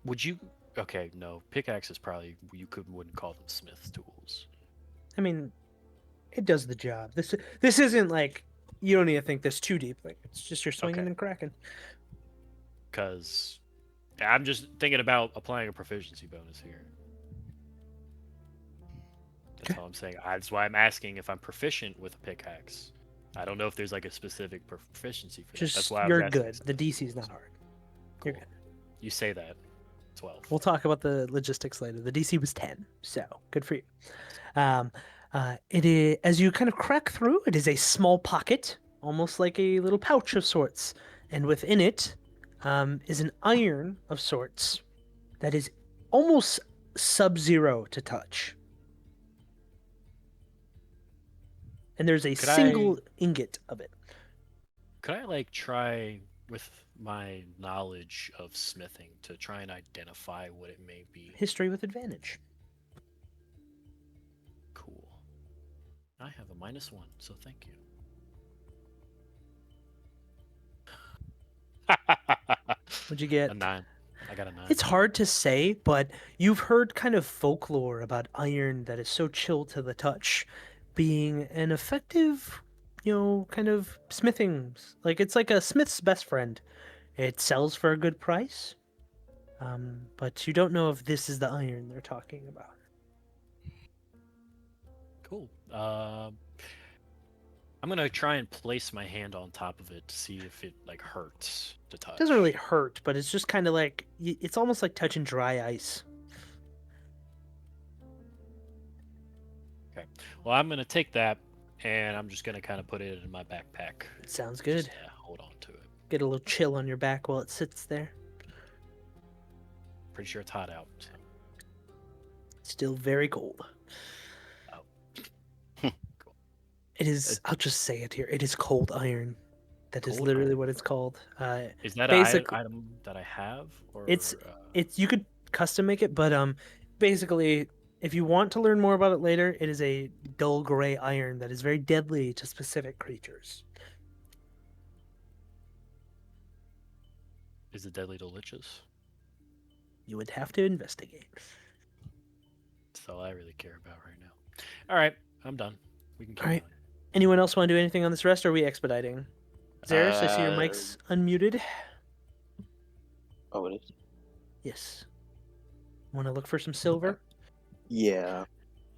Would you? Okay, no. Pickaxes probably wouldn't call them smith tools. I mean, it does the job. This isn't like you don't need to think this too deeply. It's just you're swinging Okay. and cracking. Because I'm just thinking about applying a proficiency bonus here. That's Okay. all I'm saying. That's why I'm asking if I'm proficient with a pickaxe. I don't know if there's like a specific proficiency for that. That's Just why I was you're asking. good. The DC's not hard. You're Cool. good. You say that. 12. We'll talk about the logistics later. The DC was 10, so good for you. It is, as you kind of crack through, it is a small pocket, almost like a little pouch of sorts, and within it is an iron of sorts that is almost sub-zero to touch. And there's a Could single ingot of it. Could I like try with my knowledge of smithing to try and identify what it may be? History with advantage. Cool. I have a -1, so thank you. What'd you get? A 9. I got a 9. It's hard to say, but you've heard kind of folklore about iron that is so chill to the touch being an effective, kind of smithing. Like it's like a smith's best friend. It sells for a good price, but you don't know if this is the iron they're talking about. Cool. I'm gonna try and place my hand on top of it to see if it like hurts to touch. It doesn't really hurt, but it's just kind of like it's almost like touching dry ice. Okay. Well, I'm gonna take that and I'm just gonna kind of put it in my backpack. Sounds good. Just, hold on to it. Get a little chill on your back while it sits there. Pretty sure it's hot out. So. Still very cold. Oh. Cool. It is. I'll just say it here. It is cold iron. That is Cold literally iron. what it's called. Is that basic- an item that I have? Or It's you could custom make it, but basically, if you want to learn more about it later, it is a dull gray iron that is very deadly to specific creatures. Is it deadly to liches? You would have to investigate. That's all I really care about right now. All right, I'm done. We can keep All right. going. Anyone else want to do anything on this rest, or are we expediting? Zeris, I see your Uh, mic's unmuted. Oh, it is. Yes. Want to look for some silver? Yeah.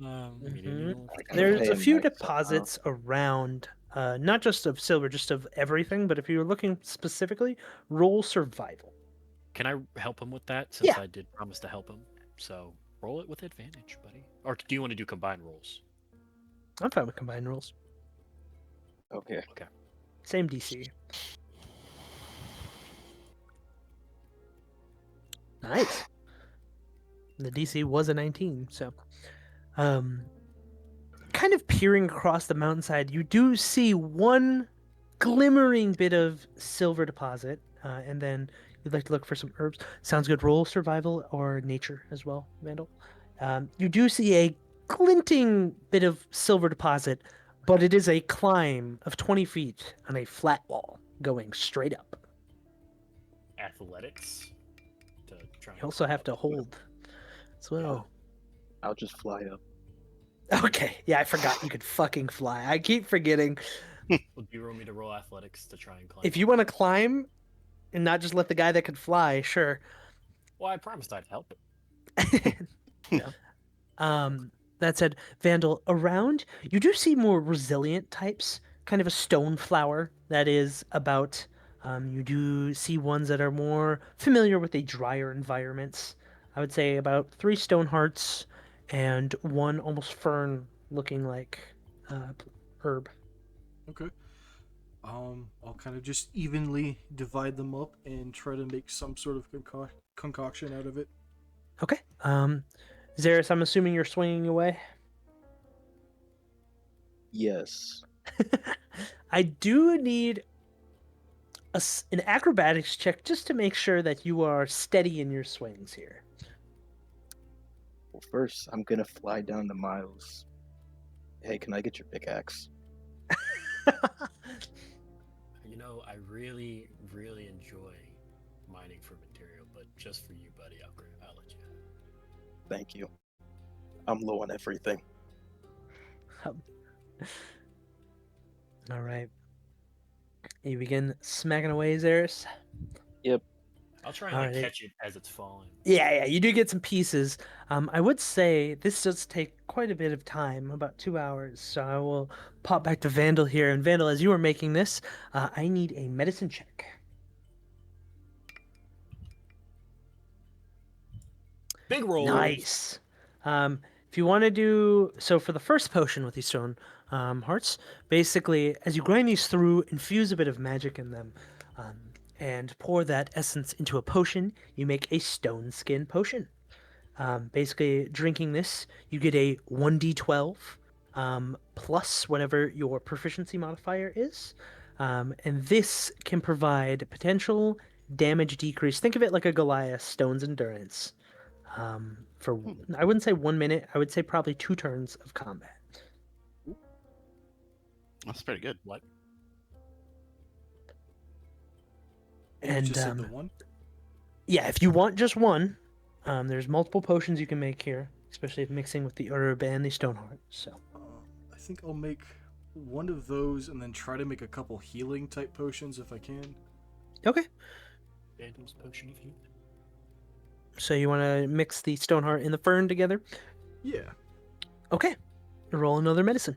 Medium. I gotta There's pay a him few back somehow. deposits around, not just of silver, just of everything. But if you're looking specifically, roll survival. Can I help him with that since Yeah. I did promise to help him? So roll it with advantage, buddy. Or do you want to do combined rolls? I'm fine with combined rolls. Okay. Same DC. Nice. The DC was a 19, so kind of peering across the mountainside, you do see one glimmering bit of silver deposit, and then you'd like to look for some herbs. Sounds good. Roll survival or nature as well, Vandal. You do see a glinting bit of silver deposit, but it is a climb of 20 feet on a flat wall going straight up. Athletics. To try You also have to hold as well. I'll just fly up. Okay, yeah, I forgot you could fucking fly. I keep forgetting Well, do you want me to roll athletics to try and climb? If you want to climb and not just let the guy that could fly, sure. Well, I promised I'd help him. No. That said, Vandal, around you do see more resilient types, kind of a stone flower that is about. You do see ones that are more familiar with the drier environments. I would say about 3 stone hearts and 1 almost fern looking like herb. Okay. I'll kind of just evenly divide them up and try to make some sort of concoction out of it. Okay. Zaris, I'm assuming you're swinging away. Yes. I do need an acrobatics check just to make sure that you are steady in your swings here. Well, first, I'm gonna fly down to Miles. Hey, can I get your pickaxe? You know, I really, really enjoy mining for material, but just for you, buddy, I'll let you have it. Thank you. I'm low on everything. All right. You begin smacking away, Zaris. Yep. I'll try and like Alright. catch it as it's falling. Yeah, you do get some pieces. I would say this does take quite a bit of time, about 2 hours. So I will pop back to Vandal here. And Vandal, as you are making this, I need a medicine check. Big roll. Nice. If you want to do so for the first potion with these stone hearts, basically, as you grind these through, infuse a bit of magic in them, and pour that essence into a potion, you make a stone skin potion. Basically, drinking this, you get a 1d12 plus whatever your proficiency modifier is. And this can provide potential damage decrease. Think of it like a Goliath Stone's Endurance. For I wouldn't say 1 minute, I would say probably 2 turns of combat. That's pretty good. What? And you just said the one? yeah, if you want just one, there's multiple potions you can make here, especially if mixing with the herb and the stoneheart. So I think I'll make one of those and then try to make a couple healing type potions if I can. okay. Vandal's potion of healing. So you want to mix the stoneheart and the fern together? Yeah. Okay. Roll another medicine.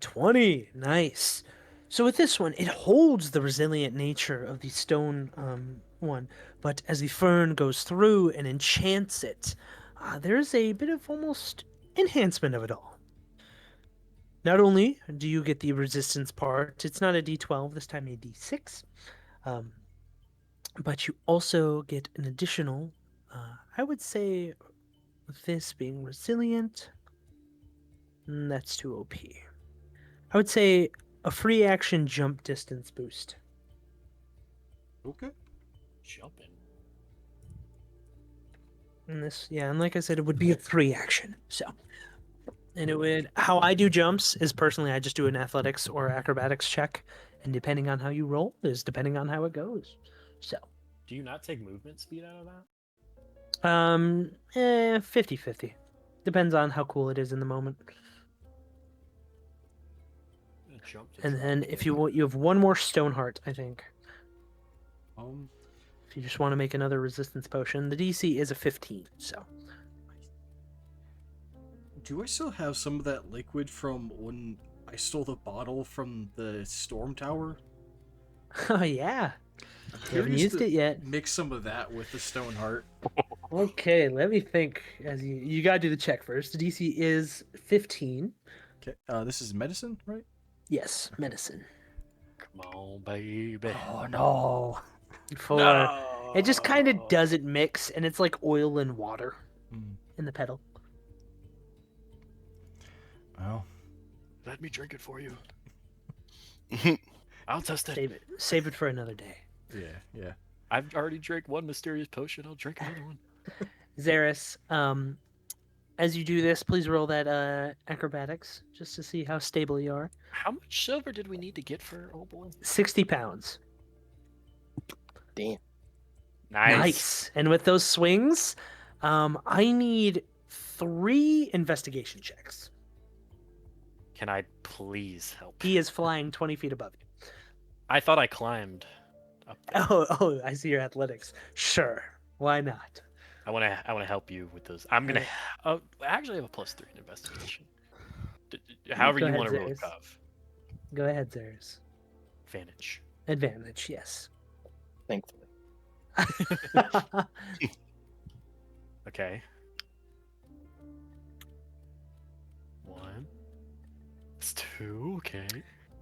20. Nice. So with this one, it holds the resilient nature of the stone one, but as the fern goes through and enchants it, there's a bit of almost enhancement of it all. Not only do you get the resistance part, it's not a d12, this time a d6, but you also get an additional, I would say, with this being resilient, that's too OP. I would say a free action jump distance boost. Okay. Jumping. And this, yeah, and like I said, it would be a free action. So, and it would, how I do jumps is personally, I just do an athletics or acrobatics check. And depending on how you roll is depending on how it goes. So, Do you not take movement speed out of that? 50-50. Depends on how cool it is in the moment. Jump to And try then to if get- you want, you have one more stone heart, I think. Um, If you just want to make another resistance potion, the DC is a 15. So, do I still have some of that liquid from when I stole the bottle from the storm tower? oh yeah, I'm you haven't curious used to it yet. Mix some of that with the stone heart. Okay, let me think. As you gotta do the check first. The DC is 15. Okay. This is medicine, right? Yes, medicine. Come on, baby. Oh no. It just kind of doesn't mix, and it's like oil and water Hmm. in the pedal. Well, Let me drink it for you. I'll test it. Save it for another day. yeah. I've already drank one mysterious potion. I'll drink another one. Zaris, as you do this, please roll that acrobatics just to see how stable you are. How much silver did we need to get for old boy? 60 pounds. Damn. Nice. And with those swings, I need 3 investigation checks. Can I please help? He is flying 20 feet above you. I thought I climbed up there. Oh, I see your athletics. Sure, why not? I want to help you with those. I'm gonna. I actually have a +3 in investigation. However Go you ahead, want to roll, Zaris. Cov. Go ahead, Zaris. Advantage. Advantage, yes. Thankfully. Okay. 1. It's 2. Okay.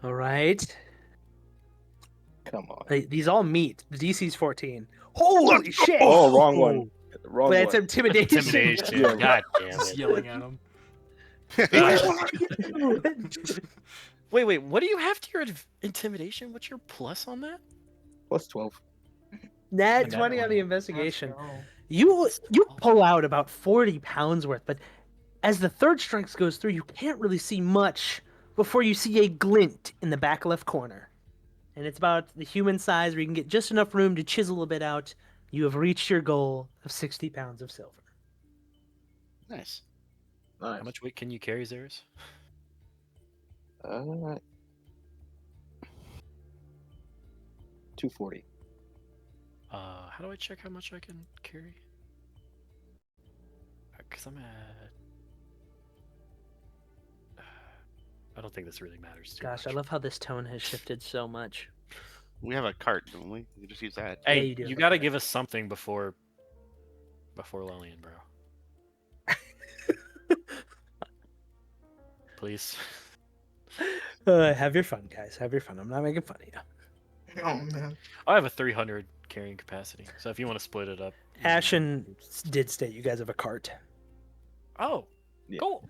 All right. Come on. These all meet. The DC's 14. Holy shit! Oh, wrong one. Wrong But one. it's intimidation. Intimidation. Yeah. God damn Just it. yelling at him. Wait. What do you have to your intimidation? What's your plus on that? Plus 12. Nat And that 20 on one. the investigation. Let's go. You pull out about 40 pounds worth, but as the third strike goes through, you can't really see much before you see a glint in the back left corner. And it's about the human size where you can get just enough room to chisel a bit out. You have reached your goal of 60 pounds of silver. Nice. Nice. How much weight can you carry, Zaris? 240. How do I check how much I can carry? Because I'm at. I don't think this really matters too Gosh, much. I love how this tone has shifted so much. We have a cart, don't we? We can just use that. Yeah, Hey, you do have you a got to card. give us something before Lillian, bro. Please. Have your fun, guys. Have your fun. I'm not making fun of you. Oh man. I have a 300 carrying capacity, so if you want to split it up. Ashen did state you guys have a cart. Oh, Yeah. cool.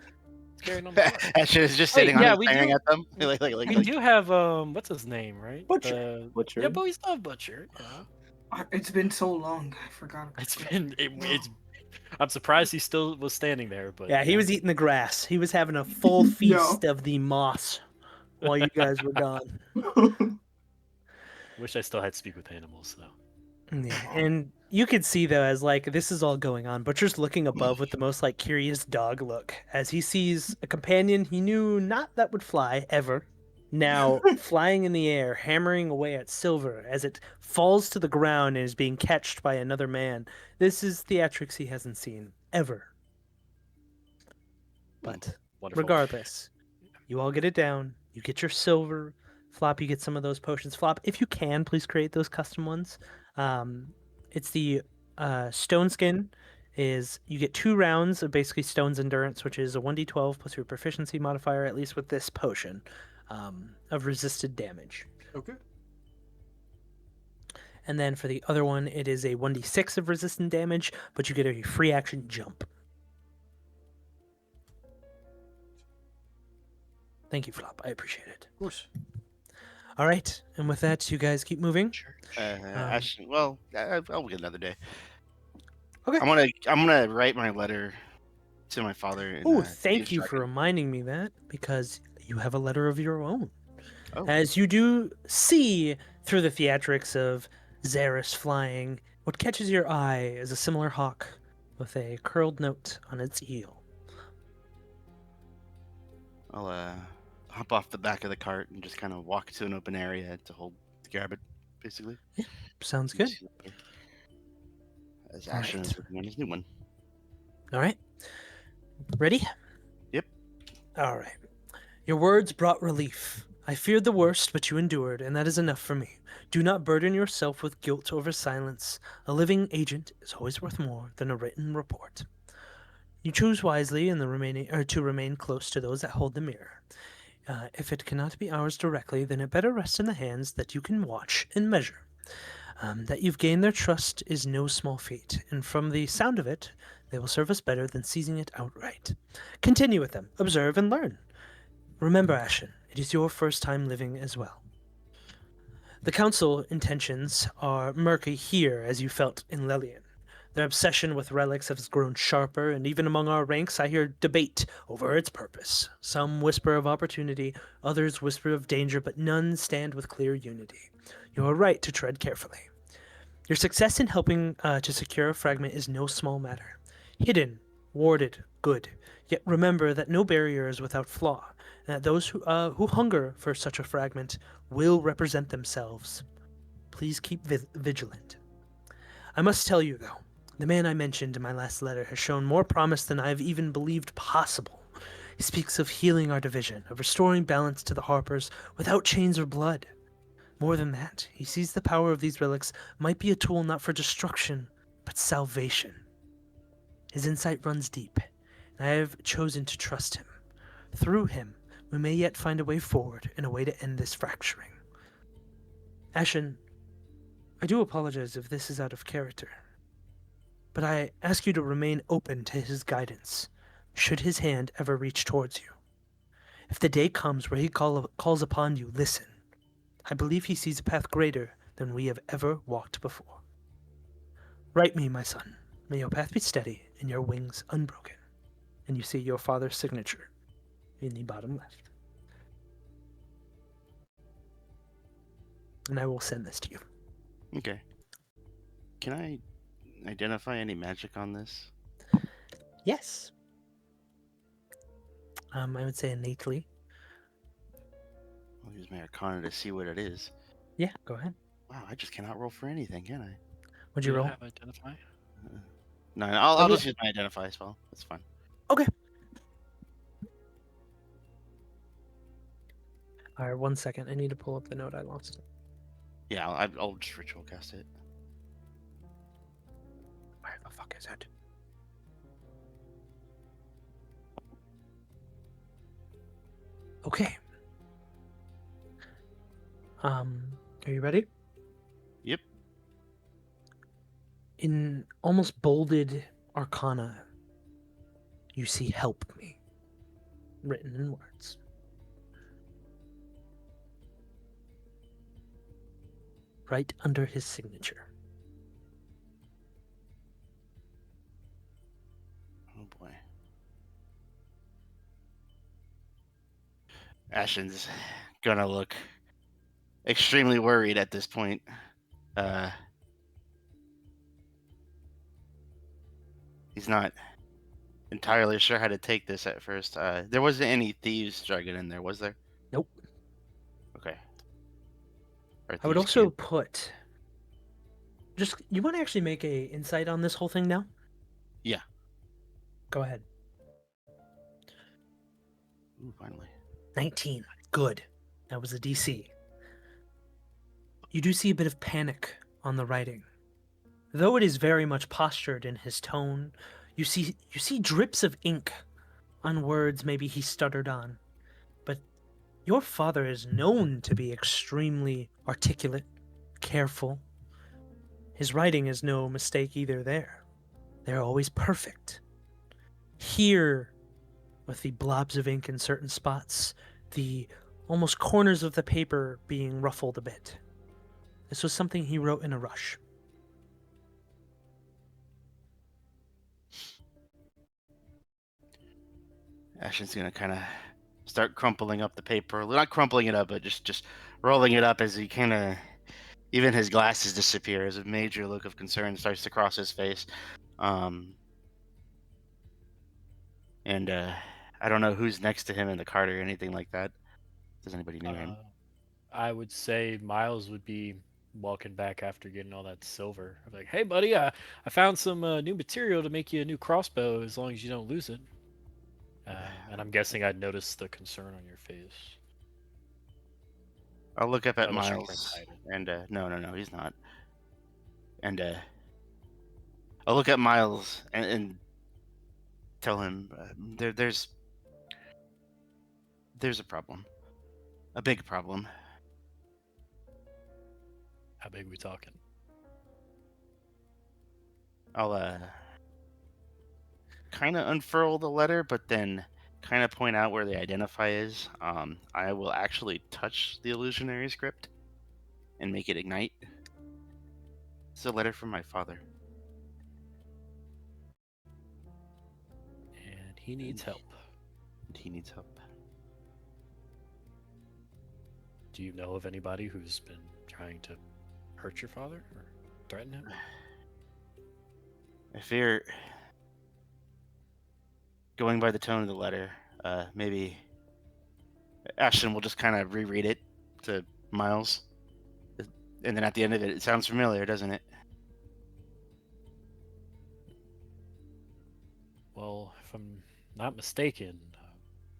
It's carrying on the car. Asher is just Wait, sitting on yeah, it, we staring do- at them. We do have what's his name, right? Butcher. Butcher. Yeah, but we still have Butcher. Yeah. It's been so long. I forgot. It's. I'm surprised he still was standing there, but Yeah, he was eating the grass. He was having a full feast of the moss while you guys were gone. Wish I still had speak with animals though. Yeah, and you could see though, as like this is all going on, Butcher's looking above with the most like curious dog look as he sees a companion he knew not that would fly ever, now flying in the air, hammering away at silver as it falls to the ground and is being catched by another man. This is theatrics he hasn't seen ever. But Wonderful. regardless, you all get it down. You get your silver. Flop, you get some of those potions. Flop, if you can, please create those custom ones. It's the stone skin. Is you get 2 rounds of basically stone's endurance, which is a 1d12 plus your proficiency modifier, at least with this potion, of resisted damage. Okay. And then for the other one, it is a 1d6 of resistant damage, but you get a free action jump. Thank you, Flop. I appreciate it. Of course. All right, and with that, you guys keep moving. Ash, well, I'll get another day. Okay. I'm gonna write my letter to my father. And, Oh, see thank if you I for can- reminding me that, because you have a letter of your own. Oh. As you do see through the theatrics of Zaris flying, what catches your eye is a similar hawk with a curled note on its heel. I'll hop off the back of the cart and just kind of walk to an open area to grab it, basically. Sounds good. As All Ashton right. is working on his new one. All right. Ready? Yep. All right. Your words brought relief. I feared the worst, but you endured, and that is enough for me. Do not burden yourself with guilt over silence. A living agent is always worth more than a written report. You choose wisely in the to remain close to those that hold the mirror. If it cannot be ours directly, then it better rests in the hands that you can watch and measure. That you've gained their trust is no small feat, and from the sound of it, they will serve us better than seizing it outright. Continue with them, observe and learn. Remember, Ashen, it is your first time living as well. The council intentions are murky here, as you felt in Lelian. Their obsession with relics has grown sharper, and even among our ranks I hear debate over its purpose. Some whisper of opportunity, others whisper of danger, but none stand with clear unity. You are right to tread carefully. Your success in helping to secure a fragment is no small matter. Hidden warded good. Yet remember that no barrier is without flaw, and that those who hunger for such a fragment will represent themselves. Please keep vigilant. I must tell you, though, the man I mentioned in my last letter has shown more promise than I have even believed possible. He speaks of healing our division, of restoring balance to the Harpers without chains or blood. More than that, he sees the power of these relics might be a tool not for destruction, but salvation. His insight runs deep, and I have chosen to trust him. Through him, we may yet find a way forward and a way to end this fracturing. Ashen, I do apologize if this is out of character, but I ask you to remain open to his guidance, should his hand ever reach towards you. If the day comes where he calls upon you, listen. I believe he sees a path greater than we have ever walked before. Write me, my son. May your path be steady and your wings unbroken. And you see your father's signature in the bottom left. And I will send this to you. Okay. Can I identify any magic on this? Yes. I would say innately. I'll use my Arcana to see what it is. Yeah, go ahead. Wow, I just cannot roll for anything, can I? What'd You you don't roll? have identify? No, I'll Okay. just use my Identify spell. That's fine. Okay. All right, 1 second. I need to pull up the note I lost. Yeah, I'll just ritual cast it. Where the fuck is it? Okay. Are you ready? Yep. In almost bolded arcana, you see "help me" written in words. Right under his signature. Oh boy. Ashen's gonna look extremely worried at this point. He's not entirely sure how to take this at first. There wasn't any thieves dragon in there, was there? Nope. Okay. Or I would thieves also camp. put... Just, you want to actually make a insight on this whole thing now? Yeah. Go ahead. Ooh, finally. 19. Good. That was a DC. You do see a bit of panic on the writing. Though it is very much postured in his tone, you see drips of ink on words maybe he stuttered on. But your father is known to be extremely articulate, careful. His writing is no mistake either there. They're always perfect. Here, with the blobs of ink in certain spots, the almost corners of the paper being ruffled a bit. This was something he wrote in a rush. Ashen's gonna kind of start crumpling up the paper. Not crumpling it up, but just rolling it up as he kind of... Even his glasses disappear as a major look of concern starts to cross his face. And I don't know who's next to him in the cart or anything like that. Does anybody near him? I would say Miles would be walking back after getting all that silver. I'm like, hey, buddy, I found some new material to make you a new crossbow as long as you don't lose it. And I'm guessing I'd notice the concern on your face. I'll look up at Unless you're Miles. printed. And no, he's not. And I'll look at Miles and tell him there's a problem, a big problem. How big we talking? I'll kind of unfurl the letter, but then kind of point out where the identify is. I will actually touch the illusionary script and make it ignite. It's a letter from my father. And he needs help. And he needs help. Do you know of anybody who's been trying to hurt your father or threaten him? I fear going by the tone of the letter, maybe Ashton will just kind of reread it to Miles. And then at the end of it, it sounds familiar, doesn't it? Well, if I'm not mistaken,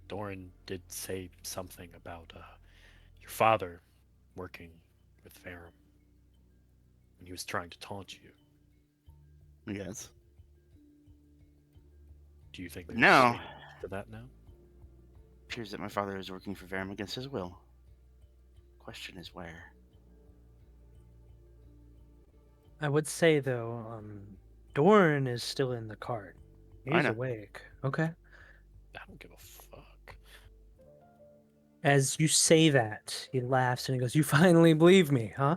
Doran did say something about your father working with Farum. And he was trying to taunt you. Yes. Do you think But there's now, any truth to that now? it appears that my father is working for Verum against his will. Question is where? I would say though, Dorn is still in the cart. I He's know. awake. Okay. I don't give a fuck. As you say that, he laughs and he goes, "You finally believe me, huh?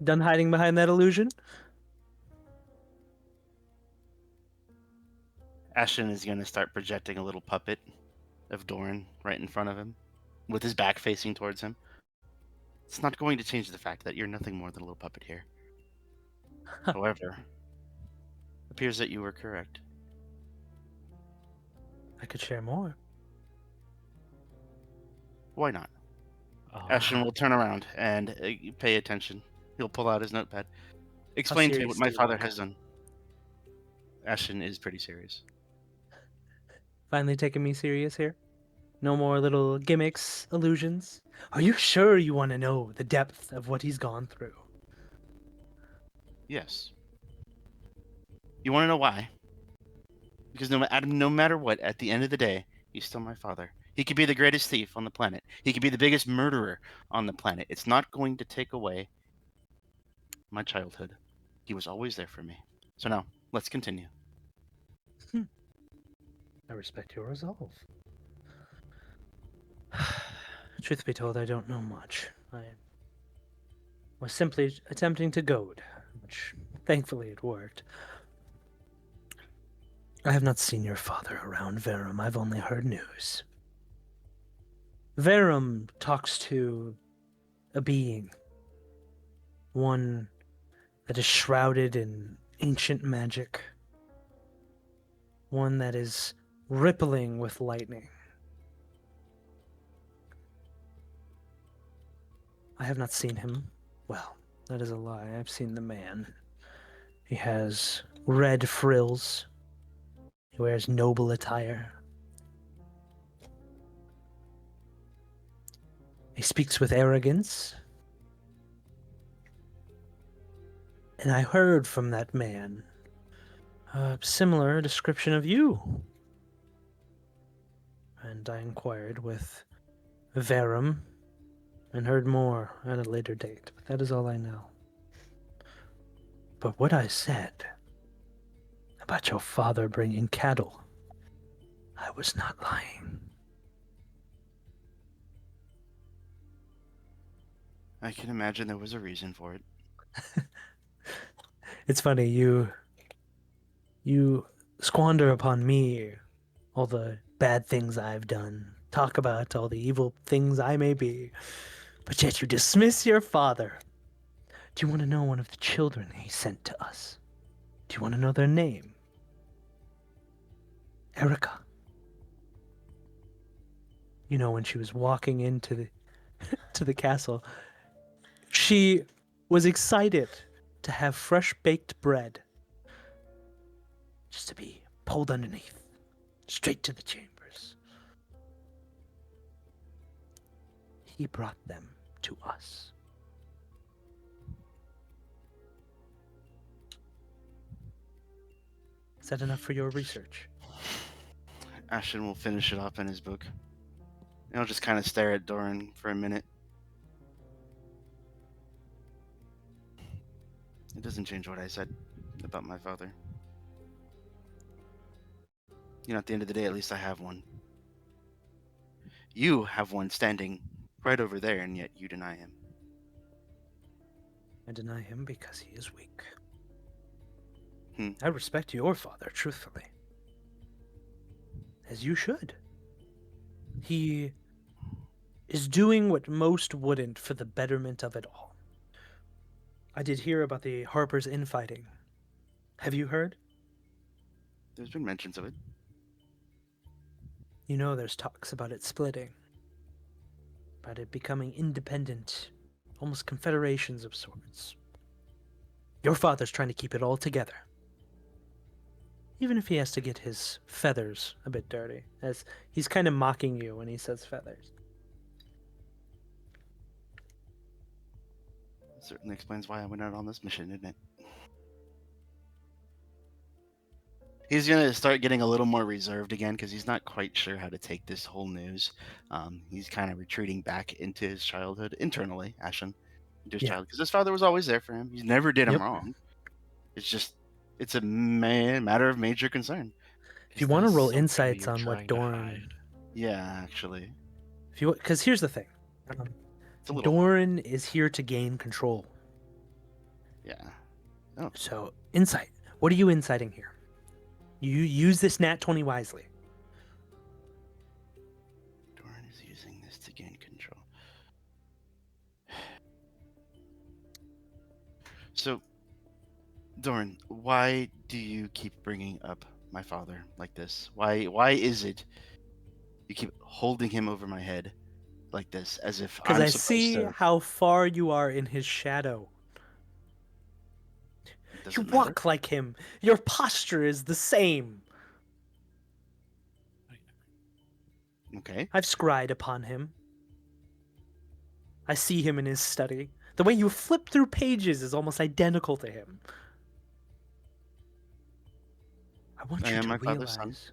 Done hiding behind that illusion?" Ashton is going to start projecting a little puppet of Doran right in front of him, with his back facing towards him. It's not going to change the fact that you're nothing more than a little puppet here. However, it appears that you were correct. I could share more. Why not? Um, Ashton will turn around and pay attention. He'll pull out his notepad. Explain to me what serious my do you father look? has done. Ashton is pretty serious. Finally taking me serious here? No more little gimmicks, illusions? Are you sure you want to know the depth of what he's gone through? Yes. You want to know why? Because no matter what, at the end of the day, he's still my father. He could be the greatest thief on the planet. He could be the biggest murderer on the planet. It's not going to take away my childhood. He was always there for me. So now, let's continue. I respect your resolve. Truth be told, I don't know much. I was simply attempting to goad, which thankfully it worked. I have not seen your father around Verum. I've only heard news. Verum talks to a being, one that is shrouded in ancient magic, one that is rippling with lightning. I have not seen him. Well, that is a lie. I've seen the man. He has red frills. He wears noble attire. He speaks with arrogance. And I heard from that man a similar description of you. And I inquired with Verum and heard more at a later date. But that is all I know. But what I said about your father bringing cattle, I was not lying. I can imagine there was a reason for it. It's funny, you squander upon me all the bad things I've done, talk about all the evil things I may be, but yet you dismiss your father. Do you want to know one of the children he sent to us? Do you want to know their name? Erica. You know, when she was walking into the to the castle, she was excited to have fresh baked bread just to be pulled underneath, straight to the chambers. He brought them to us. Is that enough for your research? Ashton will finish it up in his book. And he'll just kind of stare at Doran for a minute. It doesn't change what I said about my father. You know, at the end of the day, at least I have one. You have one standing right over there, and yet you deny him. I deny him because he is weak. Hmm. I respect your father, truthfully. As you should. He is doing what most wouldn't for the betterment of it all. I did hear about the Harper's infighting. Have you heard? There's been mentions of it. You know there's talks about it splitting. About it becoming independent, almost confederations of sorts. Your father's trying to keep it all together. Even if he has to get his feathers a bit dirty, as he's kind of mocking you when he says feathers. Certainly explains why I went out on this mission, isn't it? He's gonna start getting a little more reserved again because he's not quite sure how to take this whole news. He's kind of retreating back into his childhood internally, Ashen, into his Yeah. childhood, because his father was always there for him. He never did him Yep. wrong. It's just, it's a matter of major concern. If you Is want to this roll something that insights you're on what trying to Dorn, hide? Yeah, actually, if you, because here's the thing, it's a little. Dorn is here to gain control. Yeah. Oh, So insight. What are you inciting here? You use this nat 20 wisely. Doran is using this to gain control. So, Doran, why do you keep bringing up my father like this? Why is it you keep holding him over my head like this, as if Because I'm I supposed see to? how far you are in his shadow. It You doesn't matter. walk like him. Your posture is the same. Okay. I've scried upon him. I see him in his study. The way you flip through pages is almost identical to him. I want I you am to my father's son. realize.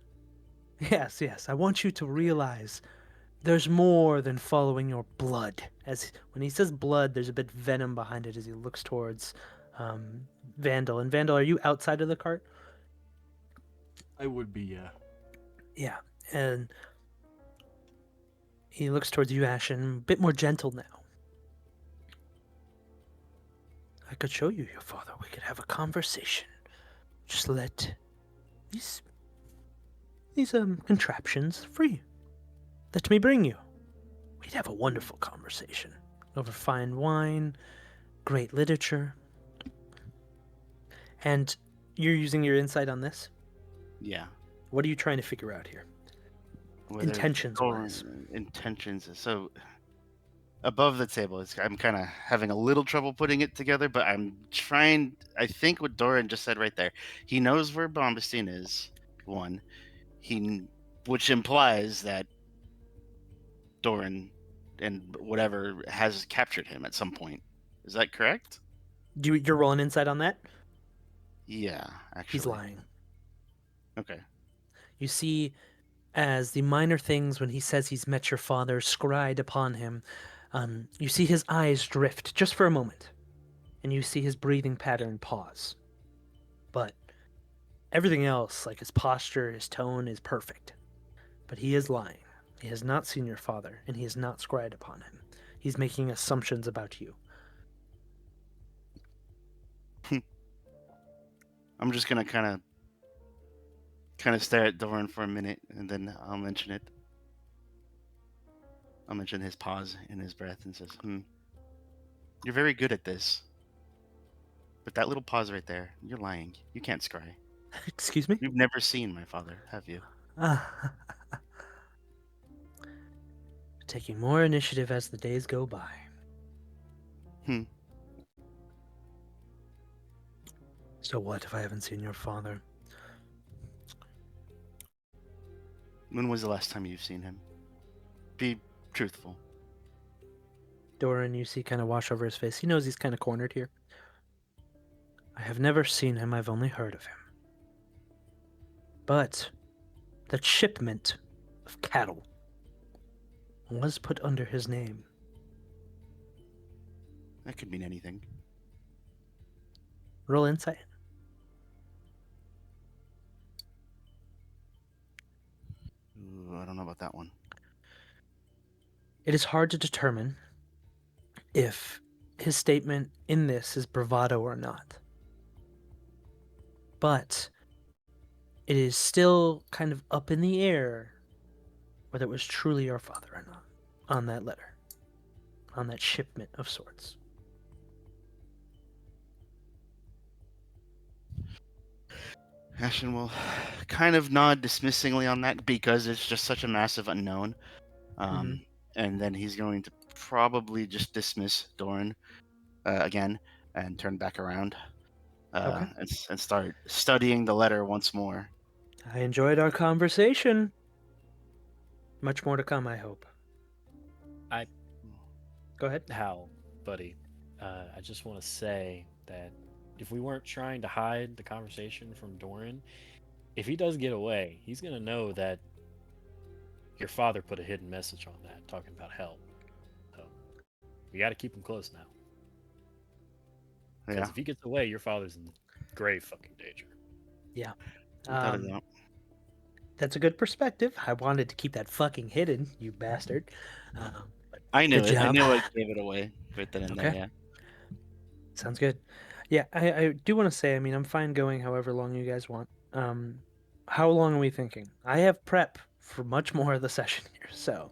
Yes, yes. I want you to realize there's more than following your blood. As when he says blood, there's a bit venom behind it as he looks towards Vandal. And Vandal, are you outside of the cart? I would be, yeah. Yeah. And he looks towards you, Ashen, a bit more gentle now. I could show you your father. We could have a conversation. Just let these contraptions free. Let me bring you. We'd have a wonderful conversation over fine wine, great literature. And you're using your insight on this? Yeah. What are you trying to figure out here? Whether Intentions Doran- wise. Intentions. So above the table, I'm kind of having a little trouble putting it together, but I'm trying. I think what Doran just said right there. He knows where Bombastine is. One. Which implies that Doran and whatever has captured him at some point. Is that correct? You're rolling insight on that? Yeah, actually. He's lying. Okay. You see, as the minor things when he says he's met your father scried upon him, you see his eyes drift just for a moment, and you see his breathing pattern pause. But everything else, like his posture, his tone, is perfect. But he is lying. He has not seen your father, and he has not scried upon him. He's making assumptions about you. I'm just gonna kind of stare at Doran for a minute, and then I'll mention it. I'll mention his pause in his breath and says, You're very good at this. But that little pause right there, you're lying. You can't scry. Excuse me? You've never seen my father, have you? Taking more initiative as the days go by. Hmm. So what if I haven't seen your father? When was the last time you've seen him? Be truthful. Doran, you see kind of wash over his face. He knows he's kind of cornered here. I have never seen him, I've only heard of him. But that shipment of cattle was put under his name. That could mean anything. Roll insight. Ooh, I don't know about that one. It is hard to determine if his statement in this is bravado or not. But it is still kind of up in the air whether it was truly your father or not on that letter, on that shipment of sorts. Ashen will kind of nod dismissingly on that because it's just such a massive unknown. Mhm. And then he's going to probably just dismiss Doran again and turn back around Okay. and start studying the letter once more. I enjoyed our conversation. Much more to come, I hope. I- Go ahead. Hal, buddy, I just want to say that if we weren't trying to hide the conversation from Doran, if he does get away, he's gonna know that your father put a hidden message on that talking about help. So we got to keep him close now. Because Yeah, if he gets away, your father's in grave fucking danger. without a Um, doubt. that's a good perspective. I wanted to keep that fucking hidden, you bastard. But I knew good it. I job. knew it gave it away right then and there. Okay. Yeah. Sounds good. Yeah, I do want to say, I mean, I'm fine going however long you guys want. How long are we thinking? I have prep for much more of the session here, so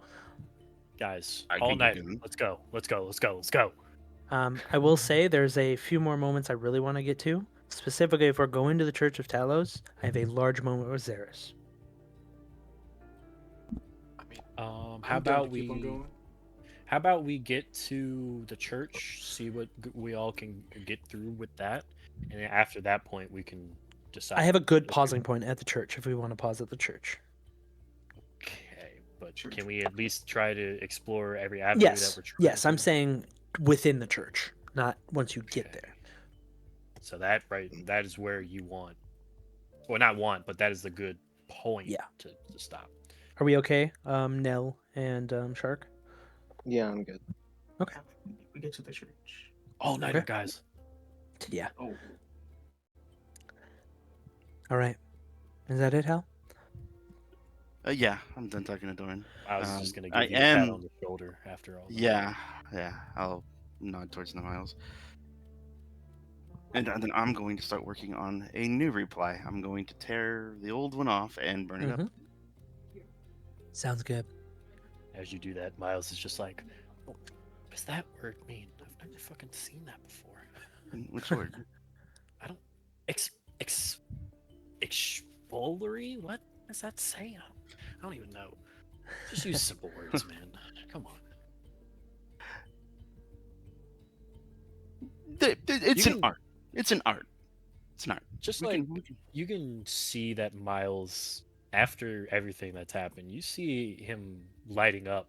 Guys, I all can get night. going. Let's go. Let's go. Let's go. Let's go. I will say there's a few more moments I really want to get to. Specifically, if we're going to the Church of Talos, I have a large moment with Xeris. I mean, How I'm down to about keep on we? going. How about we get to the church, see what we all can get through with that, and then after that point, we can decide. I have a good Okay. pausing point at the church if we want to pause at the church. Okay, but Church. can we at least try to explore every avenue that Yes, we're trying yes, I'm to? saying within the church, not once you get Okay. there. So that is where you want, well, not want, but that is the good point Yeah. to stop. Are we okay, Nell and Shark? Yeah, I'm good. Okay. We get to the church. All nighter, Okay. guys. Yeah. Oh, All right. Is that it, Hal? Yeah, I'm done talking to Doran. I was just gonna I give you a pat am. on the shoulder after all. That. Yeah, yeah. I'll nod towards the Miles. And then I'm going to start working on a new reply. I'm going to tear the old one off and burn it up. Sounds good. As you do that, Miles is just like, "Oh, what does that word mean? I've never fucking seen that before. Which word? I don't ex exfoliary? What does that say? I don't even know. Just use simple words, man. Come on. It's You an can- art. It's an art. It's an art. Just We like can- we can- you can see that Miles, after everything that's happened, you see him lighting up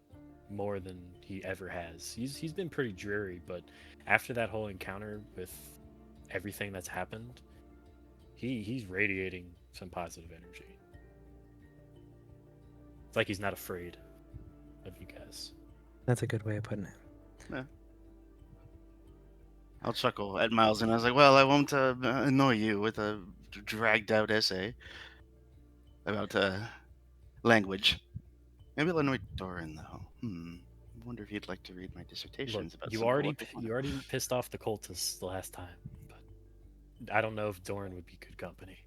more than he ever has. He's been pretty dreary, but after that whole encounter with everything that's happened, he's radiating some positive energy. It's like he's not afraid of you guys. That's a good way of putting it. I'll chuckle at Miles, and I was like, "Well, I won't annoy you with a dragged-out essay about language. Maybe I'll annoy Doran, though. I wonder if he'd like to read my Look, dissertations about you some of the already local fauna." you already pissed off the cultists the last time, but I don't know if Doran would be good company.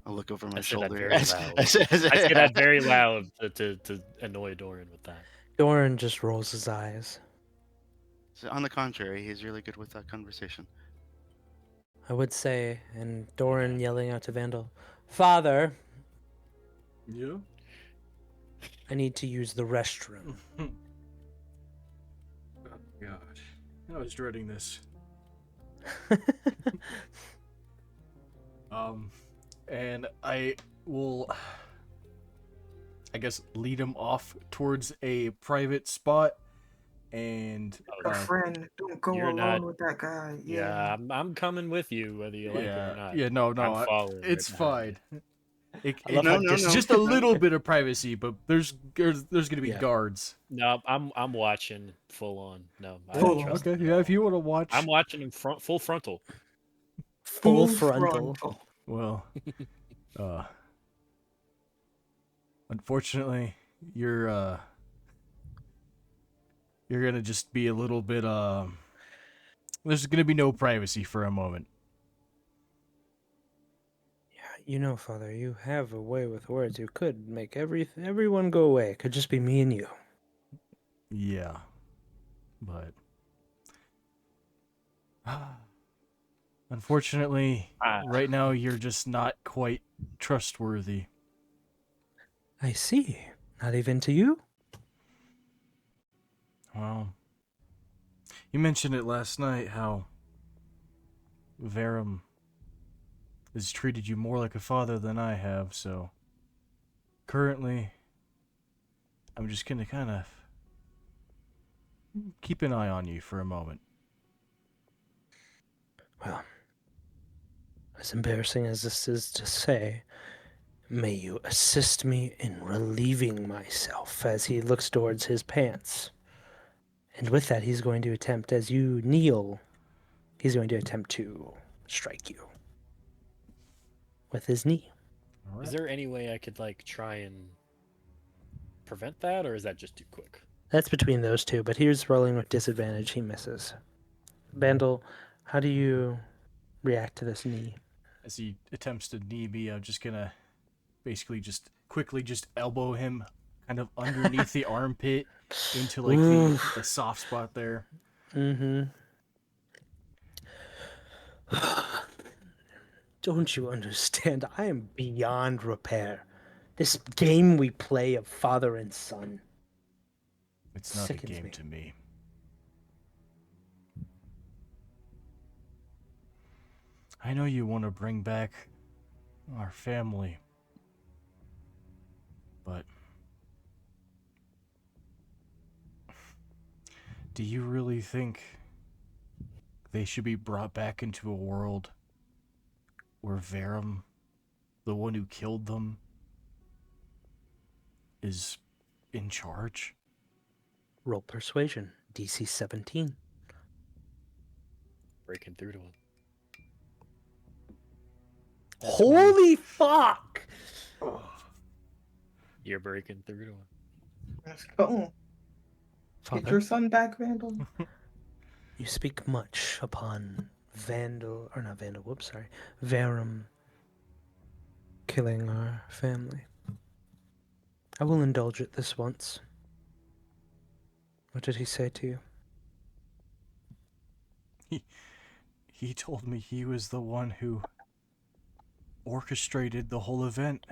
I'll look over my I said that shoulder. very loud. as- I say that very loud to annoy Doran with that. Doran just rolls his eyes. So on the contrary, he's really good with that conversation. I would say, and Doran yelling out to Vandal, "Father, Yeah. I need to use the restroom." Oh gosh, I was dreading this. And I will, I guess, lead him off towards a private spot, and a friend, don't go You're alone not- with that guy. Yeah, I'm coming with you whether you like it or not. no, I'm following it's right fine. behind I love how no, dis- no. Just a little bit of privacy, but there's gonna be Yeah. guards. No, I'm watching full on. No, I Full don't on. trust Okay, him yeah, at if all. you want to watch. I'm watching him full frontal. Full frontal. Well, unfortunately, you're gonna just be a little bit there's gonna be no privacy for a moment. Yeah, you know, Father, you have a way with words. You could make everyone go away. It could just be me and you. Yeah, but Unfortunately, Ah. right now you're just not quite trustworthy. I see. Not even to you? Well, you mentioned it last night how Verum has treated you more like a father than I have, so currently I'm just gonna kind of keep an eye on you for a moment. Well, as embarrassing as this is to say, may you assist me in relieving myself as he looks towards his pants. And with that, he's going to attempt, as you kneel, he's going to attempt to strike you with his knee. All Is right. there any way I could like try and prevent that, or is that just too quick? That's between those two, but here's rolling with disadvantage. He misses. Bandle, how do you react to this knee? As he attempts to knee me, I'm just gonna basically just quickly just elbow him kind of underneath the armpit into like the soft spot there. Mm-hmm. Don't you understand? I am beyond repair. This game we play of father and son It's not a sickens game me. to me. I know you want to bring back our family, but do you really think they should be brought back into a world where Verum, the one who killed them, is in charge? Roll persuasion. DC 17. Breaking through to him. Holy fuck! You're breaking through to him. Let's go. Get Father, your son back, Vandal. you speak much upon Vandal, or not Vandal, whoops, sorry, Verum killing our family. I will indulge it this once. What did he say to you? He told me he was the one who orchestrated the whole event.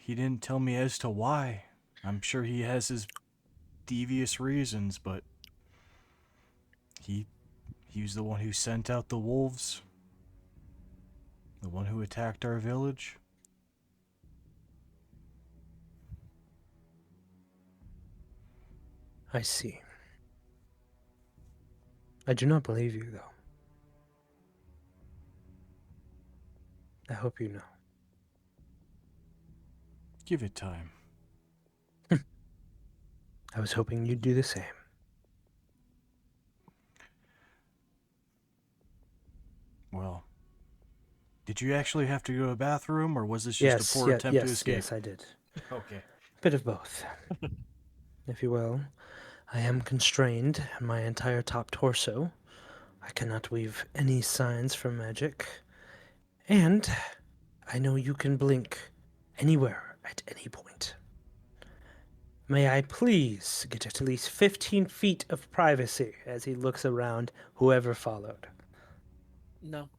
He didn't tell me as to why. I'm sure he has his devious reasons, but he was the one who sent out the wolves, the one who attacked our village. I see. I do not believe you, though. I hope you know. Give it time. I was hoping you'd do the same. Well, did you actually have to go to the bathroom, or was this just a poor attempt to escape? Yes, I did. Okay. Bit of both, if you will. I am constrained in my entire top torso. I cannot weave any signs from magic. And I know you can blink anywhere at any point. May I please get at least 15 feet of privacy as he looks around whoever followed? No.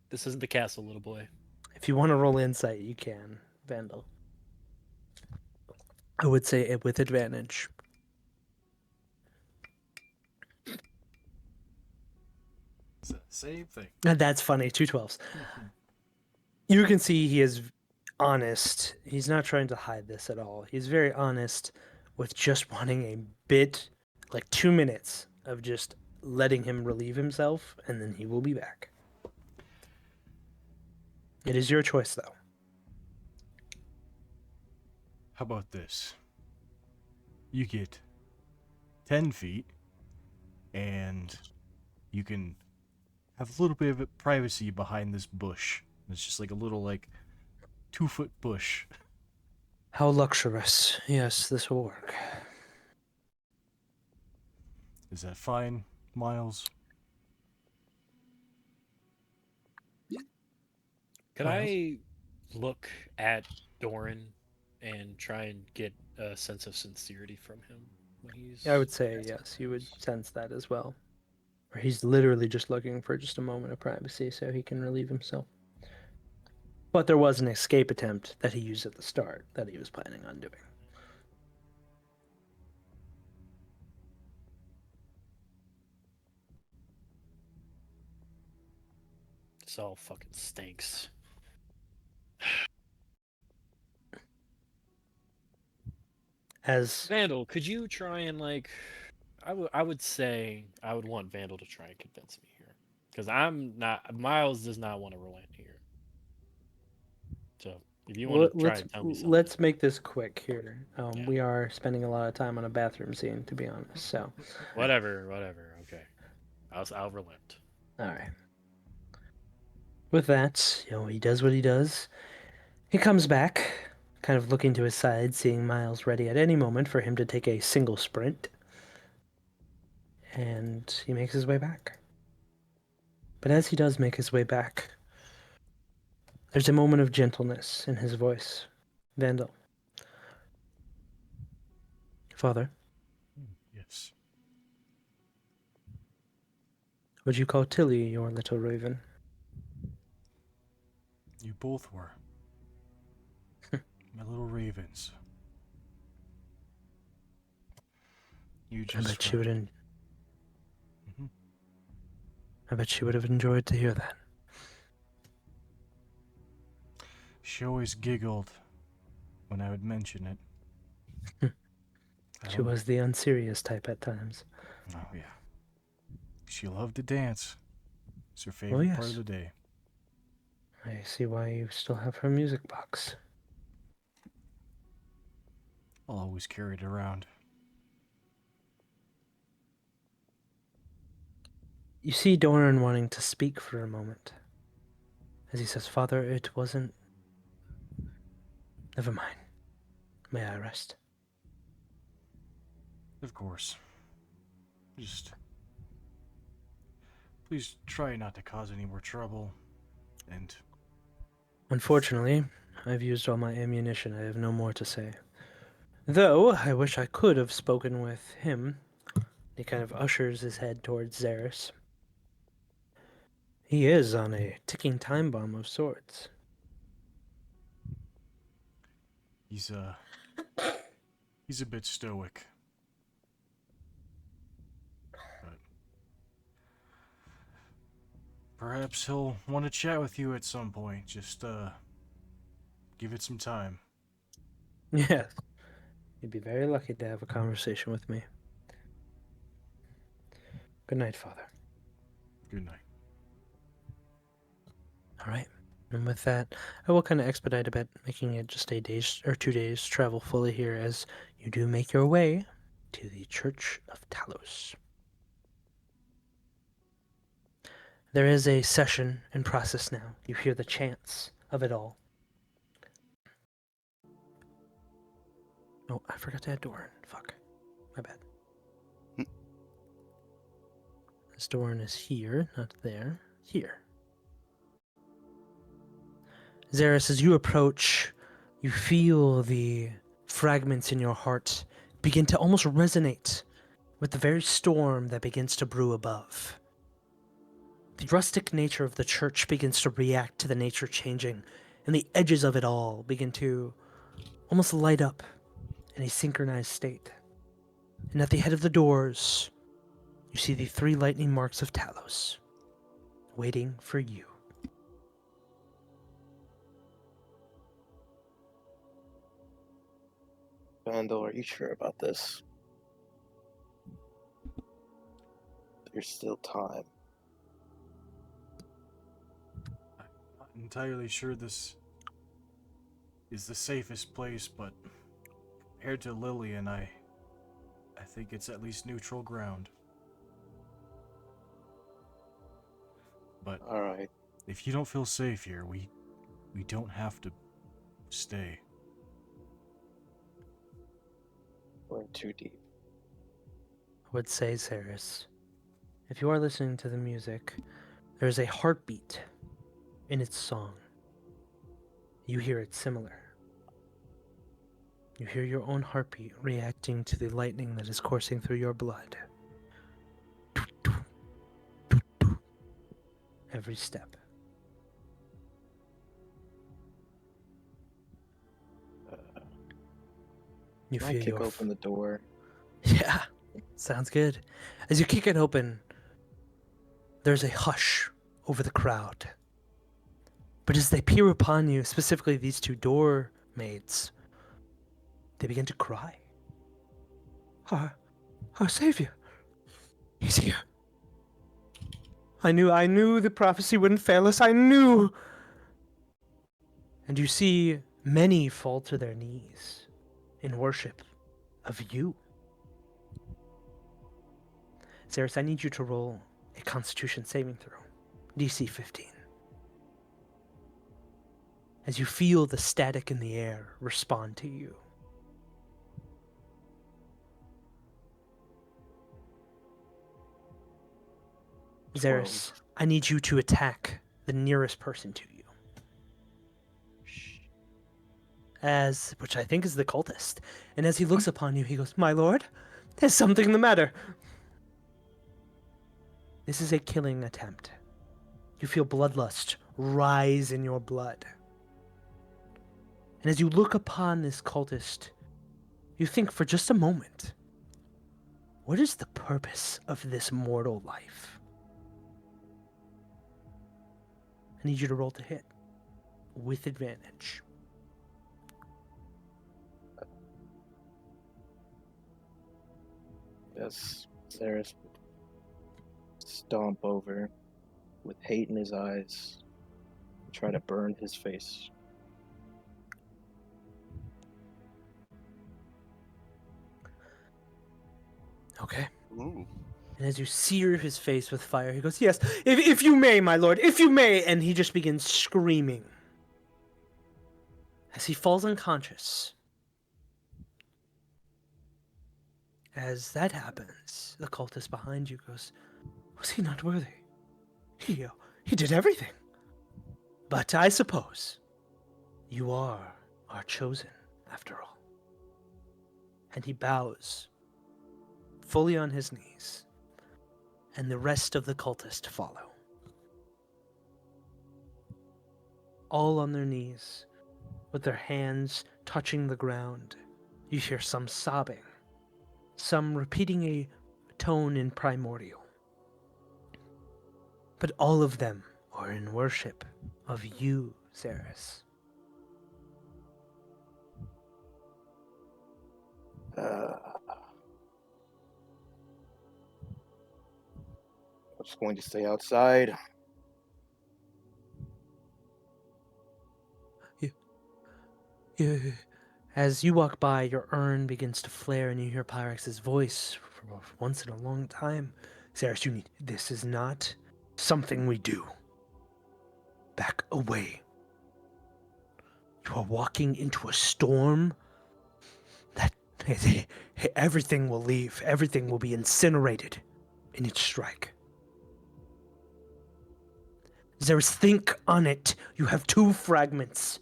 This isn't the castle, little boy. If you want to roll insight, you can, Vandal. I would say it with advantage. It's the same thing. And that's funny, 2 12s. You can see he is honest. He's not trying to hide this at all. He's very honest with just wanting a bit, like 2 minutes of just letting him relieve himself, and then he will be back. It is your choice, though. How about this? You get 10 feet, and you can have a little bit of privacy behind this bush. It's just like a little, 2-foot bush. How luxurious. Yes, this will work. Is that fine, Miles? Could Miles? I look at Doran and try and get a sense of sincerity from him when he's I would say asking yes, you would this? sense that as well. Or he's literally just looking for just a moment of privacy so he can relieve himself. But there was an escape attempt that he used at the start that he was planning on doing. This all fucking stinks. As Vandal, could you try and like? I would say I would want Vandal to try and convince me here, because I'm not. Miles does not want to relent here. So if you want to try and tell me something, let's make this quick here. Yeah. We are spending a lot of time on a bathroom scene, to be honest. So, whatever. Okay, I'll relent. all right. With that, he does what he does. He comes back, kind of looking to his side, seeing Miles ready at any moment for him to take a single sprint. And he makes his way back. But as he does make his way back, there's a moment of gentleness in his voice. Vandal. Father, Yes. would you call Tilly your little raven? You both were. My little ravens. You I just bet she would. Mhm. I bet she would have enjoyed to hear that. She always giggled when I would mention it. I She don't- was the unserious type at times. Oh, yeah. She loved to dance. It's her Oh, favorite part yes. of the day. I see why you still have her music box. I'll always carry it around. You see Doran wanting to speak for a moment. As he says, Father, it wasn't... Never mind. May I rest? Of course. Just... Please try not to cause any more trouble. And Unfortunately, I've used all my ammunition. I have no more to say. Though, I wish I could have spoken with him. He kind of ushers his head towards Zaris. He is on a ticking time bomb of sorts. he's a bit stoic. But perhaps he'll want to chat with you at some point. Just give it some time. Yes. You'd be very lucky to have a conversation with me. Good night, Father. Good night. All right. And with that, I will kind of expedite a bit, making it just a day's or 2 days travel fully here as you do make your way to the Church of Talos. There is a session in process now. You hear the chants of it all. Oh, I forgot to add Doran. Fuck. My bad. This Doran is here, not there. Here. Zaris, as you approach, you feel the fragments in your heart begin to almost resonate with the very storm that begins to brew above. The rustic nature of the church begins to react to the nature changing, and the edges of it all begin to almost light up in a synchronized state. And at the head of the doors, you see the 3 lightning marks of Talos, waiting for you. Vandal, are you sure about this? There's still time. I'm not entirely sure this is the safest place, but compared to Lillian, I think it's at least neutral ground. But All right. if you don't feel safe here, we don't have to stay. We're in too deep. I would say, Saris, if you are listening to the music, there is a heartbeat in its song. You hear it similar. You hear your own heartbeat reacting to the lightning that is coursing through your blood. every step. You Can I feel kick your open the door? Yeah, sounds good. As you kick it open, there's a hush over the crowd. But as they peer upon you, specifically these two door maids, they begin to cry. Our savior, he's here. I knew the prophecy wouldn't fail us. I knew. And you see many fall to their knees in worship of you. Zeris, I need you to roll a Constitution saving throw, DC 15. As you feel the static in the air respond to you. Zeris, I need you to attack the nearest person to you. Which I think is the cultist. And as he looks upon you, he goes, "My lord, there's something the matter." This is a killing attempt. You feel bloodlust rise in your blood. And as you look upon this cultist, you think for just a moment, what is the purpose of this mortal life? I need you to roll to hit with advantage. Yes, Ceres would stomp over with hate in his eyes and try to burn his face. Okay. Ooh. And as you sear his face with fire, he goes, "Yes, if you may, my lord, if you may." And he just begins screaming. As he falls unconscious. As that happens, the cultist behind you goes, "Was he not worthy? He did everything. But I suppose you are our chosen, after all." And he bows, fully on his knees, and the rest of the cultists follow. All on their knees, with their hands touching the ground. You hear some sobbing, some repeating a tone in primordial. But all of them are in worship of you, Zeris. I'm just going to stay outside. As you walk by, your urn begins to flare and you hear Pyrex's voice for once in a long time. Zeris, this is not something we do. Back away. You are walking into a storm that everything will leave. Everything will be incinerated in its strike. Zeris, think on it. You have 2 fragments.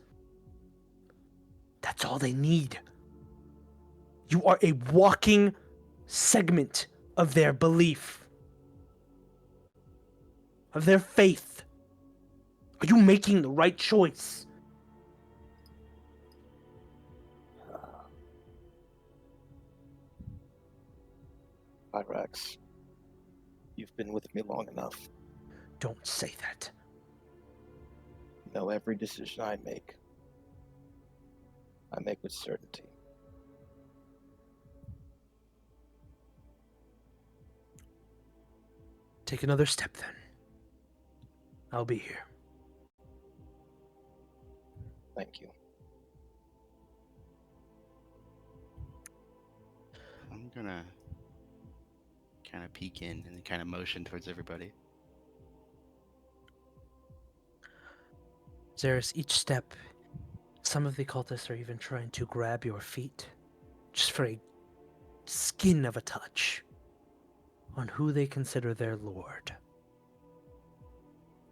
That's all they need. You are a walking segment of their belief, of their faith. Are you making the right choice? Pyrax, you've been with me long enough. Don't say that. You know every decision I make with certainty. Take another step then. I'll be here. Thank you. I'm gonna kind of peek in and kind of motion towards everybody. Zeris, each step, some of the cultists are even trying to grab your feet, just for a skin of a touch on who they consider their lord.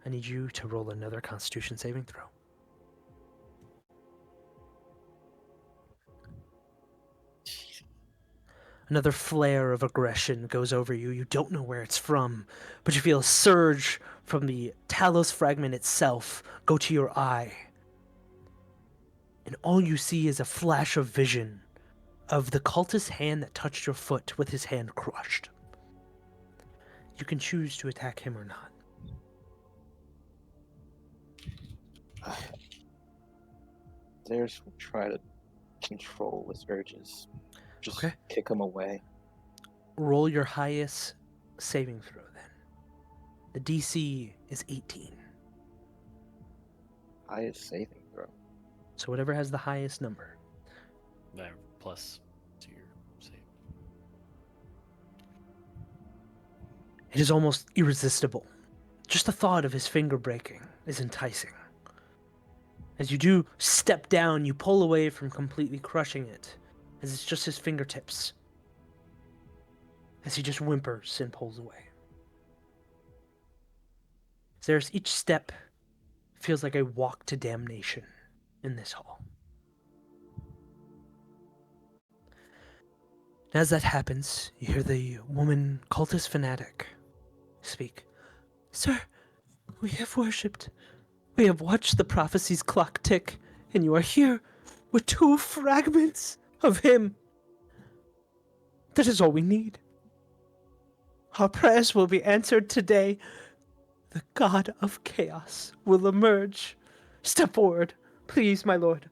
I need you to roll another Constitution saving throw. Another flare of aggression goes over you. You don't know where it's from, but you feel a surge from the Talos fragment itself go to your eye. And all you see is a flash of vision of the cultist's hand that touched your foot with his hand crushed. You can choose to attack him or not. There's will try to control his urges. Just Okay. kick him away. Roll your highest saving throw then. The DC is 18. Highest saving throw. So whatever has the highest number. There, plus to your save. It is almost irresistible. Just the thought of his finger breaking is enticing. As you do step down, you pull away from completely crushing it, as it's just his fingertips. As he just whimpers and pulls away. There's each step feels like a walk to damnation in this hall. As that happens, you hear the woman cultist fanatic speak. Sir, we have worshipped. We have watched the prophecy's clock tick, and you are here with 2 fragments of him. That is all we need. Our prayers will be answered today. The god of chaos will emerge. Step forward, please, my lord.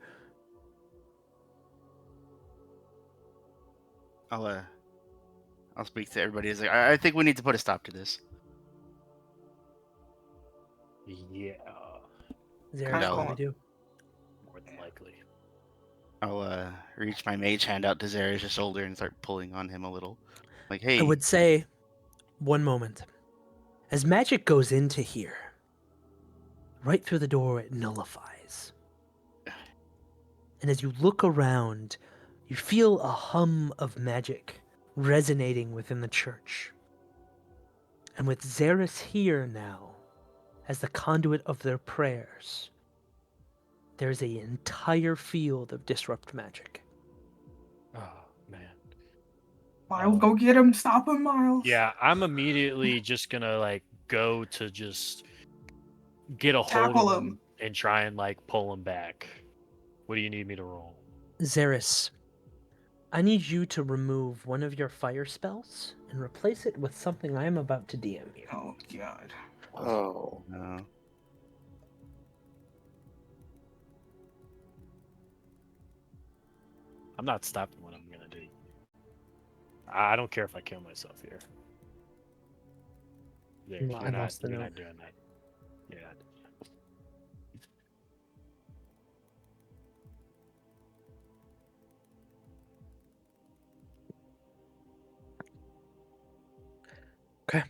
I'll speak to everybody. It's like, I think we need to put a stop to this. Yeah, Zara, No. what do we do? more than likely. I'll reach my mage hand out to Zara's shoulder and start pulling on him a little. Like, hey, I would say, one moment. As magic goes into here, right through the door it nullifies. And as you look around, you feel a hum of magic resonating within the church. And with Xeris here now, as the conduit of their prayers, there's an entire field of disrupt magic. Oh man. Miles, go get him. Stop him, Miles. Yeah, I'm immediately just gonna like go to just get a hold Tackle of him. him and try and like pull him back. What do you need me to roll? Xeris, I need you to remove one of your fire spells and replace it with something I am about to DM you. Oh, God. Oh. no. I'm not stopping what I'm gonna do. I don't care if I kill myself here. Yeah, No, I lost the you're note. not doing that. Yeah. Okay.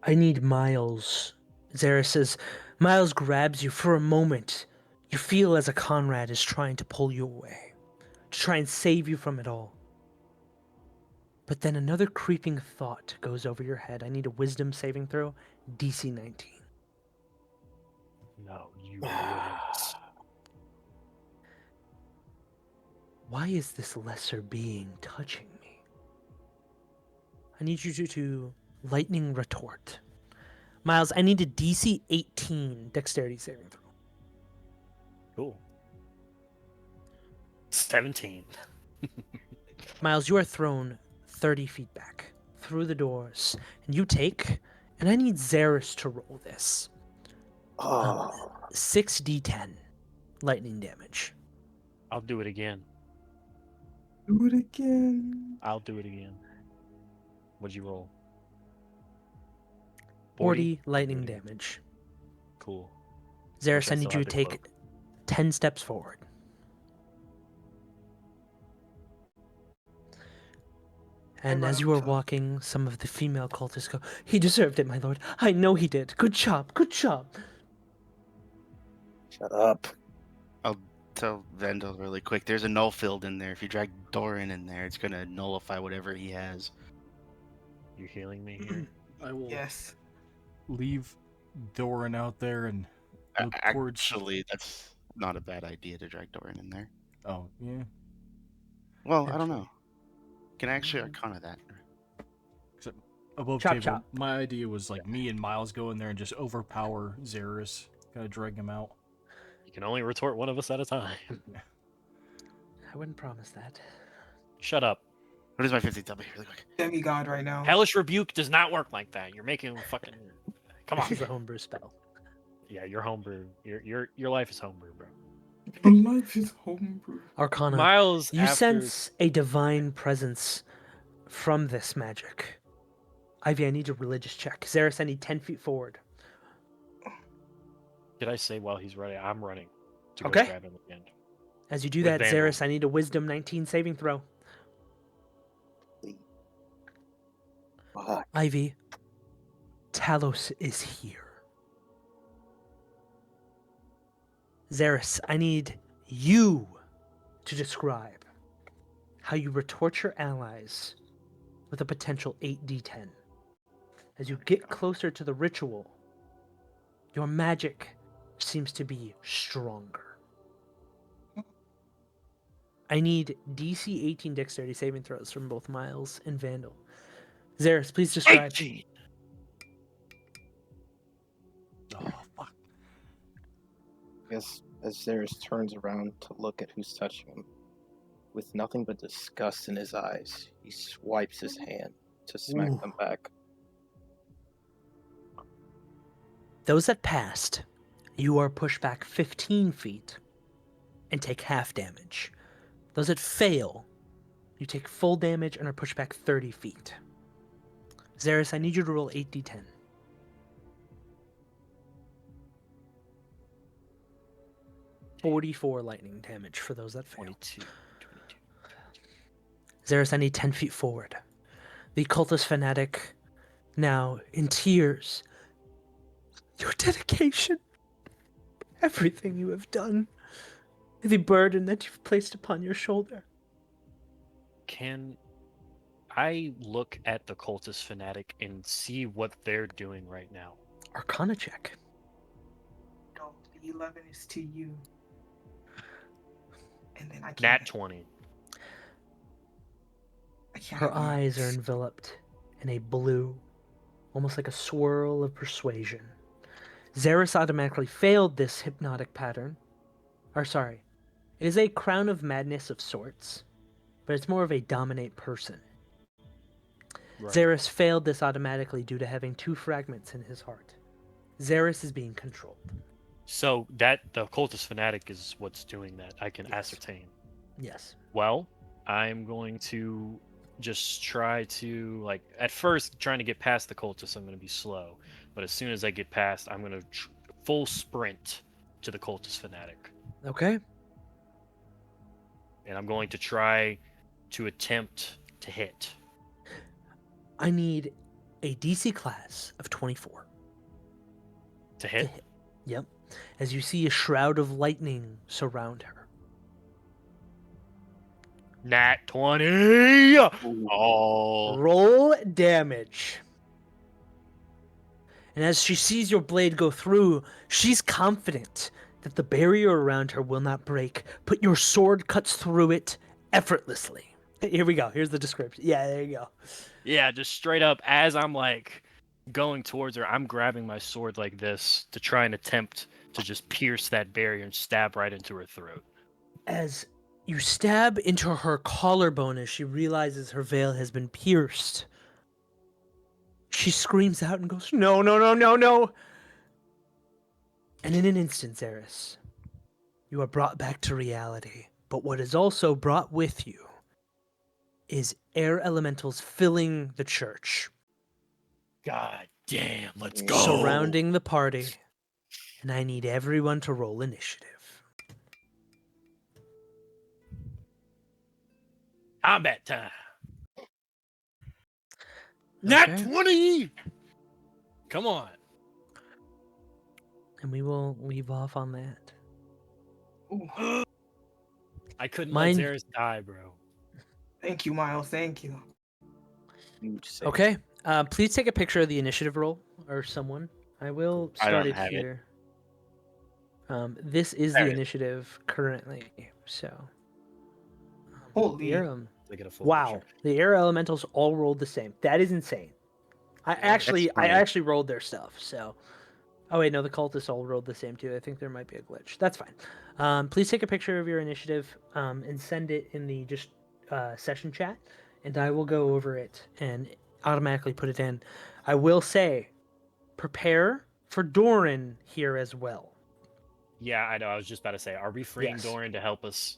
I need Miles. Zara says, Miles grabs you for a moment. You feel as a Conrad is trying to pull you away, to try and save you from it all. But then another creeping thought goes over your head. I need a wisdom saving throw, DC 19. No, you wouldn't. Why is this lesser being touching me? I need you to lightning retort. Miles, I need a DC 18 dexterity saving throw. Cool. 17. Miles, you are thrown 30 feet back through the doors, and you take, and I need Xeris to roll this. Oh. 6d10 lightning damage. I'll do it again. Do it again. I'll do it again. What'd you roll? 40 lightning 40. damage. Cool. Xeris, I I need still you have to the take cloak. 10 steps forward. And run as you are up to him. walking, some of the female cultists go, He deserved it, my lord. I know he did. Good job, good job. Shut up. I'll tell Vendel really quick. There's a null field in there. If you drag Doran in there, it's gonna nullify whatever he has. You healing me here? I will Yes. leave Doran out there and look towards. Actually, not a bad idea to drag Doran in there. Oh, yeah. Well, I don't Actually. know. Can I actually Arcana that? Except above Chop, table, chop. my idea was like me and Miles go in there and just overpower Xeris, kind of drag him out. You can only retort one of us at a time. I wouldn't promise that. Shut up. What is my 15th? Tell me really quick. Demigod right now. Hellish Rebuke does not work like that. You're making him fucking. Come This is a on. homebrew spell. Yeah, you're homebrew. Your life is homebrew, bro. Your life is homebrew. Arcana. Miles, You after... sense a divine presence from this magic. Ivy, I need a religious check. Xeris, I need 10 feet forward. Did I say while he's running? I'm running to go Okay. grab him again. As you do With that, Vandal. Xeris, I need a wisdom 19 saving throw. Fuck. Ivy, Talos is here. Xeris, I need you to describe how you retort your allies with a potential 8d10. As you get closer to the ritual, your magic seems to be stronger. I need DC 18 dexterity saving throws from both Miles and Vandal. Xeris, please describe. 18. Oh, fuck. I guess as Xeris turns around to look at who's touching him, with nothing but disgust in his eyes, he swipes his hand to smack Ooh. them back. Those that passed, you are pushed back 15 feet and take half damage. Those that fail, you take full damage and are pushed back 30 feet. Xeris, I need you to roll 8d10. .44 lightning damage for those that fail. 22. Xeris, I need 10 feet forward. The cultist fanatic, now in tears. Your dedication, everything you have done, the burden that you've placed upon your shoulder. Can I look at the cultist fanatic and see what they're doing right now? Arcana check. No, the 11 is to you. And then I can't. Nat 20. I can't Her have my- eyes are enveloped in a blue, almost like a swirl of persuasion. Xeris automatically failed this hypnotic pattern. Or sorry, it is a crown of madness of sorts, but it's more of a dominate person. Right. Xeris failed this automatically due to having 2 fragments in his heart. Xeris is being controlled. So that the cultist fanatic is what's doing that. I can Yes. ascertain. Yes. Well, I'm going to just try to, like, at first trying to get past the cultist, I'm going to be slow. But as soon as I get past, I'm going to full sprint to the cultist fanatic. Okay. And I'm going to try to attempt to hit. I need a DC class of 24. To hit? hit. Yep. As you see a shroud of lightning surround her. Nat 20! Oh. Roll damage. And as she sees your blade go through, she's confident that the barrier around her will not break, but your sword cuts through it effortlessly. Here we go. Here's the description. Yeah, there you go. Yeah, just straight up as I'm like going towards her, I'm grabbing my sword like this to try and attempt to just pierce that barrier and stab right into her throat. As you stab into her collarbone as she realizes her veil has been pierced, she screams out and goes, "No, no, no, no, no!" And in an instant, Xeris, you are brought back to reality. But what is also brought with you is air elementals filling the church, God damn, let's go. surrounding the party. And I need everyone to roll initiative. Combat time. Nat Okay. 20! Come on. And we will leave off on that. Ooh, I couldn't Mine- let Xeris die, bro. thank you, Miles. Thank you. Huge save. Okay. Please take a picture of the initiative roll, or someone. I will I start don't it have it. here. This is There the it is. initiative currently. So, Holy. They get a full wow, picture. the air elementals all rolled the same. That is insane. I Yeah, that's I funny. actually rolled their stuff. So, oh wait, no, the cultists all rolled the same too. I think there might be a glitch. That's fine. Please take a picture of your initiative and send it in the just session chat, and I will go over it and automatically put it in. I will say, prepare for Doran here as well. Yeah, I know. I was just about to say, are we freeing Yes. Doran to help us?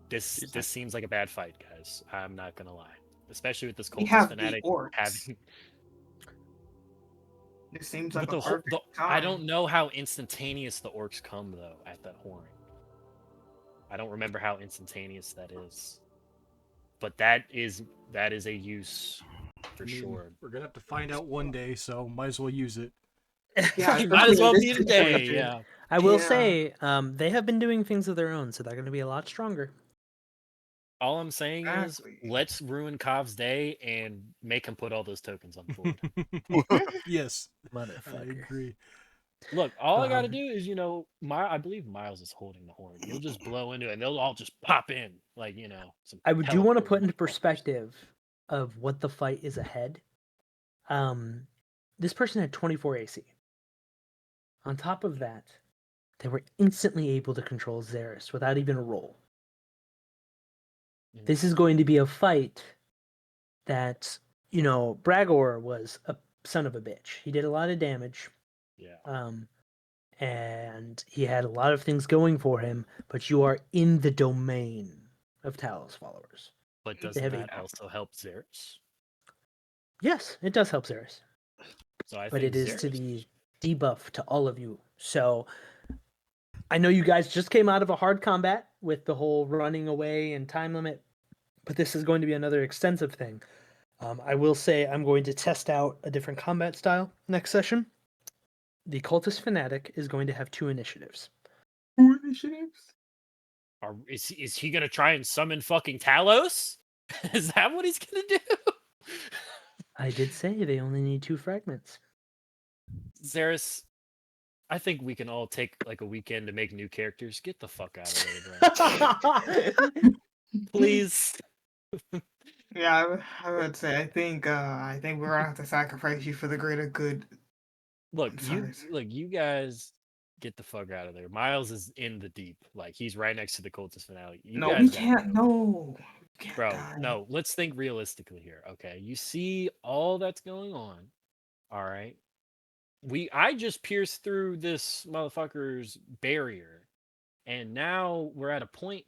This He's this seems like a bad fight, guys. I'm not gonna lie, especially with this We cultist have the fanatic orcs. having. This seems But like a the whole, perfect time. I don't know how instantaneous the orcs come though at that horn. I don't remember how instantaneous that is. But that is a use for I mean, sure. we're gonna have to find out one day, so might as well use it. Yeah, It might as especially well in be this today. situation. Yeah. I will Yeah. say, they have been doing things of their own, so they're going to be a lot stronger. All I'm saying is, Exactly. let's ruin Kov's day and make him put all those tokens on the board. Yes, I Motherfucker. agree. Look, all I got to Um, do is, I believe Miles is holding the horn. He'll just blow into it, and they'll all just pop in, like some. I do want to put teleporting into motherfuckers. perspective of what the fight is ahead. This person had 24 AC. On top of that, they were instantly able to control Xeris without even a roll. Mhm. This is going to be a fight that, Bragor was a son of a bitch. He did a lot of damage. Yeah. And he had a lot of things going for him, but you are in the domain of Talos followers. But They doesn't have that a also help Xeris? yes, it does help Xeris, So I but think it is to Xeris. the debuff to all of you. So I know you guys just came out of a hard combat with the whole running away and time limit, but this is going to be another extensive thing. I will say I'm going to test out a different combat style next session. The cultist fanatic is going to have 2 initiatives. 2 initiatives? Is he gonna try and summon fucking Talos? Is that what he's gonna do? I did say they only need 2 fragments. Xeris, I think we can all take like a weekend to make new characters. Get the fuck out of there, bro. Please. Yeah, I would say I think we're gonna have to sacrifice you for the greater good. Look, I'm sorry. you guys get the fuck out of there. Miles is in the deep. Like he's right next to the cultist finale. You No, guys we gotta can't. go. No, we can't Bro, die. no, let's think realistically here. Okay. You see all that's going on. All right. I just pierced through this motherfucker's barrier, and now we're at a point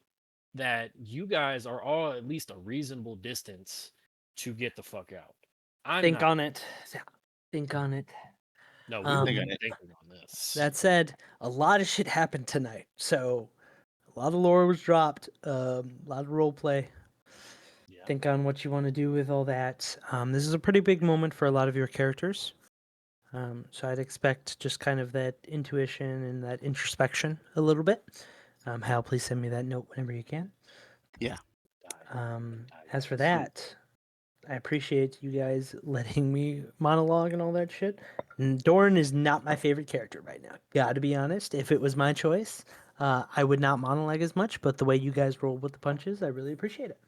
that you guys are all at least a reasonable distance to get the fuck out. I'm Think not. on it. Think on it. No, we Um, were Think on been it. thinking on this. That said, a lot of shit happened tonight. So a lot of lore was dropped. A lot of role play. Yeah. Think on what you want to do with all that. This is a pretty big moment for a lot of your characters. So I'd expect just kind of that intuition and that introspection a little bit. Hal, please send me that note whenever you can. Yeah. As for that, I appreciate you guys letting me monologue and all that shit. Doran is not my favorite character right now. Gotta be honest. If it was my choice, I would not monologue as much, but the way you guys roll with the punches, I really appreciate it.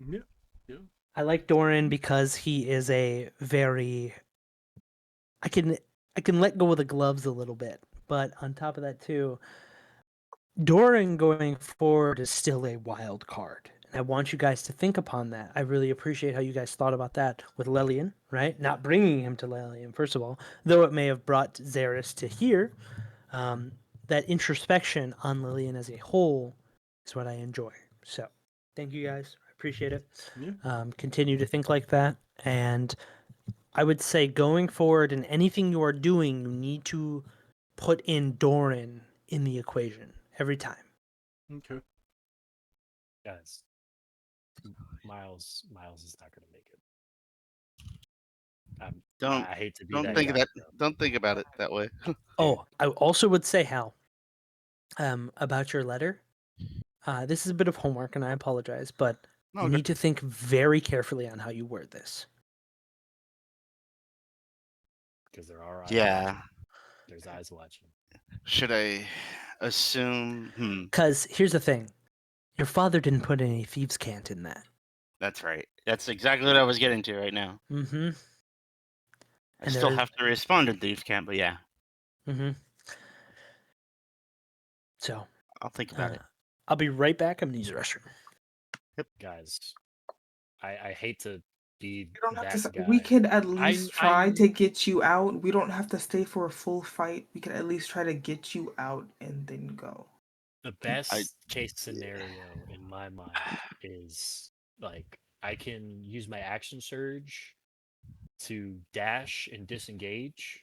Yeah. Yeah. I like Doran because he is a very I can let go of the gloves a little bit, but on top of that too, Doran going forward is still a wild card. And I want you guys to think upon that. I really appreciate how you guys thought about that with Lelian, right? Not bringing him to Lelian, first of all, though it may have brought Xeris to here. That introspection on Lilian as a whole is what I enjoy. So, thank you guys. I appreciate it. Yeah. Continue to think like that. And I would say going forward in anything you are doing, you need to put in Doran in the equation every time. Okay. Guys, Miles is not gonna make it. Don't I hate to be don't that think guy. that. Bro. Don't think about it that way. Oh, I also would say, Hal, about your letter. This is a bit of homework, and I apologize, but you Okay. need to think very carefully on how you word this. Because there are eyes Yeah. watching. There's eyes watching. Should I assume? Because here's the thing, your father didn't put any thieves' cant in that. That's right. That's exactly what I was getting to right now. Mm-hmm. I And still there- have to respond to thief camp, but yeah, Mm-hmm. So I'll think about it. I'll be right back. I'm gonna use the restroom. Guys, I hate to be You don't have that to. guy. We could at least try I'm- to get you out. We don't have to stay for a full fight. We could at least try to get you out and then go. The best case scenario in my mind is like I can use my action surge to dash and disengage,